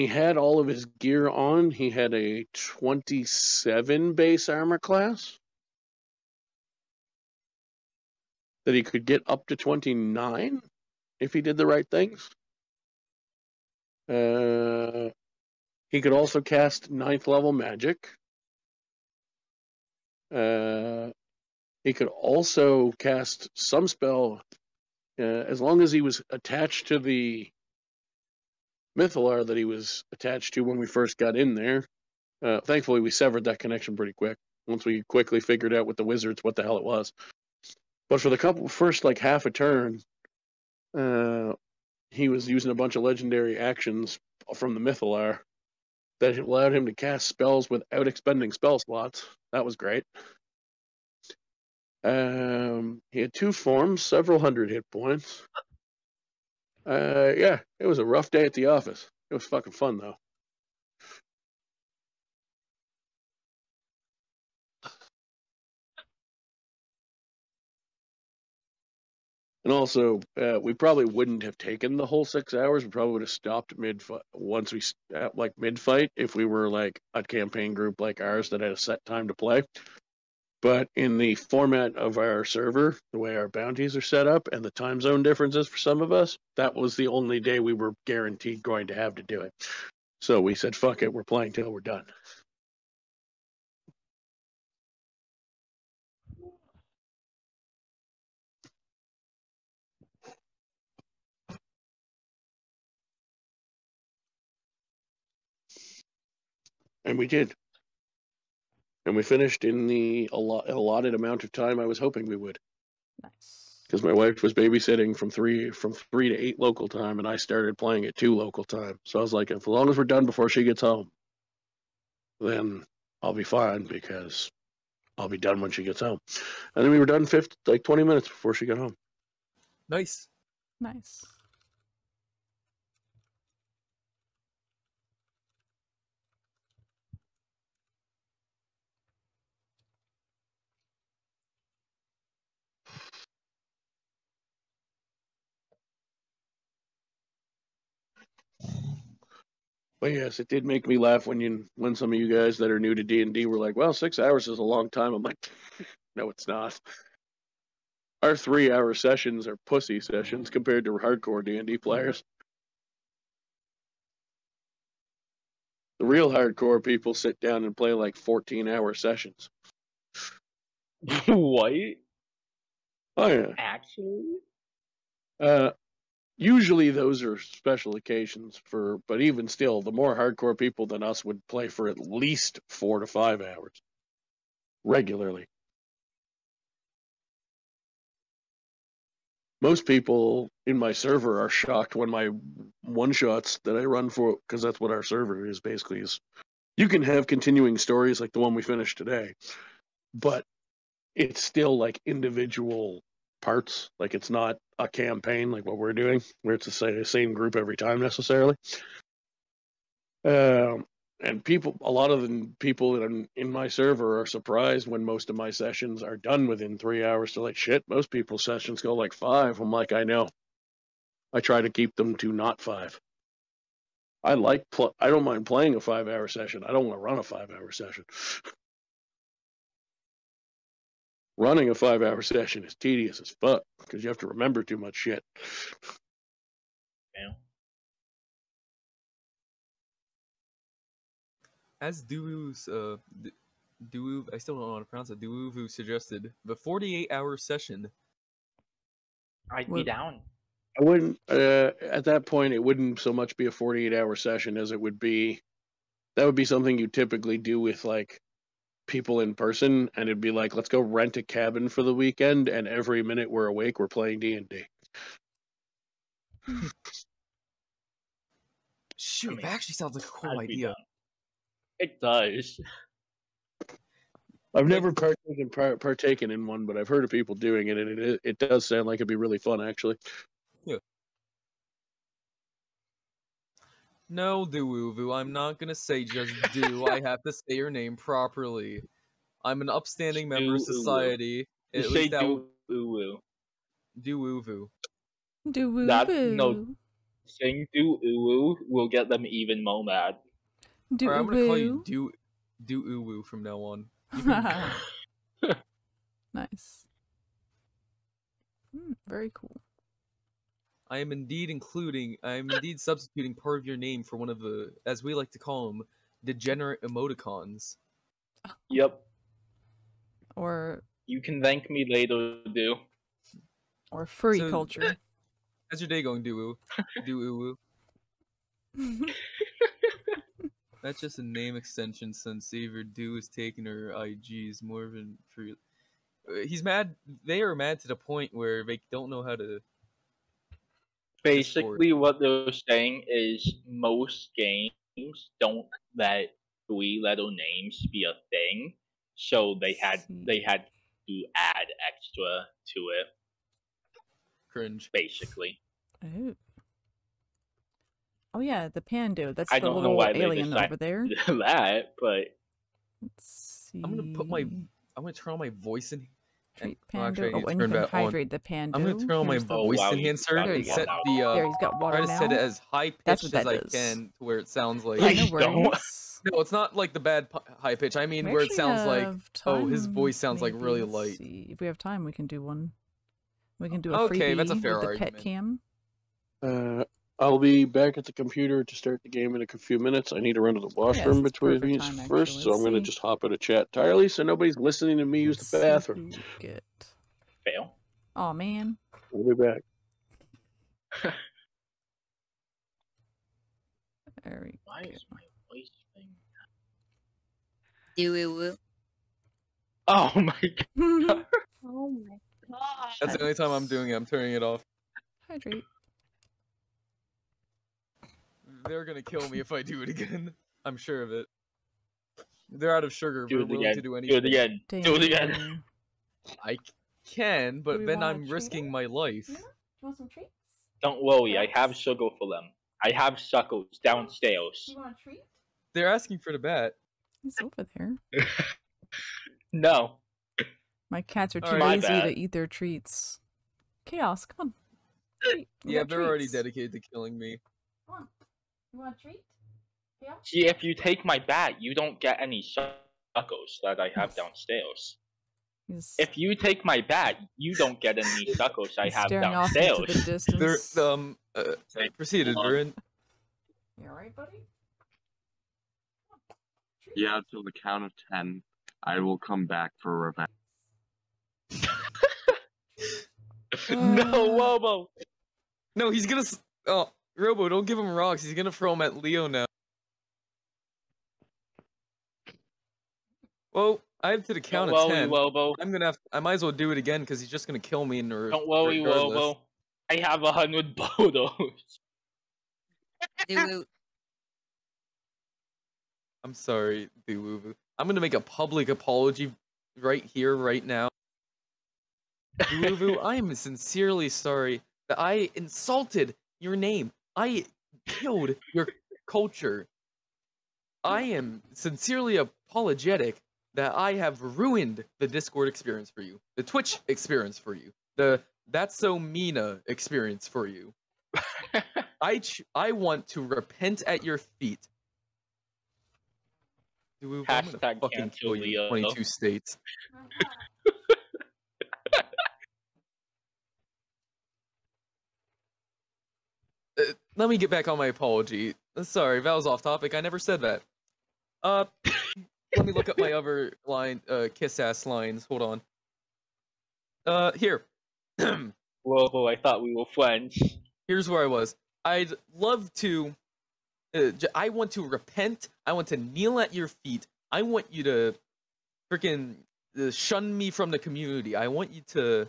had all of his gear on, he had a 27 base armor class that he could get up to 29 if he did the right things. He could also cast 9th level magic. He could also cast some spell as long as he was attached to the Mythalar that he was attached to when we first got in there. Thankfully, we severed that connection pretty quick once we quickly figured out with the wizards what the hell it was. But for the first half a turn, he was using a bunch of legendary actions from the Mythalar that allowed him to cast spells without expending spell slots. That was great. He had 2 forms, several hundred hit points. Yeah, it was a rough day at the office. It was fucking fun, though. And also, we probably wouldn't have taken the whole 6 hours. We probably would have stopped mid-fight if we were like a campaign group like ours that had a set time to play. But in the format of our server, the way our bounties are set up and the time zone differences for some of us, that was the only day we were guaranteed going to have to do it. So we said, fuck it, we're playing till we're done. And we did. And we finished in the allotted amount of time I was hoping we would. Nice. Because my wife was babysitting from 3 to 8 local time, and I started playing at 2 local time. So I was like, as long as we're done before she gets home, then I'll be fine, because I'll be done when she gets home. And then we were done 20 minutes before she got home. Nice. Nice. But yes, it did make me laugh when some of you guys that are new to D&D were like, well, 6 hours is a long time. I'm like, no, it's not. Our 3-hour sessions are pussy sessions compared to hardcore D&D players. The real hardcore people sit down and play like 14-hour sessions. What? Oh, yeah. Actually? Usually those are special occasions but even still, the more hardcore people than us would play for at least 4 to 5 hours. Regularly. Most people in my server are shocked when my one-shots that I run for, because that's what our server is basically, is you can have continuing stories like the one we finished today, but it's still like individual parts. Like, it's not a campaign like what we're doing, where it's the same group every time necessarily. And a lot of the people in my server are surprised when most of my sessions are done within 3 hours. They're like, shit, most people's sessions go like 5. I'm like, I know. I try to keep them to not 5. I don't mind playing a 5-hour session. I don't want to run a 5-hour session. Running a 5-hour session is tedious as fuck, because you have to remember too much shit. Yeah. As Duwu's, Duwu, I still don't know how to pronounce it. Duwu suggested the 48-hour session. I'd be down. I wouldn't. At that point, it wouldn't so much be a 48-hour session as it would be. That would be something you typically do with like people in person, and it'd be like, let's go rent a cabin for the weekend, and every minute we're awake, we're playing D&D. Shoot, that actually sounds like a cool idea. It does. I've never partaken in one, but I've heard of people doing it, and it does sound like it'd be really fun, actually. Yeah. No, Duwuvu, I'm not gonna say just do. I have to say your name properly. I'm an upstanding member of society. At least that Duwuvu. Duwuvu. Duwuvu. No, saying Duwuvu will get them even more mad. Alright, I'm gonna call you Duwuvu from now on. Nice. Very cool. I am indeed substituting part of your name for one of the, as we like to call them, degenerate emoticons. Yep. Or you can thank me later, do. Or furry culture. How's your day going, Duwu? Duwu. That's just a name extension since Xavier Du is taking her IGs more than free. He's mad. They are mad to the point where they don't know how to. Basically, what they're saying is most games don't let 3-letter names be a thing, so they had to add extra to it. Cringe. Basically. Oh yeah, the Pando. That's I the don't little know why alien they over there. That, but let's see. I'm gonna turn on my voice in. Treat Pando. And you can hydrate the Pando. I'm gonna turn on my voice enhancer and set the there, he's got water try to now. set it as high pitched as I can to where it sounds like. No, it's not like the bad high pitch. I mean, where it sounds like his voice sounds like really light. See. If we have time, we can do one. We can do a freebie that's a fair with the argument. pet cam. I'll be back at the computer to start the game in a few minutes. I need to run to the washroom between these first, so I'm going to just hop out of chat entirely so nobody's listening to me use the bathroom. Fail. Oh man. We'll be back. There we Why is my voice thing? Oh my god. Oh my god. That's the only time I'm doing it. I'm turning it off. Hydrate. They're gonna kill me if I do it again. I'm sure of it. They're out of sugar. Do We're it willing again. to do Do anything. it again. Do it again. I can, Do but we then wanna I'm treat risking it? my life. You want some treats? Don't worry, I Yes. have sugar for them. I have suckles downstairs. You want a treat? They're asking for the bat. He's over there. No. My cats are too Alright. My lazy bad. to eat their treats. Chaos, come on. Treat. We Yeah, got they're already treats. dedicated to killing me. Come on. You want a treat? Yeah? See, if you take my bat, you don't get any suckles that I have downstairs. He's If you take my bat, you don't get any suckles I have staring off downstairs. into the distance. They're proceeded, Vern. You alright, buddy? Yeah, till the count of 10, I will come back for revenge. No, Wobo. No, he's gonna. Oh, Robo, don't give him rocks. He's gonna throw them at Leo now. Well, I have to the count Don't of worry, 10. Wobo. I'm gonna have. I might as well do it again because he's just gonna kill me in the. Don't worry, regardless. Wobo. I have 100 photos. I'm sorry, Duwuvu. I'm gonna make a public apology right here, right now. Duwuvu, I am sincerely sorry that I insulted your name. I killed your culture. I am sincerely apologetic that I have ruined the Discord experience for you, the Twitch experience for you, the That's So Mina experience for you. I want to repent at your feet. Dude, I'm gonna Hashtag fucking cancel kill you Leo. in 22 states. Let me get back on my apology. Sorry, that was off topic. I never said that. Let me look up my other line, kiss-ass lines. Hold on. Here. Wobo, I thought we were friends. Here's where I was. I'd love to... I want to repent. I want to kneel at your feet. I want you to freaking shun me from the community. I want you to...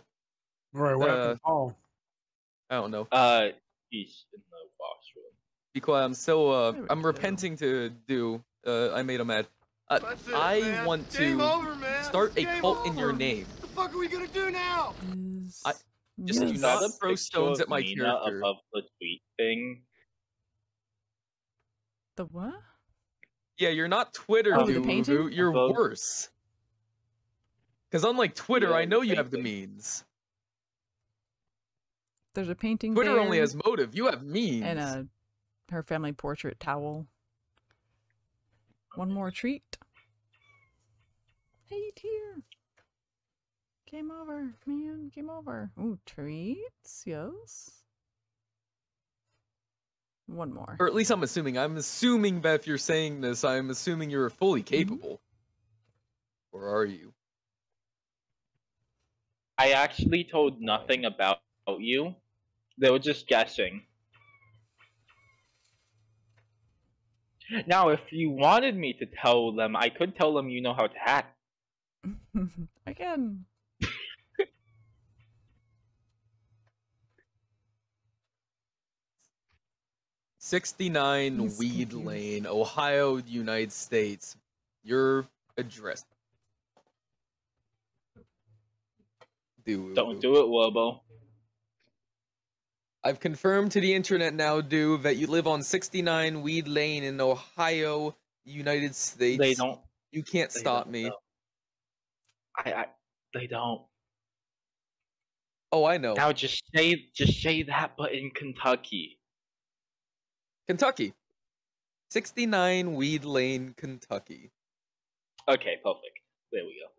Alright, what happened to Paul? I don't know. He's in the box room. Because I'm so, There we I'm go. repenting to do, I made him mad. I want to start a cult in your name. What the fuck are we gonna do now? Just do Yes. not Is that a throw picture stones of at my Mina character. above the tweet thing? The what? Yeah, you're not Twitter, Oh, the dude. painting? You're Above- worse. Because unlike Twitter, Yeah, I know you the have the painting. means. There's a painting Twitter there only has motive. You have means. and her family portrait towel. One more treat. Hey, dear. Game over, man. Game over. Ooh, treats. Yes. One more. Or at least I'm assuming. I'm assuming that if you're saying this, I'm assuming you're fully capable. Or are you? I actually told nothing about you. They were just guessing. Now, if you wanted me to tell them, I could tell them you know how to hack. Again. '69 He's Weed confused. Lane, Ohio, United States. Your address. Don't do it, Wobo. I've confirmed to the internet now, that you live on 69 Weed Lane in Ohio, United States. They don't. You can't They stop don't me. know. They don't. Oh, I know. Now just say that, but in Kentucky. Kentucky. 69 Weed Lane, Kentucky. Okay, perfect. There we go.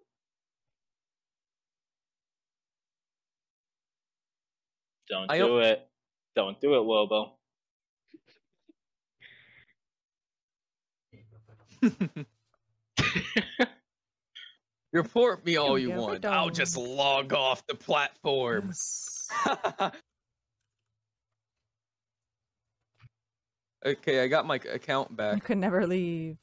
Don't I do it. Don't do it, Wobo. Report me all we you go, we're want. I'll just done. log off the platform. Yes. Okay, I got my account You back. could never leave.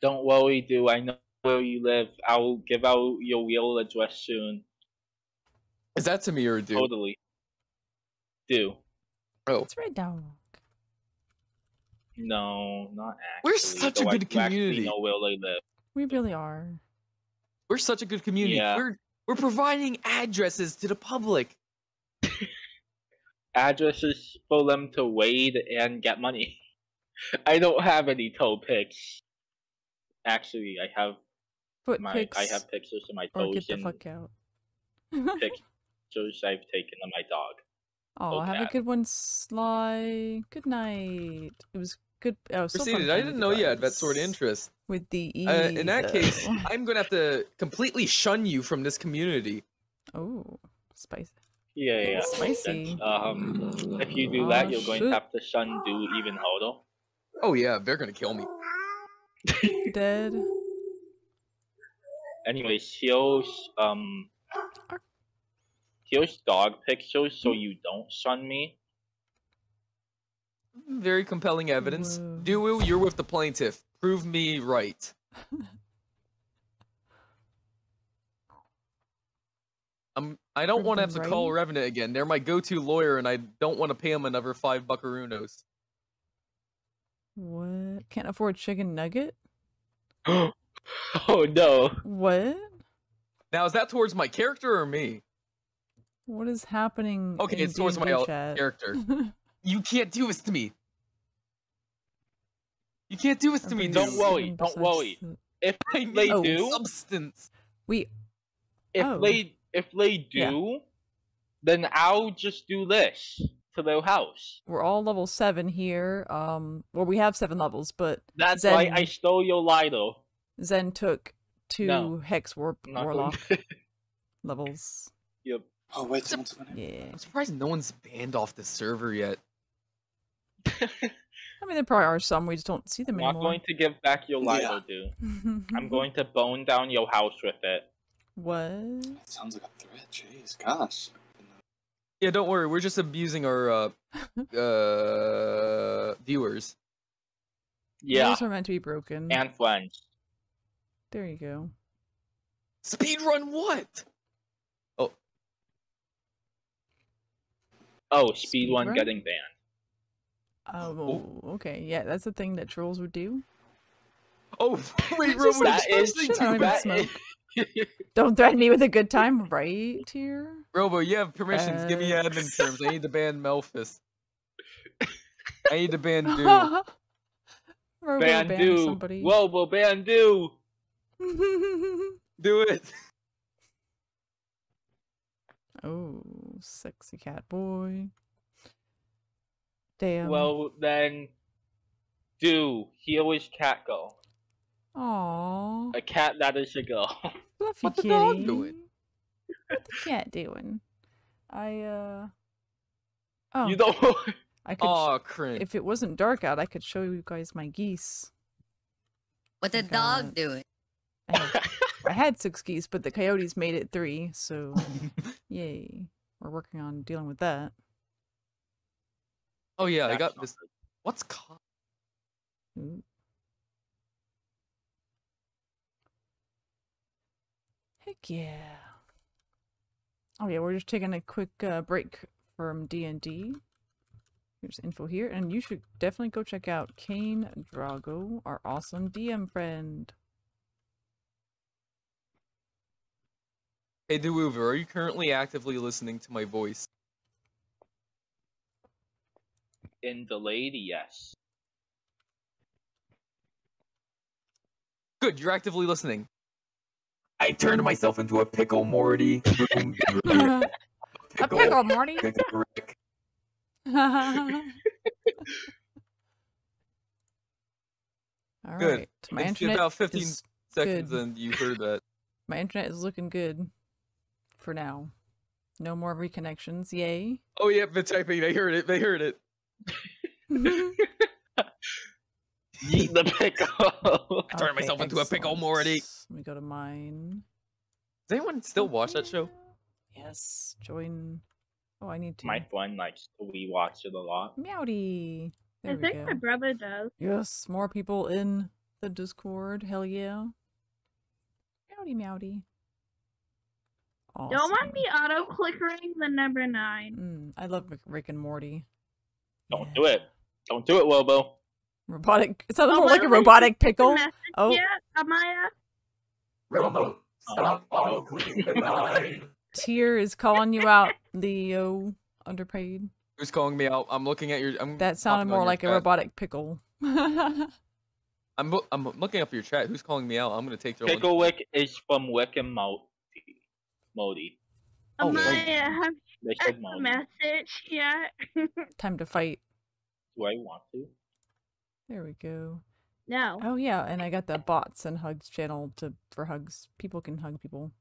Don't worry, dude. I know where you live. I'll give out your real address soon. Is that to me or do? Totally. Do. Oh. It's Red Dog. No, not actually. We're such a good community. Know where they live. We really are. We're such a good community. Yeah. We're providing addresses to the public. Addresses for them to raid and get money. I don't have any toe pics. Actually, I have Foot I pics. have pictures of my Or toes get the and fuck out. pictures I've taken of my dog. Oh, have a cat. good one, Sly. Good night. It was good. Oh, so fun Proceeded. I playing didn't with know you you had that guys. sort of interest. With the E. In that case, though. I'm gonna have to completely shun you from this community. Oh, spicy. Yeah. Spicy. If you do that, you're going to have to shun do even harder. Oh yeah, they're gonna kill me. Dead. Anyways, here's dog pictures so you don't shun me. Very compelling evidence. Whoa. Duwu, you're with the plaintiff. Prove me right. I don't want to have to call Revenant again. They're my go-to lawyer, and I don't want to pay them another 5 buckaroos. What? Can't afford chicken nugget? Oh no. What? Now, is that towards my character or me? What is happening? Okay, in it's towards my D&D chat? character. You can't do this to me. You can't do this to me, dude. Don't worry. Don't worry. If they do, substance. If they do, then I'll just do this to their house. We're all level 7 here. Well, we have 7 levels, but That's Zen, why I stole your lighter. Zen took 2 No. Hex Not Warlock going- levels. Yep. Oh, wait, someone's winning. Yeah. I'm surprised no one's banned off the server yet. I mean, there probably are some. We just don't see them I'm not anymore. going to give back your lighter, Yeah. dude. I'm going to bone down your house with it. What? That sounds like a threat. Jeez, gosh. Yeah, don't worry. We're just abusing our viewers. Yeah. Those are meant to be broken. And friends. There you go. Speedrun what? Oh, speed one Speedrun? getting banned. Oh, okay. Yeah, that's the thing that trolls would do. Oh, wait, Just Robo, that you're is listening I don't to even that? smoke. Don't threaten me with a good time, right, here? Robo, you have permissions. Give me admin terms. I need to ban Melfice. I need to ban Dude. Robo Ban ban do. somebody. Robo ban do. Do it. Oh, sexy cat boy. Damn. Well then, do. Here is cat go. Aww. A cat that is a girl. Fluffy What the kitty. dog doing? What the cat doing? Oh, You don't. I could. Aw, cringe. If it wasn't dark out, I could show you guys my geese. What the dog doing? I had 6 geese, but the coyotes made it 3, so yay. We're working on dealing with that. Oh yeah, I That's got not this. What's called? Ooh. Heck yeah. Oh yeah, we're just taking a quick break from D&D. Here's info here, and you should definitely go check out KainDrago, our awesome DM friend. Hey, Duwuver, are you currently actively listening to my voice? In delayed, yes. Good, you're actively listening. I turned myself into a pickle, Morty. A pickle, Morty. All Good. right, my It's internet about 15 is seconds, good. and you heard that. My internet is looking good for now. No more reconnections, yay. Oh yeah, the typing. They heard it. They heard it. Eat the pickle. I turned myself into a pickle, Morty. Let me go to mine. Does anyone still watch that show? Yes, join. Oh, I need to. My friend likes to rewatch it a lot. Meowdy. There I we think go. my brother does. Yes, more people in the Discord. Hell yeah. Meowdy meowdy. Awesome. Don't mind me auto-clickering the number 9. I love Rick and Morty. Don't do it. Don't do it, Wobo. Robotic. It sounds more like a robotic pickle. Oh. Yeah, Amaya. Robo, stop auto-clicking the 9. Tyr is calling you out, Leo. Underpaid. Who's calling me out? I'm looking at your. That sounded more like a robotic pickle. I'm looking up your chat. Who's calling me out? I'm gonna take their Picklewick is from Wick and Modi. Amaya, have They you said checked the Modi. message yet? Time to fight. Do I want to? There we go. No. Oh yeah, and I got the bots and hugs channel for hugs. People can hug people.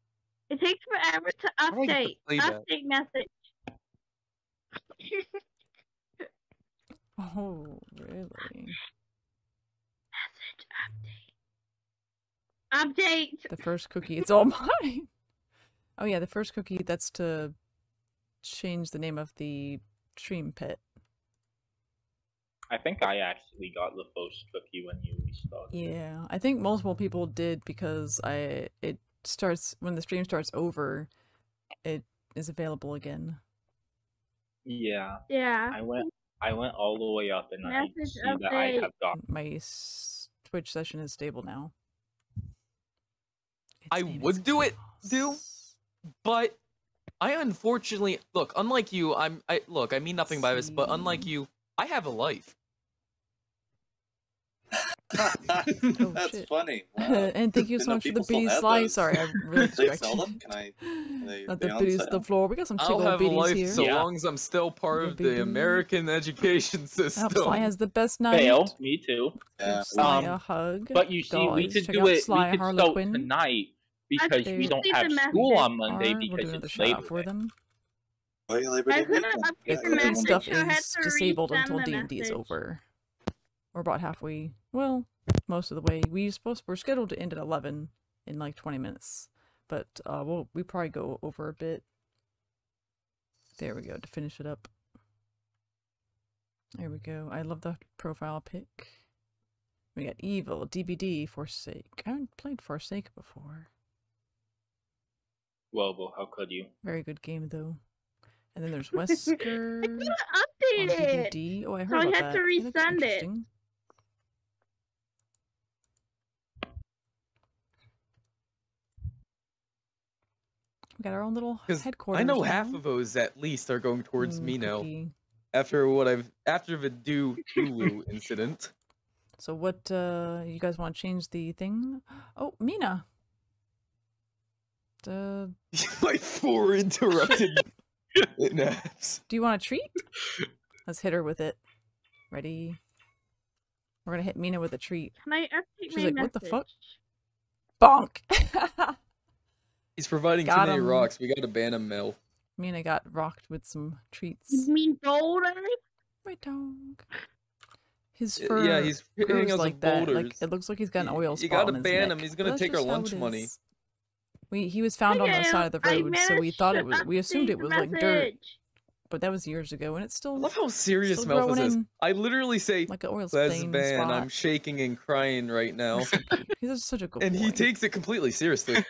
It takes forever to update. Update message. Oh, really? Message update. Update. The first cookie. It's all mine. Oh yeah, the first cookie. That's to change the name of the stream pit. I think I actually got the first cookie when you restarted. Yeah, I think multiple people did because it starts when the stream starts over. It is available again. Yeah. Yeah. I went all the way up and I Message see that I update. have got. My Twitch session is stable now. I would do it, but I unfortunately look. Unlike you, I mean nothing by this, but unlike you, I have a life. That's funny. Wow. And thank you so much for the bees slice. Sorry, I really They distracted sell you. them? Can I? Not the biddies to the floor. We got some I'll chickle have a biddies life here. so long as I'm still part of the American education system. Sly has the best night. Fail, me too. Yeah. Sly a hug. But you see, we Guys, could check do out it. Sly We could start Harlequin. tonight because we There's don't the have message. school on Monday We'll do because another it's shout out Labor for Day. them. Oh, yeah, Labor I Day couldn't weekend. update Yeah, the Cooking message, stuff so I had is to disabled resend until the D&D is message. over. We're about halfway. Well, most of the way. We're scheduled to end at 11 in like 20 minutes, but we probably go over a bit. There we go to finish it up. There we go. I love the profile pic. We got Evil, DBD, Forsake. I haven't played Forsake before. Well, how could you? Very good game though. And then there's Wesker. Update it. DBD. Oh, I So heard I about had that. to That looks resend it. interesting. We got our own little headquarters. I know now. half of those at least are going towards me now. Cookie. After the Dulu incident. So what you guys want to change the thing? Oh, Mina. My 4 interrupted naps. Do you want a treat? Let's hit her with it. Ready? We're gonna hit Mina with a treat. Can I update She's my like, message? what the fuck? Bonk! He's providing Got too many him. rocks. We gotta ban him, Mel. Mina got rocked with some treats. You mean boulder? My dog. His fur Yeah, he's hitting grows us like with that. boulders. Like it looks like he's got an oil You spot gotta on his ban neck. him. He's But gonna that's take our just how lunch it money. is. He was found on the side of the I road, so we managed thought to it was. We assumed update it was the like dirt, message. but that was years ago, and it's still. I love how serious still Melfice growing is. in I literally say, like an oil "Let's stain ban." spot. I'm shaking and crying right now. He's just such a good And boy. he takes it completely seriously.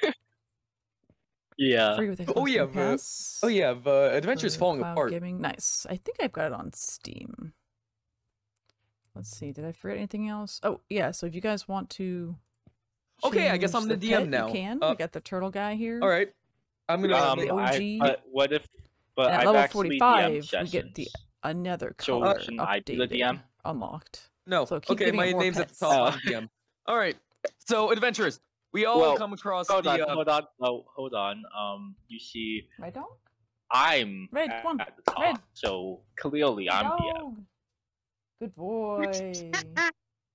Yeah. Free with Oh yeah, pass. the adventure's for falling cloud apart. gaming. Nice. I think I've got it on Steam. Let's see. Did I forget anything else? Oh yeah. So if you guys want to. Okay, I guess change I'm the the DM pet, now. You can. We got the turtle guy here. All right, I'm gonna. The OG. But what if? But And at I've level actually 45, DM we get the sessions. another So color shouldn't I be the updated, DM? unlocked. No. So keep Okay, giving my it more name's pets. at the top. I'm DM. All right. So adventurers, we all Well, come across Hold the. on. Oh, hold on. You see, My dog? I'm Red, at, come on. at the top, Red. so clearly I'm DM. Dog. Good boy.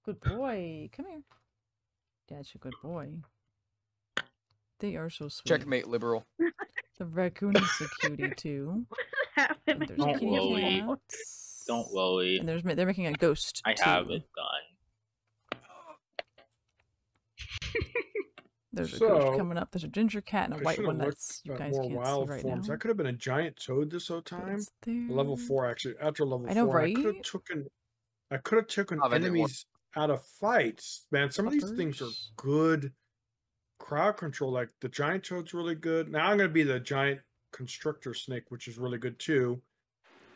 Good boy. Come here. That's a good boy. They are so sweet. Checkmate, liberal. The raccoon is a cutie too. And there's Don't kitty worry. cats. Don't worry. And they're making a ghost. I too. have it done. There's a So, ghost coming up. There's a ginger cat and a I white should one have that's looked you at guys more can't wild see right forms. now. That could have been a giant toad this whole time. It's there. Level 4 actually. After level I know, 4, right? I could have taken Oh, I didn't want- enemies out of fights, man. Some of these things are good crowd control. Like the giant toad's really good. Now I'm going to be the giant constrictor snake, which is really good too.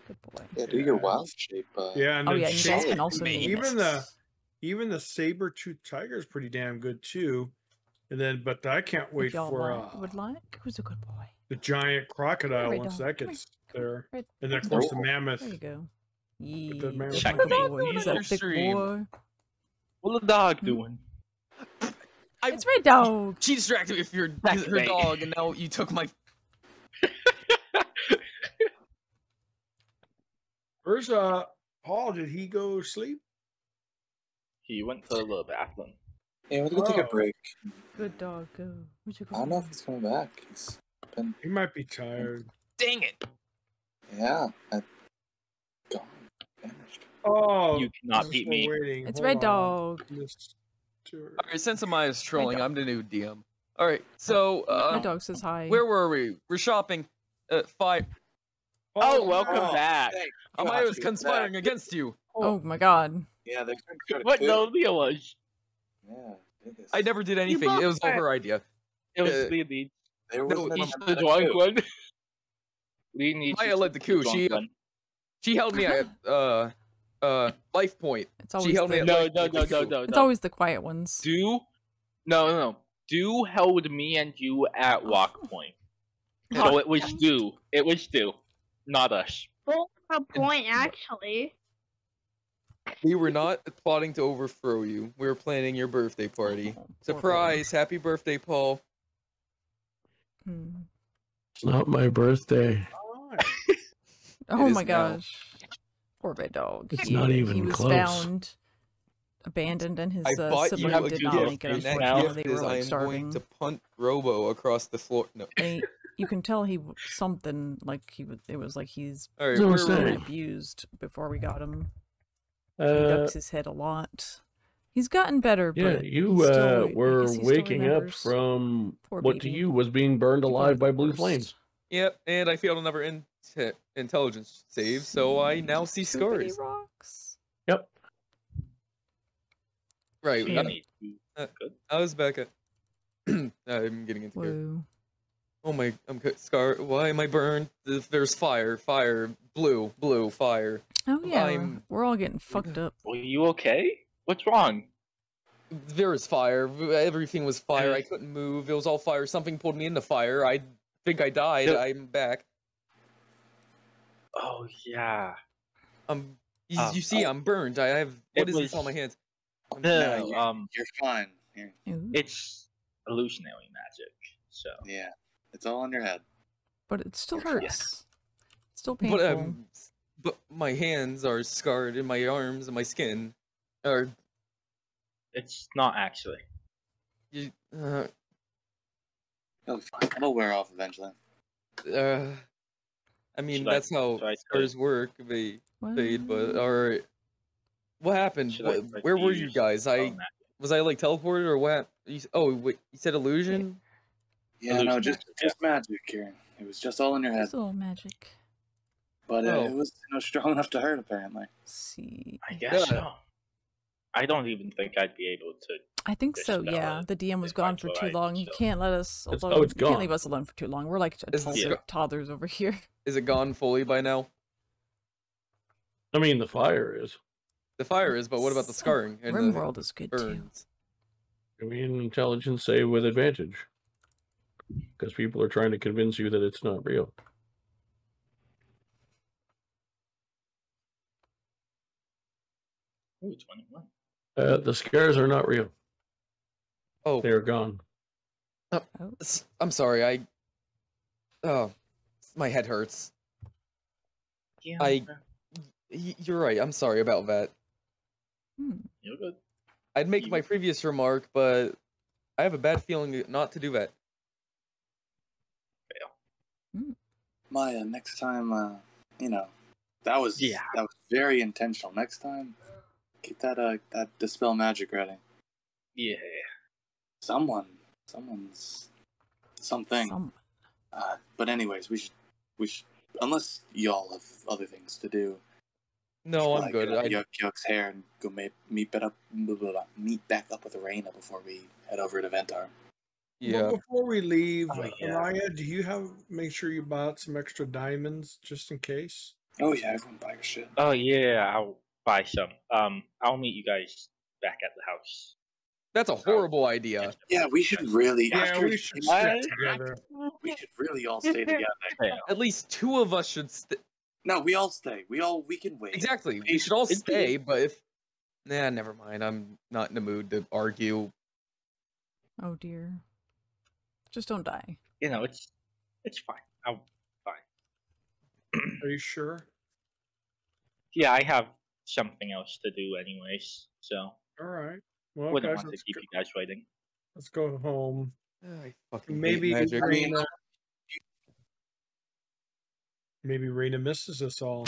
Good boy. Yeah, do your wild shape. Yeah, and oh yeah, and you guys can also even the saber-toothed tiger is pretty damn good too. And then, but I can't wait for would like. Who's a good boy? The giant crocodile once that gets there, and then of course the mammoth. There you go. The mammoth. He's a big boy. What's the dog doing? It's Red Dog. She distracted me if you're her dog, and now you took my. Where's Paul? Did he go sleep? He went to the bathroom. Yeah, we're gonna take a break. Good dog, go. I don't know if he's coming back. He might be tired. Dang it! Yeah, gone, vanished. Oh, you cannot beat me. It's Red Dog. Alright, since Amaya's trolling, I'm the new DM. Alright, so Red Dog says hi. Where were we? We're shopping. Fire. Oh, welcome back. Amaya was conspiring against you. Oh my god. Yeah, they what no Leah was. Yeah. I never did anything. It was all her idea. It was Leah needs. There was the drunk one. Leah needs. Maya led the coup. She held me at life point. It's always she held me at no. It's always the quiet ones. No. Do held me and you at walk point. So it was do. It was do, not us. Well, a point actually. We were not plotting to overthrow you. We were planning your birthday party. Surprise! Happy birthday, Paul. It's not my birthday. Oh my gosh. Poor Red Dog. It's not even he was close. Found abandoned and his sibling did not make it. Unfortunately, they were like starving. I'm going to punt Robo across the floor. No. You can tell he something like he was. It was like he's right, abused before we got him. He ducks his head a lot. He's gotten better. Yeah, but you were waking up from what to you was being burned alive by blue flames. Yep, and I failed another intelligence save, so I now see scars. Rocks. Yep. Right. I was back at. I'm getting into here. Oh my! I'm scarred. Why am I burned? There's fire, blue, fire. Oh yeah, we're all getting fucked up. Are you okay? What's wrong? There was fire. Everything was fire. I couldn't move. It was all fire. Something pulled me into fire. I think I died. I'm back. Oh yeah. You see, I'm burned. I have. What is this on my hands? No, you're fine. Here. It's illusionary magic. So yeah, it's all in your head. But it still hurts. Yeah. It's still painful. But my hands are scarred, and my arms and my skin are. It's not actually. It'll be fine. It'll wear off eventually. I mean, that's how scars work. They fade, but alright. What happened? Where were you guys? Was I like teleported or what? Oh wait, you said illusion? Yeah, illusion no, just magic here. It was just all in your head. It's all magic. But it was strong enough to hurt, apparently. See, I guess so. I don't even think I'd be able to. I think so. Yeah, the DM was gone for too long. You can't let us alone. Oh, it's gone. You can't leave us alone for too long. We're like toddlers over here. Is it gone fully by now? I mean, the fire is. The fire is, but what about the scarring? And Rimworld is good burns? Too. I mean, intelligence save with advantage. Because people are trying to convince you that it's not real. Ooh, 21. The scars are not real. Oh. They're gone. I'm sorry, Oh, my head hurts. Yeah. You're right, I'm sorry about that. You're good. I'd make my previous remark, but I have a bad feeling not to do that. Maya, next time, that was very intentional. Next time, keep that dispel magic ready. Yeah. Someone's something. But anyways, we should unless y'all have other things to do. No, I'm good. Yuck's hair and go meet back up with Arena before we head over to Ventar. Yeah. But before we leave, Amaya, do you make sure you bought some extra diamonds just in case? Oh yeah, everyone buy your shit. Oh yeah, I'll buy some. I'll meet you guys back at the house. That's a horrible idea. Yeah, we should really. Yeah, we should stick together. We should really all stay together. At least 2 of us should stay. No, we all stay. We can wait. Exactly. We should all stay, but if... Nah, never mind. I'm not in the mood to argue. Oh dear. Just don't die. You know, it's fine. I'm fine. Are you sure? Yeah, I have something else to do anyways, so... Alright. Well, wouldn't guys, want to keep you guys waiting. Let's go home. I fucking Maybe hate magic. Maybe Raina misses us all.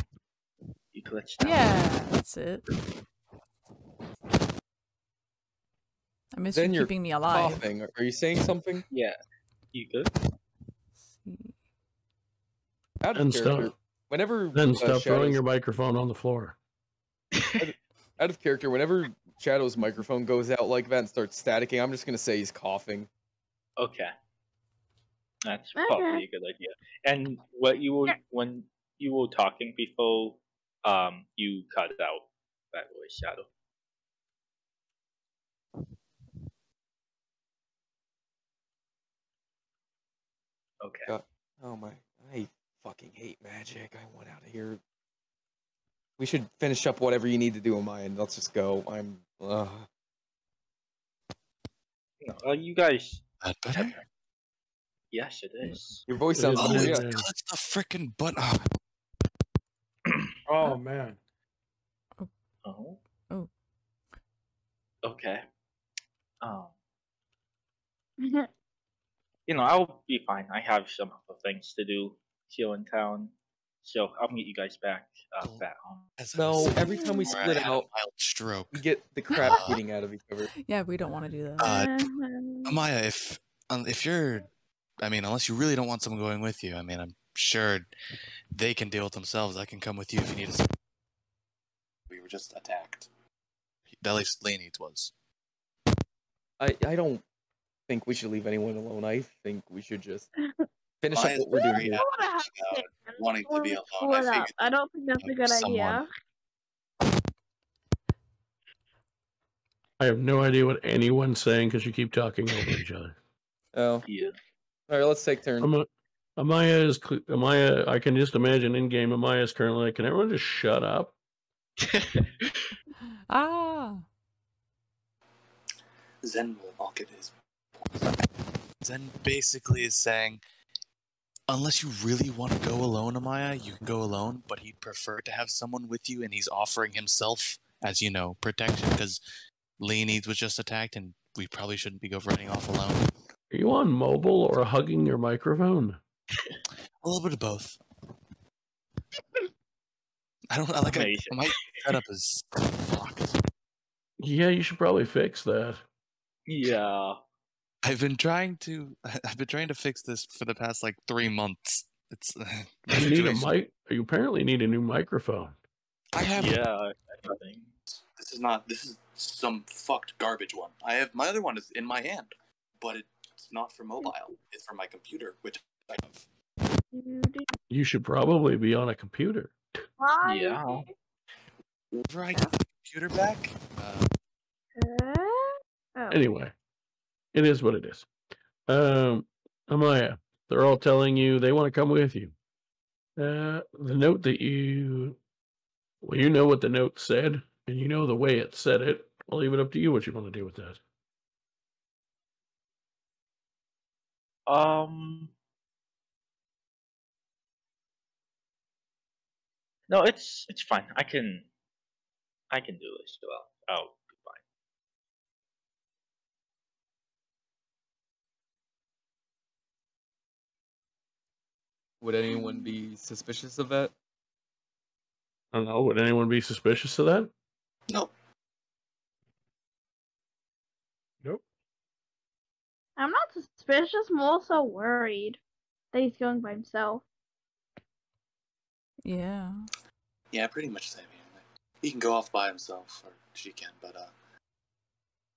You glitched out. Yeah, that's it. I miss you keeping me alive. Coughing. Are you saying something? Yeah. You good? Out of character, whenever stop throwing your microphone on the floor. Out of character, whenever Shadow's microphone goes out like that and starts staticking, I'm just gonna say he's coughing. Okay. That's probably a good idea. And when you were talking before, you cut out that voice, Shadow. Okay. God. Oh my! I fucking hate magic. I want out of here. We should finish up whatever you need to do on my end. Let's just go. You guys. That better? Yes, it is. Your voice sounds. Oh, it's the frickin' butt. Oh man. Oh. Oh. Okay. You know, I'll be fine. I have some other things to do here in town, so I'll meet you guys back at home. No, every time we split out, stroke. we get the crap beating out of each other. Yeah, we don't want to do that. Amaya, if you're, I mean, unless you really don't want someone going with you, I mean, I'm sure they can deal with themselves. I can come with you if you need us. We were just attacked. At least Leonid was. I don't think we should leave anyone alone. I think we should just finish up what we're doing here. Wanting to be alone. I don't think that's a good idea. I have no idea what anyone's saying because you keep talking over each other. Oh. Yeah. All right, let's take turns. Amaya, I can just imagine in-game Amaya is currently like, can everyone just shut up? Zen will balk at his point. Zen basically is saying, unless you really want to go alone, Amaya, you can go alone, but he'd prefer to have someone with you, and he's offering himself as, you know, protection, because Leonid was just attacked, and we probably shouldn't be running off alone. Are you on mobile or hugging your microphone? A little bit of both. My setup is fucked. Yeah, you should probably fix that. Yeah. I've been trying to fix this for the past like 3 months. It's you need a mic. You apparently need a new microphone. I have. Yeah. This is some fucked garbage one. My other one is in my hand, but it's not for mobile. It's for my computer, which I have. You should probably be on a computer. Yeah. Whenever I get the computer back. Anyway, it is what it is. Amaya, they're all telling you they want to come with you. The note that you know what the note said, and you know the way it said it. I'll leave it up to you what you want to do with that. No, it's fine. I can do this. Well, I'll be fine. Would anyone be suspicious of that? I don't know. Would anyone be suspicious of that? Nope. Nope. I'm not suspicious. I'm also worried that he's going by himself. Yeah. Yeah, pretty much the same. he can go off by himself, or she can, but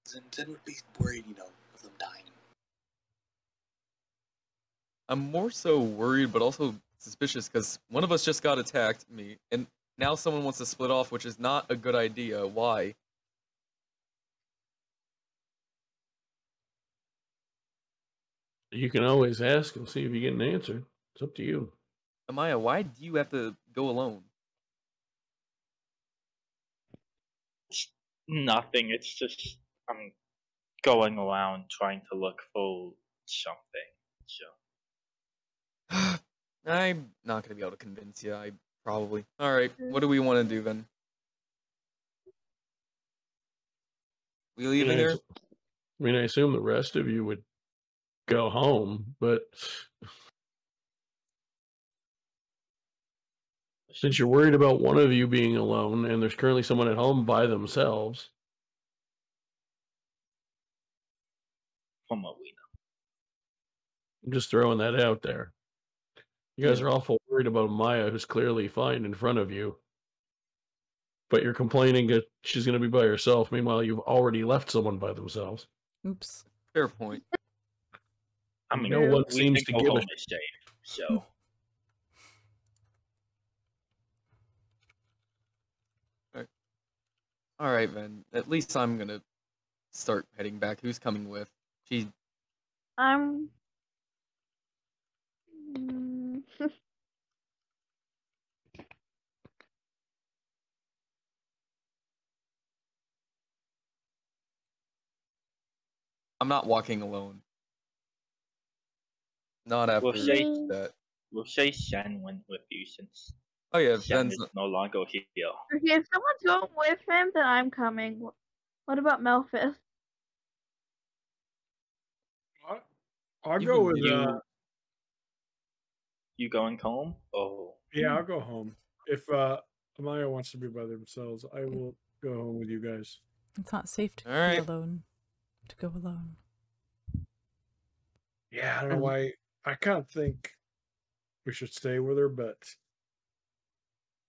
Zen would be worried, of them dying. I'm more so worried, but also suspicious, because one of us just got attacked, me, and now someone wants to split off, which is not a good idea. Why? You can always ask and see if you get an answer. It's up to you. Amaya, why do you have to go alone? Nothing. It's just I'm going around trying to look for something. So I'm not gonna be able to convince you. I probably. All right. What do we want to do then? We leaving here? I mean, I assume the rest of you would go home, but since you're worried about one of you being alone, and there's currently someone at home by themselves, from what we know, I'm just throwing that out there. You guys are awful worried about Maya, who's clearly fine in front of you, but you're complaining that she's going to be by herself. Meanwhile, you've already left someone by themselves. Oops. Fair point. I mean, no one we seems think to go give home a is safe. So All right, then. At least I'm gonna start heading back. Who's coming with? I'm. I'm not walking alone. Not after that. We'll say Sen went with you since. Oh yeah, Sen Sen's is no longer here. Okay, if someone's going with him, then I'm coming. What about Melfice? I'll go with You going home? Oh. Yeah, I'll go home. If Amaya wants to be by themselves, I will go home with you guys. It's not safe to All be right. alone. To go alone. Yeah, I don't know why. I kind of think we should stay with her, but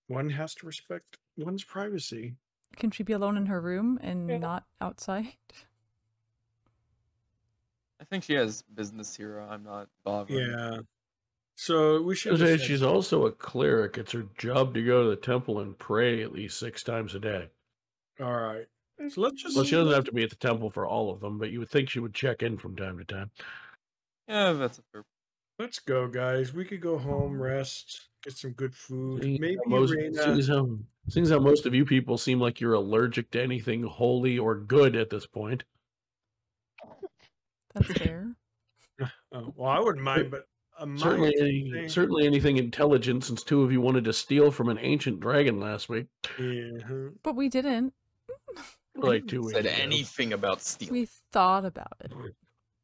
one has to respect one's privacy. Can she be alone in her room and not outside? I think she has business here. I'm not bothering. Yeah. So we should. She's also a cleric. It's her job to go to the temple and pray at least 6 times a day. All right. So let's just. Well, she doesn't have to be at the temple for all of them, but you would think she would check in from time to time. Yeah, that's a fair. Let's go, guys. We could go home, rest, get some good food. Maybe Seeing how most of you people seem like you're allergic to anything holy or good at this point. That's fair. Well, I wouldn't mind, but certainly anything intelligent, since 2 of you wanted to steal from an ancient dragon last week. Yeah. But we didn't. Like 2 weeks said ago. anything about stealing. We thought about it.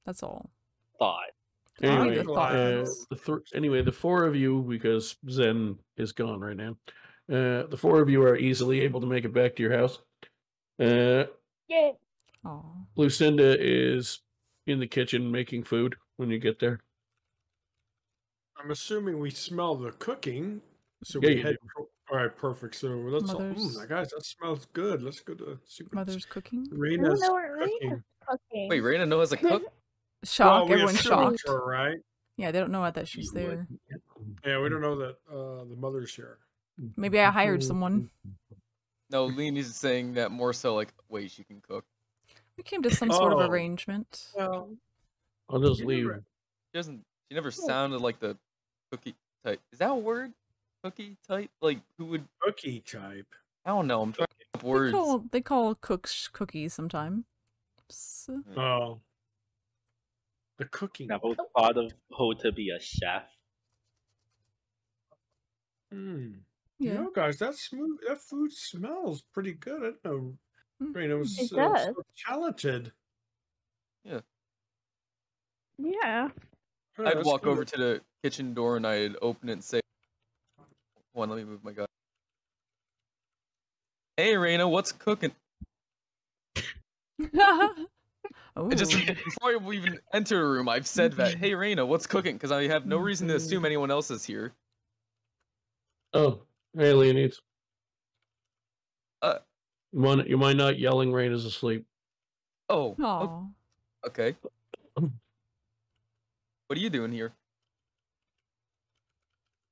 That's all. Thought. Anyway, the 4 of you, because Zen is gone right now, the 4 of you are easily able to make it back to your house. Yeah. Lucinda is in the kitchen making food when you get there. I'm assuming we smell the cooking. So Yeah, we you head. All right, perfect. So let's. Mother's- guys, that smells good. Let's go to Mother's cooking. Reina's Cooking. Wait, Reina knows how to cook? Shock. Well, Everyone's shocked. Her, right? Yeah, they don't know that she's there. Yeah, we don't know that the mother's here. Maybe I hired someone. No, Leonie's saying that more so like, wait, she can cook. We came to some sort of arrangement. Well, I'll just leave. She never sounded like the cookie type. Is that a word? Cookie type? Like, who would... Cookie type? I don't know. I'm trying to make up words. They call cooks cookies sometimes. Oh. The cooking. Never thought of how to be a chef. Yeah, guys, that food smells pretty good. I don't know. Reina was It so does. talented. Yeah. Yeah. I'd walk over to the kitchen door and I'd open it and say, hold on, let me move my gun. Hey, Reina, what's cooking? And just before we even enter a room, I've said that, hey, Reina, what's cooking? Because I have no reason to assume anyone else is here. Oh, hey, Leonides. You mind not yelling? Rain is asleep. Oh. Aw. Okay. What are you doing here?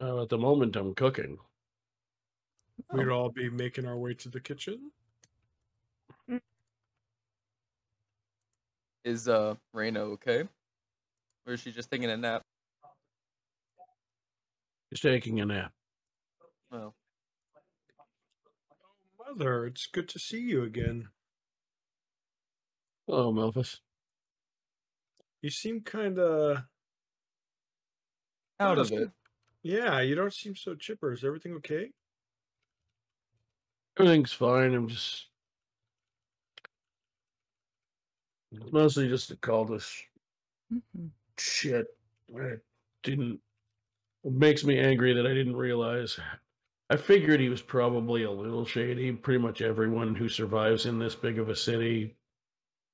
At the moment, I'm cooking. We'd all be making our way to the kitchen. Is Raina okay? Or is she just taking a nap? She's taking a nap. Oh. Mother, it's good to see you again. Hello, Melfice. You seem kind of out of it. Yeah, you don't seem so chipper. Is everything okay? Everything's fine. I'm just mostly just a Kaldis shit. I didn't. It makes me angry that I didn't realize. I figured he was probably a little shady. Pretty much everyone who survives in this big of a city,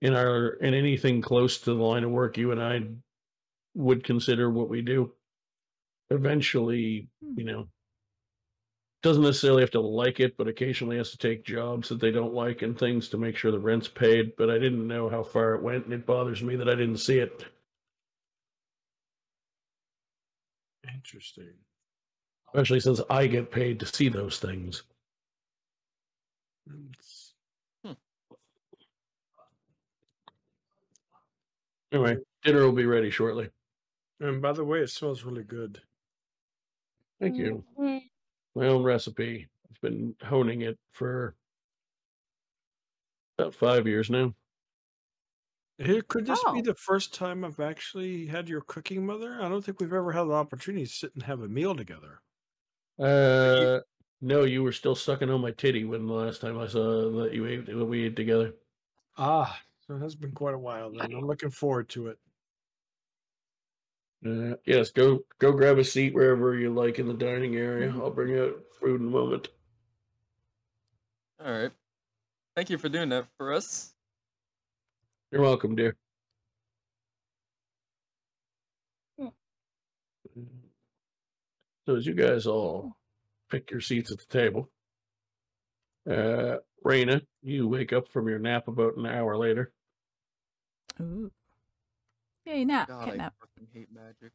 in anything close to the line of work you and I would consider what we do, eventually, doesn't necessarily have to like it, but occasionally has to take jobs that they don't like and things to make sure the rent's paid. But I didn't know how far it went, and it bothers me that I didn't see it. Interesting. Especially since I get paid to see those things. Anyway, dinner will be ready shortly. And by the way, it smells really good. Thank you. My own recipe. I've been honing it for about 5 years now. Hey, could this be the first time I've actually had your cooking, Mother? I don't think we've ever had the opportunity to sit and have a meal together. No, you were still sucking on my titty when the last time I saw that we ate together. Ah, so it has been quite a while then. I'm looking forward to it. Yes, go grab a seat wherever you like in the dining area. I'll bring out food in a moment. All right. Thank you for doing that for us. You're welcome, dear. So as you guys all pick your seats at the table, Raina, you wake up from your nap about an hour later. Ooh. Yay, nap. God, Cat I nap. fucking hate magic.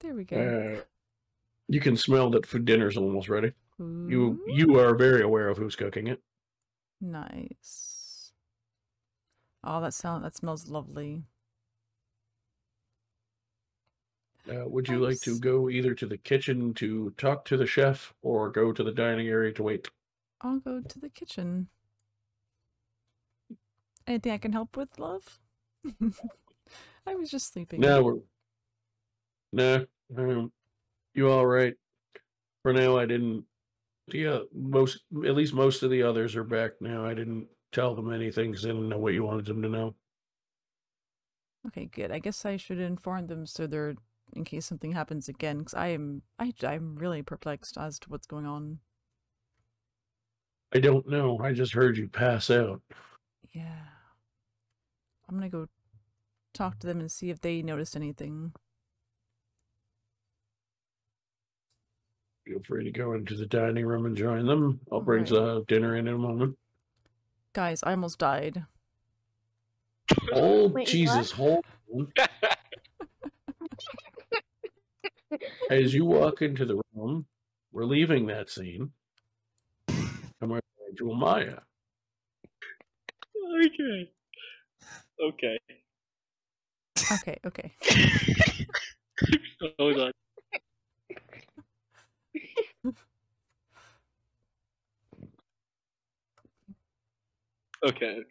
There we go. You can smell that food dinner's almost ready. You are very aware of who's cooking it. Nice. Oh, that smells lovely. Would you like to go either to the kitchen to talk to the chef or go to the dining area to wait? I'll go to the kitchen. Anything I can help with, love? I was just sleeping. No, you all right? For now, I didn't. Yeah, at least most of the others are back now. I didn't tell them anything because I didn't know what you wanted them to know. Okay, good. I guess I should inform them so they're in case something happens again. Because I'm really perplexed as to what's going on. I don't know. I just heard you pass out. Yeah. I'm gonna go talk to them and see if they noticed anything. Feel free to go into the dining room and join them. I'll bring dinner in a moment. Guys, I almost died. Oh, wait, Jesus, hold on. As you walk into the room, we're leaving that scene. And we're going to Amaya. Okay. Okay. Hold on. Okay.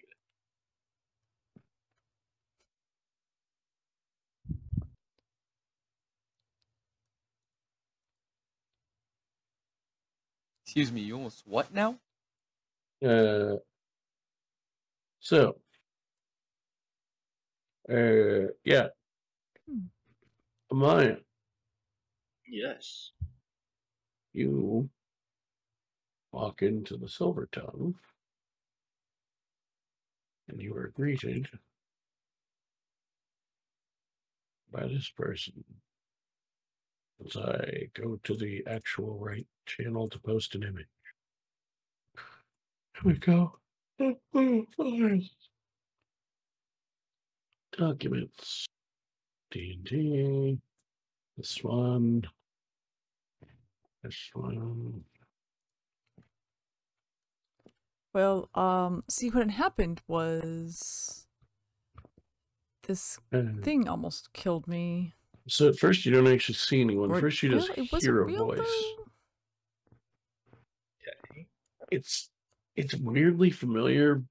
Excuse me, you almost what now? Yeah. Amaya. Yes. You walk into the Silver Tongue, and you are greeted by this person. As I go to the actual right channel to post an image. Here we go. Documents. D&D. This one. This one. Well, see what had happened was this thing almost killed me. So at first you don't actually see anyone. Or First you just hear a voice. Though? Okay. It's weirdly familiar,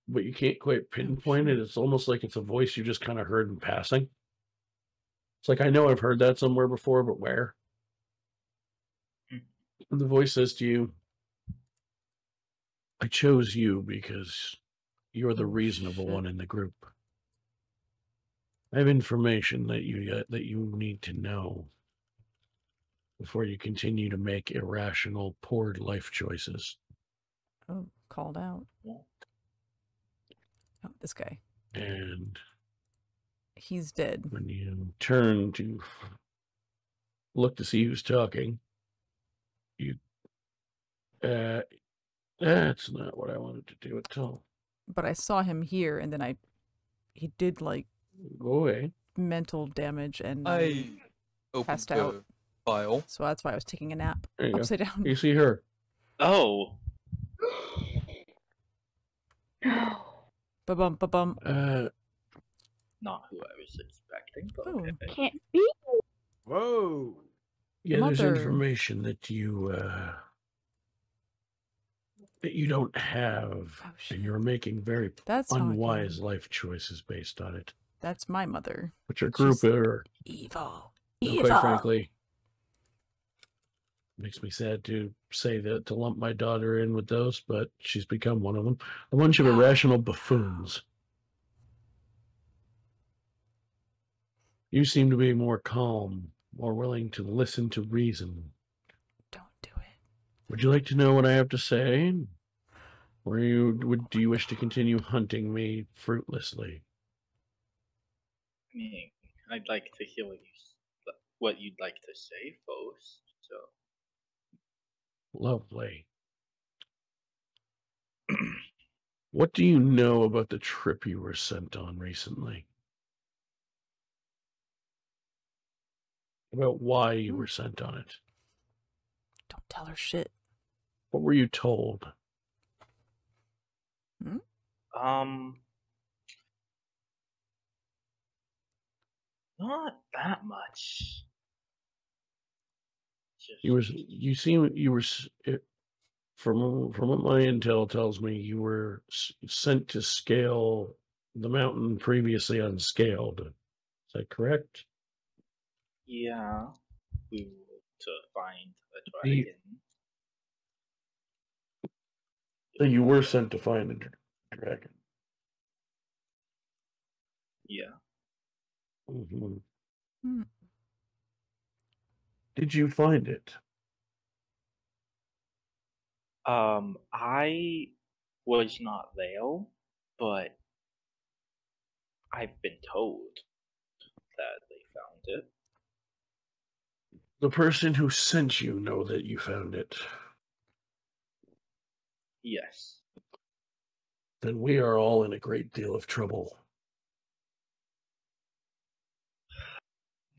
but you can't quite pinpoint it. It's almost like it's a voice you just kind of heard in passing. It's like, I know I've heard that somewhere before, but where? And the voice says to you, I chose you because you're the reasonable one in the group. I have information that you need to know before you continue to make irrational, poor life choices. Oh, called out. Oh, this guy. And he's dead. When you turn to look to see who's talking, you that's not what I wanted to do at all. But I saw him here, and then he did like go away mental damage, and I passed out. File. So that's why I was taking a nap upside down. You see her? Oh. Ba-bum, ba-bum. Not who I was expecting, but okay. Can't be. Whoa. Yeah, Mother. There's information that you don't have, and you're making very unwise life choices based on it. That's my mother. But your group are evil. Quite frankly, makes me sad to say that, to lump my daughter in with those, but she's become one of them. A bunch of irrational buffoons. You seem to be more calm, more willing to listen to reason. Don't do it. Would you like to know what I have to say? Or do you wish to continue hunting me fruitlessly? I mean, I'd like to hear what you'd like to say first. So lovely. What do you know about the trip you were sent on recently? About why you were sent on it? Don't tell her shit. What were you told? Not that much. From what my intel tells me, you were sent to scale the mountain previously unscaled. Is that correct? Yeah, we were to find a dragon. You were sent to find a dragon. Yeah. Mm-hmm. Did you find it? I was not there, but I've been told that they found it. The person who sent you know that you found it. Yes. Then we are all in a great deal of trouble.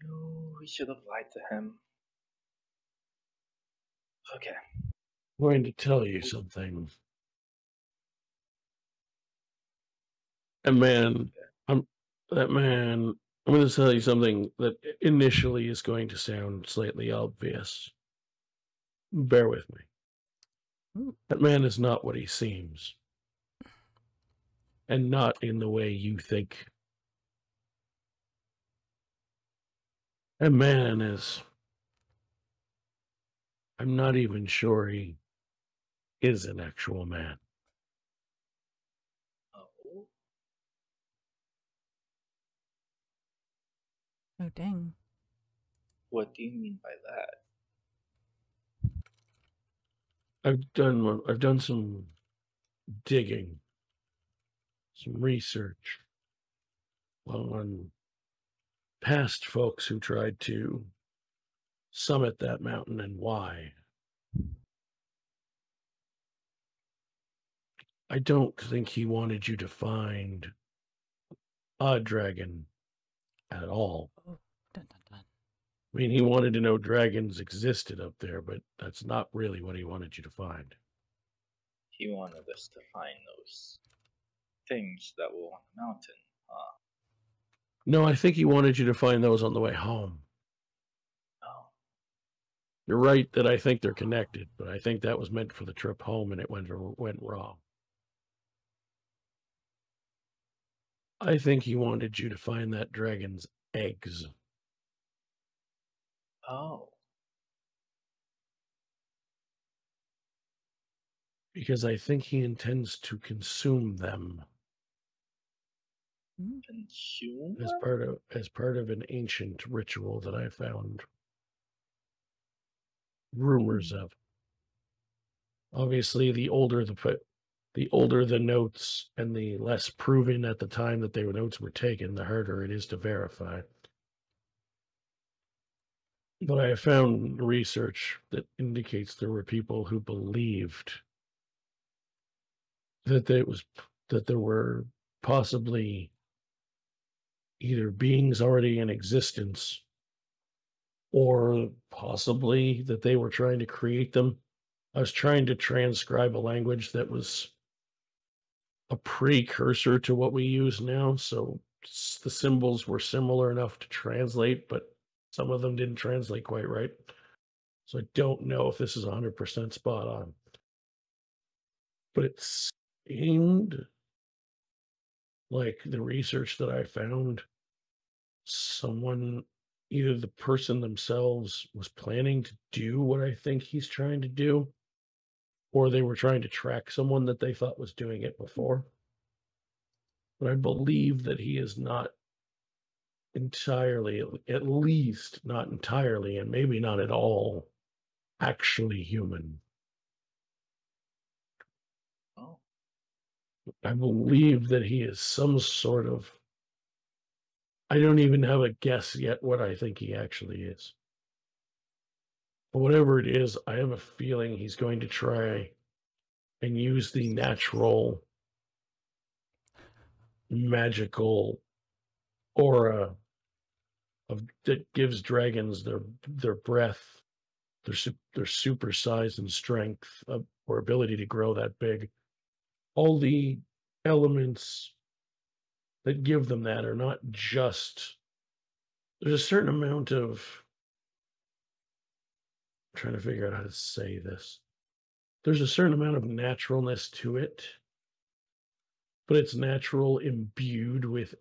No, we should have lied to him. Okay. I'm going to tell you something. I'm going to tell you something that initially is going to sound slightly obvious. Bear with me. That man is not what he seems. And not in the way you think. That man is... I'm not even sure he is an actual man. Oh. Oh, dang. What do you mean by that? I've done some digging, some research on past folks who tried to summit that mountain and why. I don't think he wanted you to find a dragon at all. Oh, dun, dun, dun. I mean, he wanted to know dragons existed up there, but that's not really what he wanted you to find. He wanted us to find those things that were on the mountain. No, I think he wanted you to find those on the way home. Oh. You're right that I think they're connected, but I think that was meant for the trip home and it went wrong. I think he wanted you to find that dragon's eggs. Oh. Because I think he intends to consume them. Consume? As part of an ancient ritual that I found rumors of. Obviously, the older the notes and the less proven at the time that the notes were taken, the harder it is to verify. But I have found research that indicates there were people who believed that there were possibly either beings already in existence or possibly that they were trying to create them. I was trying to transcribe a language that was a precursor to what we use now, so the symbols were similar enough to translate, but some of them didn't translate quite right. So I don't know if this is 100% spot on. But it seemed like the research that I found, someone, either the person themselves was planning to do what I think he's trying to do, or they were trying to track someone that they thought was doing it before. But I believe that he is not entirely, at least not entirely, and maybe not at all, actually human. Oh. I believe that he is some sort of, I don't even have a guess yet what I think he actually is. But whatever it is, I have a feeling he's going to try and use the natural magical aura that gives dragons their breath, their super size and strength, or ability to grow that big. All the elements that give them that are not just, there's a certain amount of, I'm trying to figure out how to say this. There's a certain amount of naturalness to it, but it's natural imbued with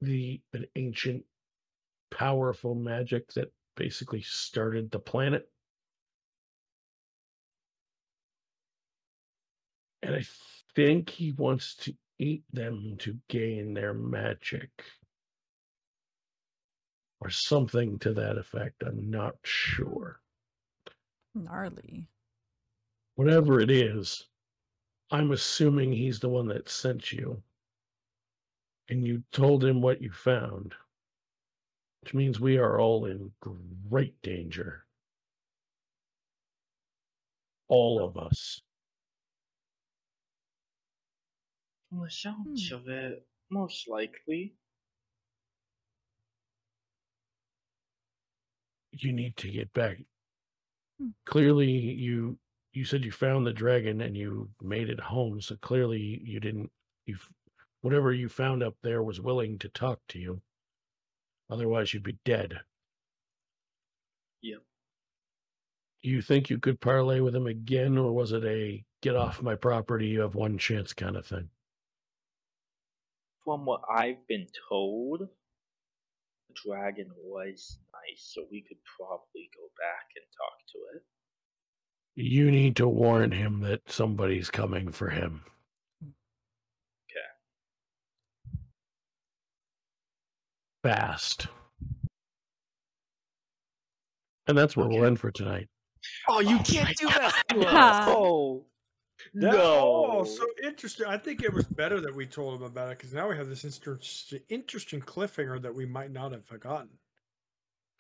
an ancient, powerful magic that basically started the planet. And I think he wants to eat them to gain their magic. Or something to that effect. I'm not sure. Gnarly. Whatever it is, I'm assuming he's the one that sent you. And you told him what you found. Which means we are all in great danger. All of us. From the sounds of it, most likely. You need to get back. Clearly, you said you found the dragon and you made it home, so clearly you didn't, whatever you found up there was willing to talk to you. Otherwise, you'd be dead. Yep. Do you think you could parlay with him again, or was it a get off my property, you have one chance kind of thing? From what I've been told, the dragon was nice, so we could probably go back and talk to it. You need to warn him that somebody's coming for him. Okay. Fast. And that's where we'll end for tonight. Oh, you can't do that to us! Oh, no. Oh, so interesting. I think it was better that we told him about it, because now we have this interesting cliffhanger that we might not have forgotten.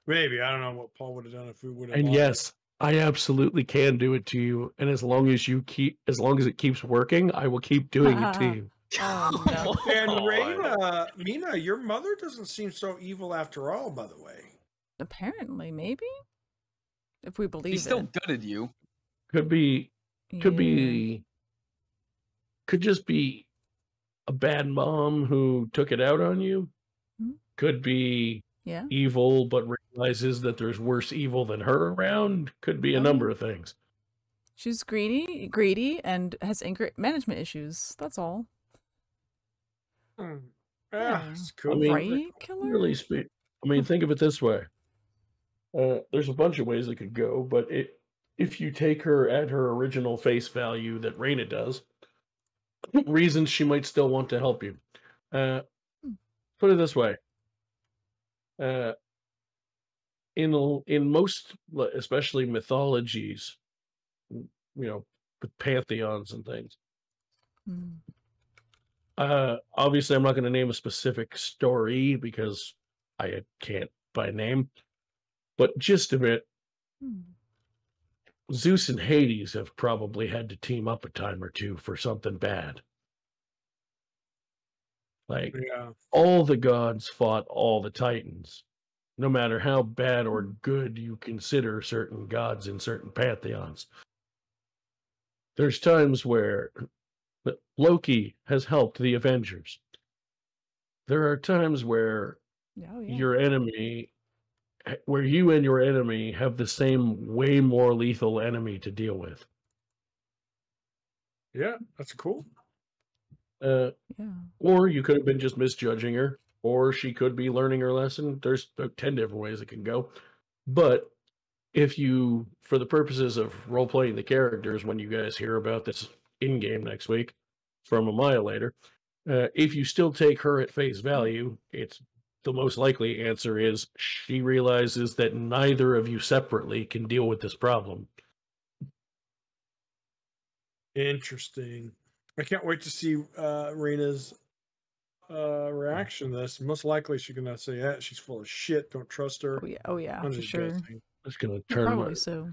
Maybe. I don't know what Paul would have done if we would have. And yes, I absolutely can do it to you. And as long as it keeps working, I will keep doing it to you. Oh no. And Mina, your mother doesn't seem so evil after all, by the way. Apparently, maybe. If we believe He still it. gutted you. Could just be a bad mom who took it out on you. Hmm? Could be evil, but realizes that there's worse evil than her around. Could be a number of things. She's greedy, and has anger management issues. That's all. It's cool. I mean, right, Killer? Really think of it this way. There's a bunch of ways it could go, but if you take her at her original face value that Raina does, reasons she might still want to help you. Put it this way. In most, especially mythologies, with pantheons and things. Obviously, I'm not going to name a specific story because I can't by name, but gist of it, Zeus and Hades have probably had to team up a time or two for something bad. Like, all the gods fought all the titans, no matter how bad or good you consider certain gods in certain pantheons. There's times where Loki has helped the Avengers. There are times where your enemy, where you and your enemy have the same, way more lethal enemy to deal with. Yeah, that's cool. Or you could have been just misjudging her, or she could be learning her lesson. There's 10 different ways it can go. But if you, for the purposes of role-playing the characters, when you guys hear about this in-game next week from Annihilator, if you still take her at face value, it's the most likely answer is she realizes that neither of you separately can deal with this problem. Interesting. I can't wait to see Rena's reaction to this. Most likely she's going to say, yeah, she's full of shit. Don't trust her. Oh yeah, for sure. It's going to turn probably so.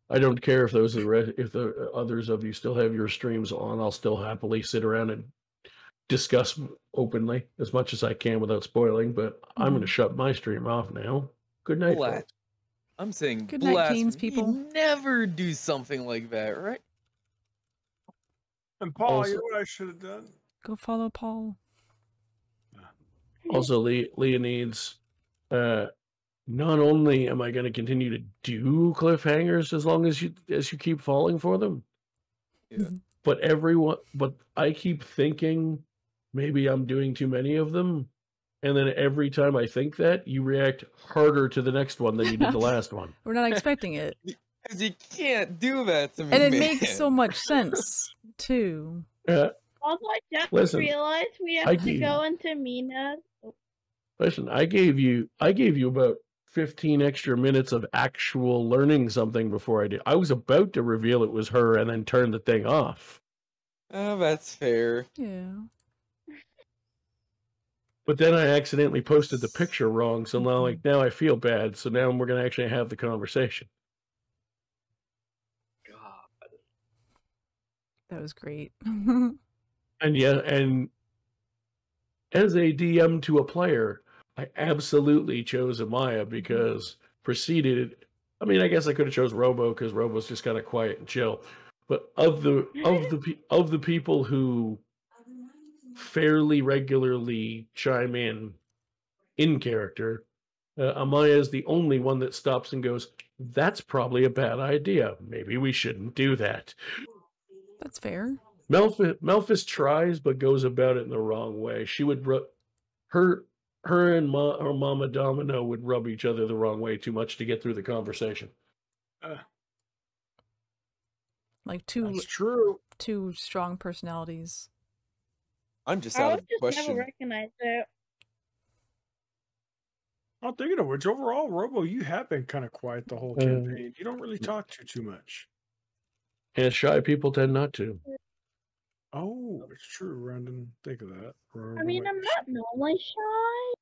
I don't care if if the others of you still have your streams on. I'll still happily sit around and discuss openly as much as I can without spoiling, but I'm going to shut my stream off now. Good night, folks. I'm saying good night, Kane's people. You never do something like that, right? And Paul, you know what I should have done? Go follow Paul. Also, Leonides, not only am I going to continue to do cliffhangers as long as you keep falling for them, but I keep thinking maybe I'm doing too many of them, and then every time I think that, you react harder to the next one than you did the last one. We're not expecting it. Because you can't do that to me, and it makes so much sense too. Also, I just realized we have to go into Mina. Listen, I gave you about 15 extra minutes of actual learning something before I did. I was about to reveal it was her and then turn the thing off. Oh, that's fair. Yeah. But then I accidentally posted the picture wrong, so now I feel bad. So now we're going to actually have the conversation. God. That was great. And as a DM to a player, I absolutely chose Amaya because I guess I could have chose Robo because Robo's just kind of quiet and chill. But of the people who fairly regularly chime in character, Amaya is the only one that stops and goes, "That's probably a bad idea. Maybe we shouldn't do that." That's fair. Melfice tries, but goes about it in the wrong way. She would her and her Mama Domino would rub each other the wrong way too much to get through the conversation. Like two strong personalities. I'm just out of the question. Never recognized it. I'll think of which, overall, Robo, you have been kind of quiet the whole campaign. You don't really talk too much. And shy people tend not to. Oh, it's true. I didn't think of that. I mean, I'm not normally shy.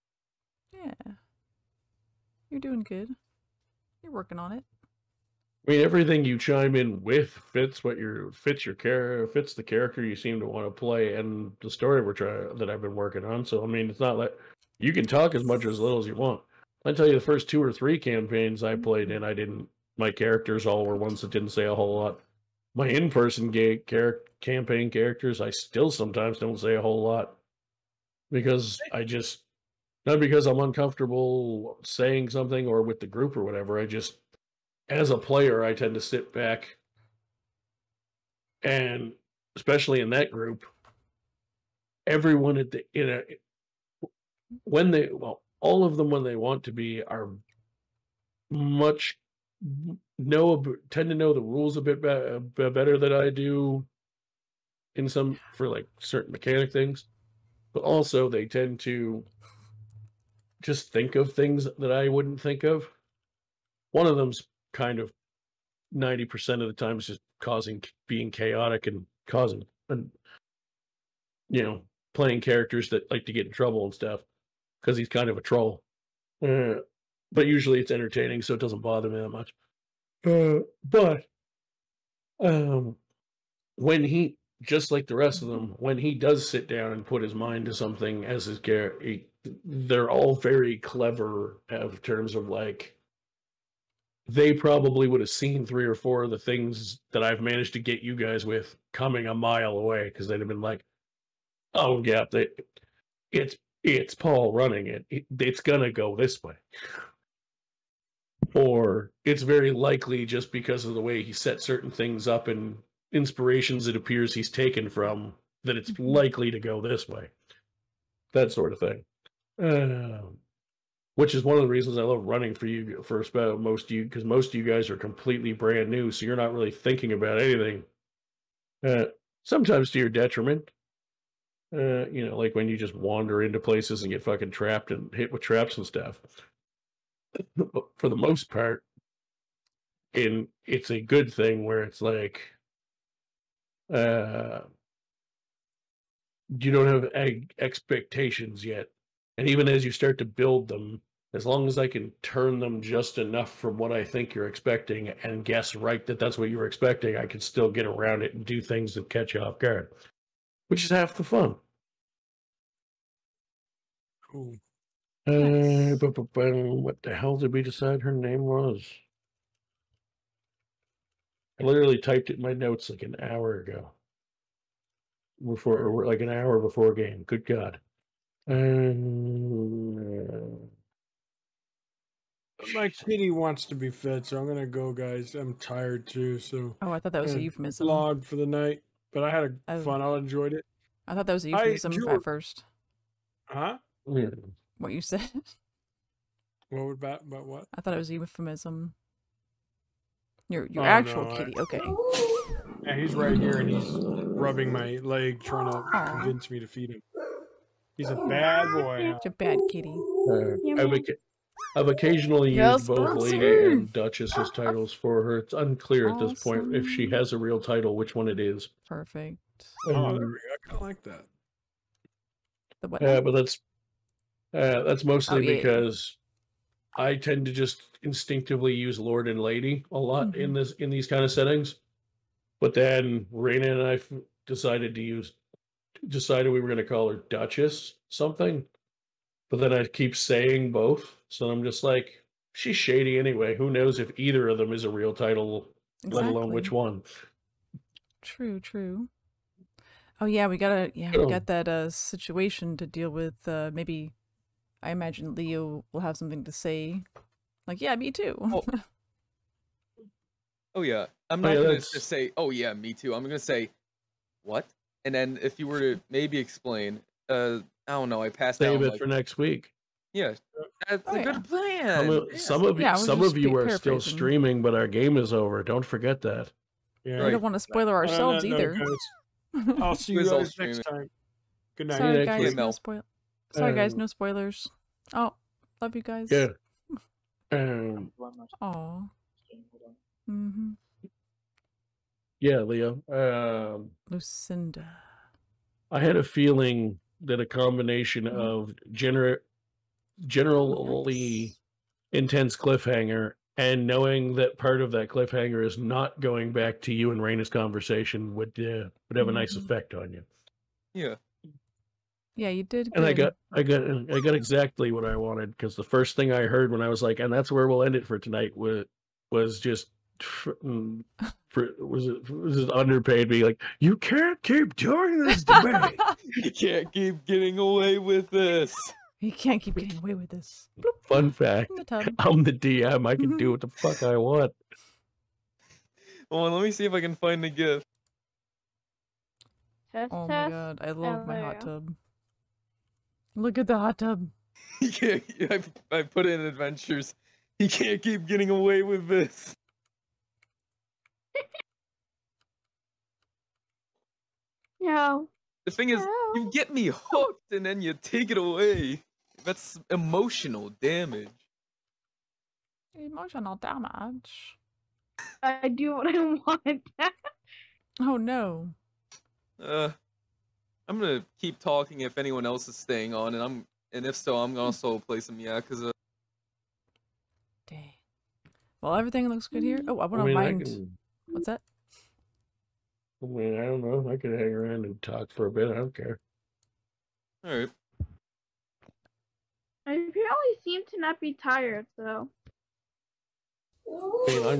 Yeah. You're doing good. You're working on it. I mean, everything you chime in with fits fits the character you seem to want to play and the story that I've been working on. So I mean, it's not like you can talk as much or as little as you want. I tell you, the first 2 or 3 campaigns I played in, my characters all were ones that didn't say a whole lot. My in-person campaign characters, I still sometimes don't say a whole lot because not because I'm uncomfortable saying something or with the group or whatever. As a player, I tend to sit back, and especially in that group, everyone all of them when they want to be are tend to know the rules a bit better than I do for like certain mechanic things, but also they tend to just think of things that I wouldn't think of. One of them's kind of 90% of the time is just being chaotic and playing characters that like to get in trouble and stuff because he's kind of a troll. But usually it's entertaining, so it doesn't bother me that much. But when he, just like the rest of them, when he does sit down and put his mind to something as his character, they're all very clever in terms of like, they probably would have seen 3 or 4 of the things that I've managed to get you guys with coming a mile away because they'd have been like, "Oh yeah, it's Paul running it. It's gonna go this way," or it's very likely just because of the way he set certain things up and inspirations it appears he's taken from that it's likely to go this way. That sort of thing. Which is one of the reasons I love running for most of you, because most of you guys are completely brand new, so you're not really thinking about anything. Sometimes to your detriment. Like when you just wander into places and get fucking trapped and hit with traps and stuff. But for the most part, it's a good thing where it's like, you don't have expectations yet. And even as you start to build them, as long as I can turn them just enough from what I think you're expecting and guess right that that's what you were expecting, I can still get around it and do things that catch you off guard, which is half the fun. Cool. What the hell did we decide her name was? I literally typed it in my notes like an hour ago. Like an hour before game. Good God. My kitty wants to be fed, so I'm gonna go, guys. I'm tired too, so. Oh, I thought that was a euphemism. Log for the night, but I had fun. I enjoyed it. I thought that was a euphemism at first. Huh? Yeah. What you said? What would about what? I thought it was a euphemism. Your actual kitty, okay. Yeah, he's right here and he's rubbing my leg, trying to convince me to feed him. He's a bad boy. He's a bad kitty. I've occasionally used both Lady and Duchess as titles for her. It's unclear at this point if she has a real title, which one it is. Perfect. Oh, there we go. I kind of like that. The what? But that's mostly because I tend to just instinctively use Lord and Lady a lot in these kind of settings. But then Raina and I decided we were going to call her Duchess something. But then I keep saying both. So I'm just like, she's shady anyway. Who knows if either of them is a real title, let alone which one. True. Oh yeah, we got that situation to deal with. Maybe I imagine Leo will have something to say. Like, yeah, me too. Oh yeah. I'm not gonna just say, oh yeah, me too. I'm gonna say, what? And then if you were to maybe explain, I don't know, I passed out. Save it for next week. Yeah, that's a good plan. Some of you are still streaming, but our game is over. Don't forget that. Yeah, we don't want to spoil ourselves either. I'll see you guys next time. Good night. Sorry guys, no spoilers. Oh, love you guys. Yeah. Aw. Mm-hmm. Yeah, Leo. Lucinda. I had a feeling that a combination of generally intense cliffhanger, and knowing that part of that cliffhanger is not going back to you and Raina's conversation would have a nice effect on you. Yeah. Yeah, you did. And good. I got exactly what I wanted, because the first thing I heard when I was like, and that's where we'll end it for tonight, was just was it underpaid being like, you can't keep doing this to me. You can't keep getting away with this. You can't keep getting away with this. Fun fact, In the tub. I'm the DM. I can do what the fuck I want. Hold on, let me see if I can find the gift. Test, Oh test. my god, I love my hot Hello. tub. Look at the hot tub. Yeah, I put it in adventures. You can't keep getting away with this. No. The thing is, No. you get me hooked and then you take it away. That's emotional damage. Emotional damage. I do what I want. Oh no. I'm gonna keep talking if anyone else is staying on, and if so, I'm gonna also play some Yakuza. Dang. Well, everything looks good here. Oh, I want to mind. What's that? I mean, I don't know. I could hang around and talk for a bit. I don't care. All right. I apparently seem to not be tired, so. I mean, I'm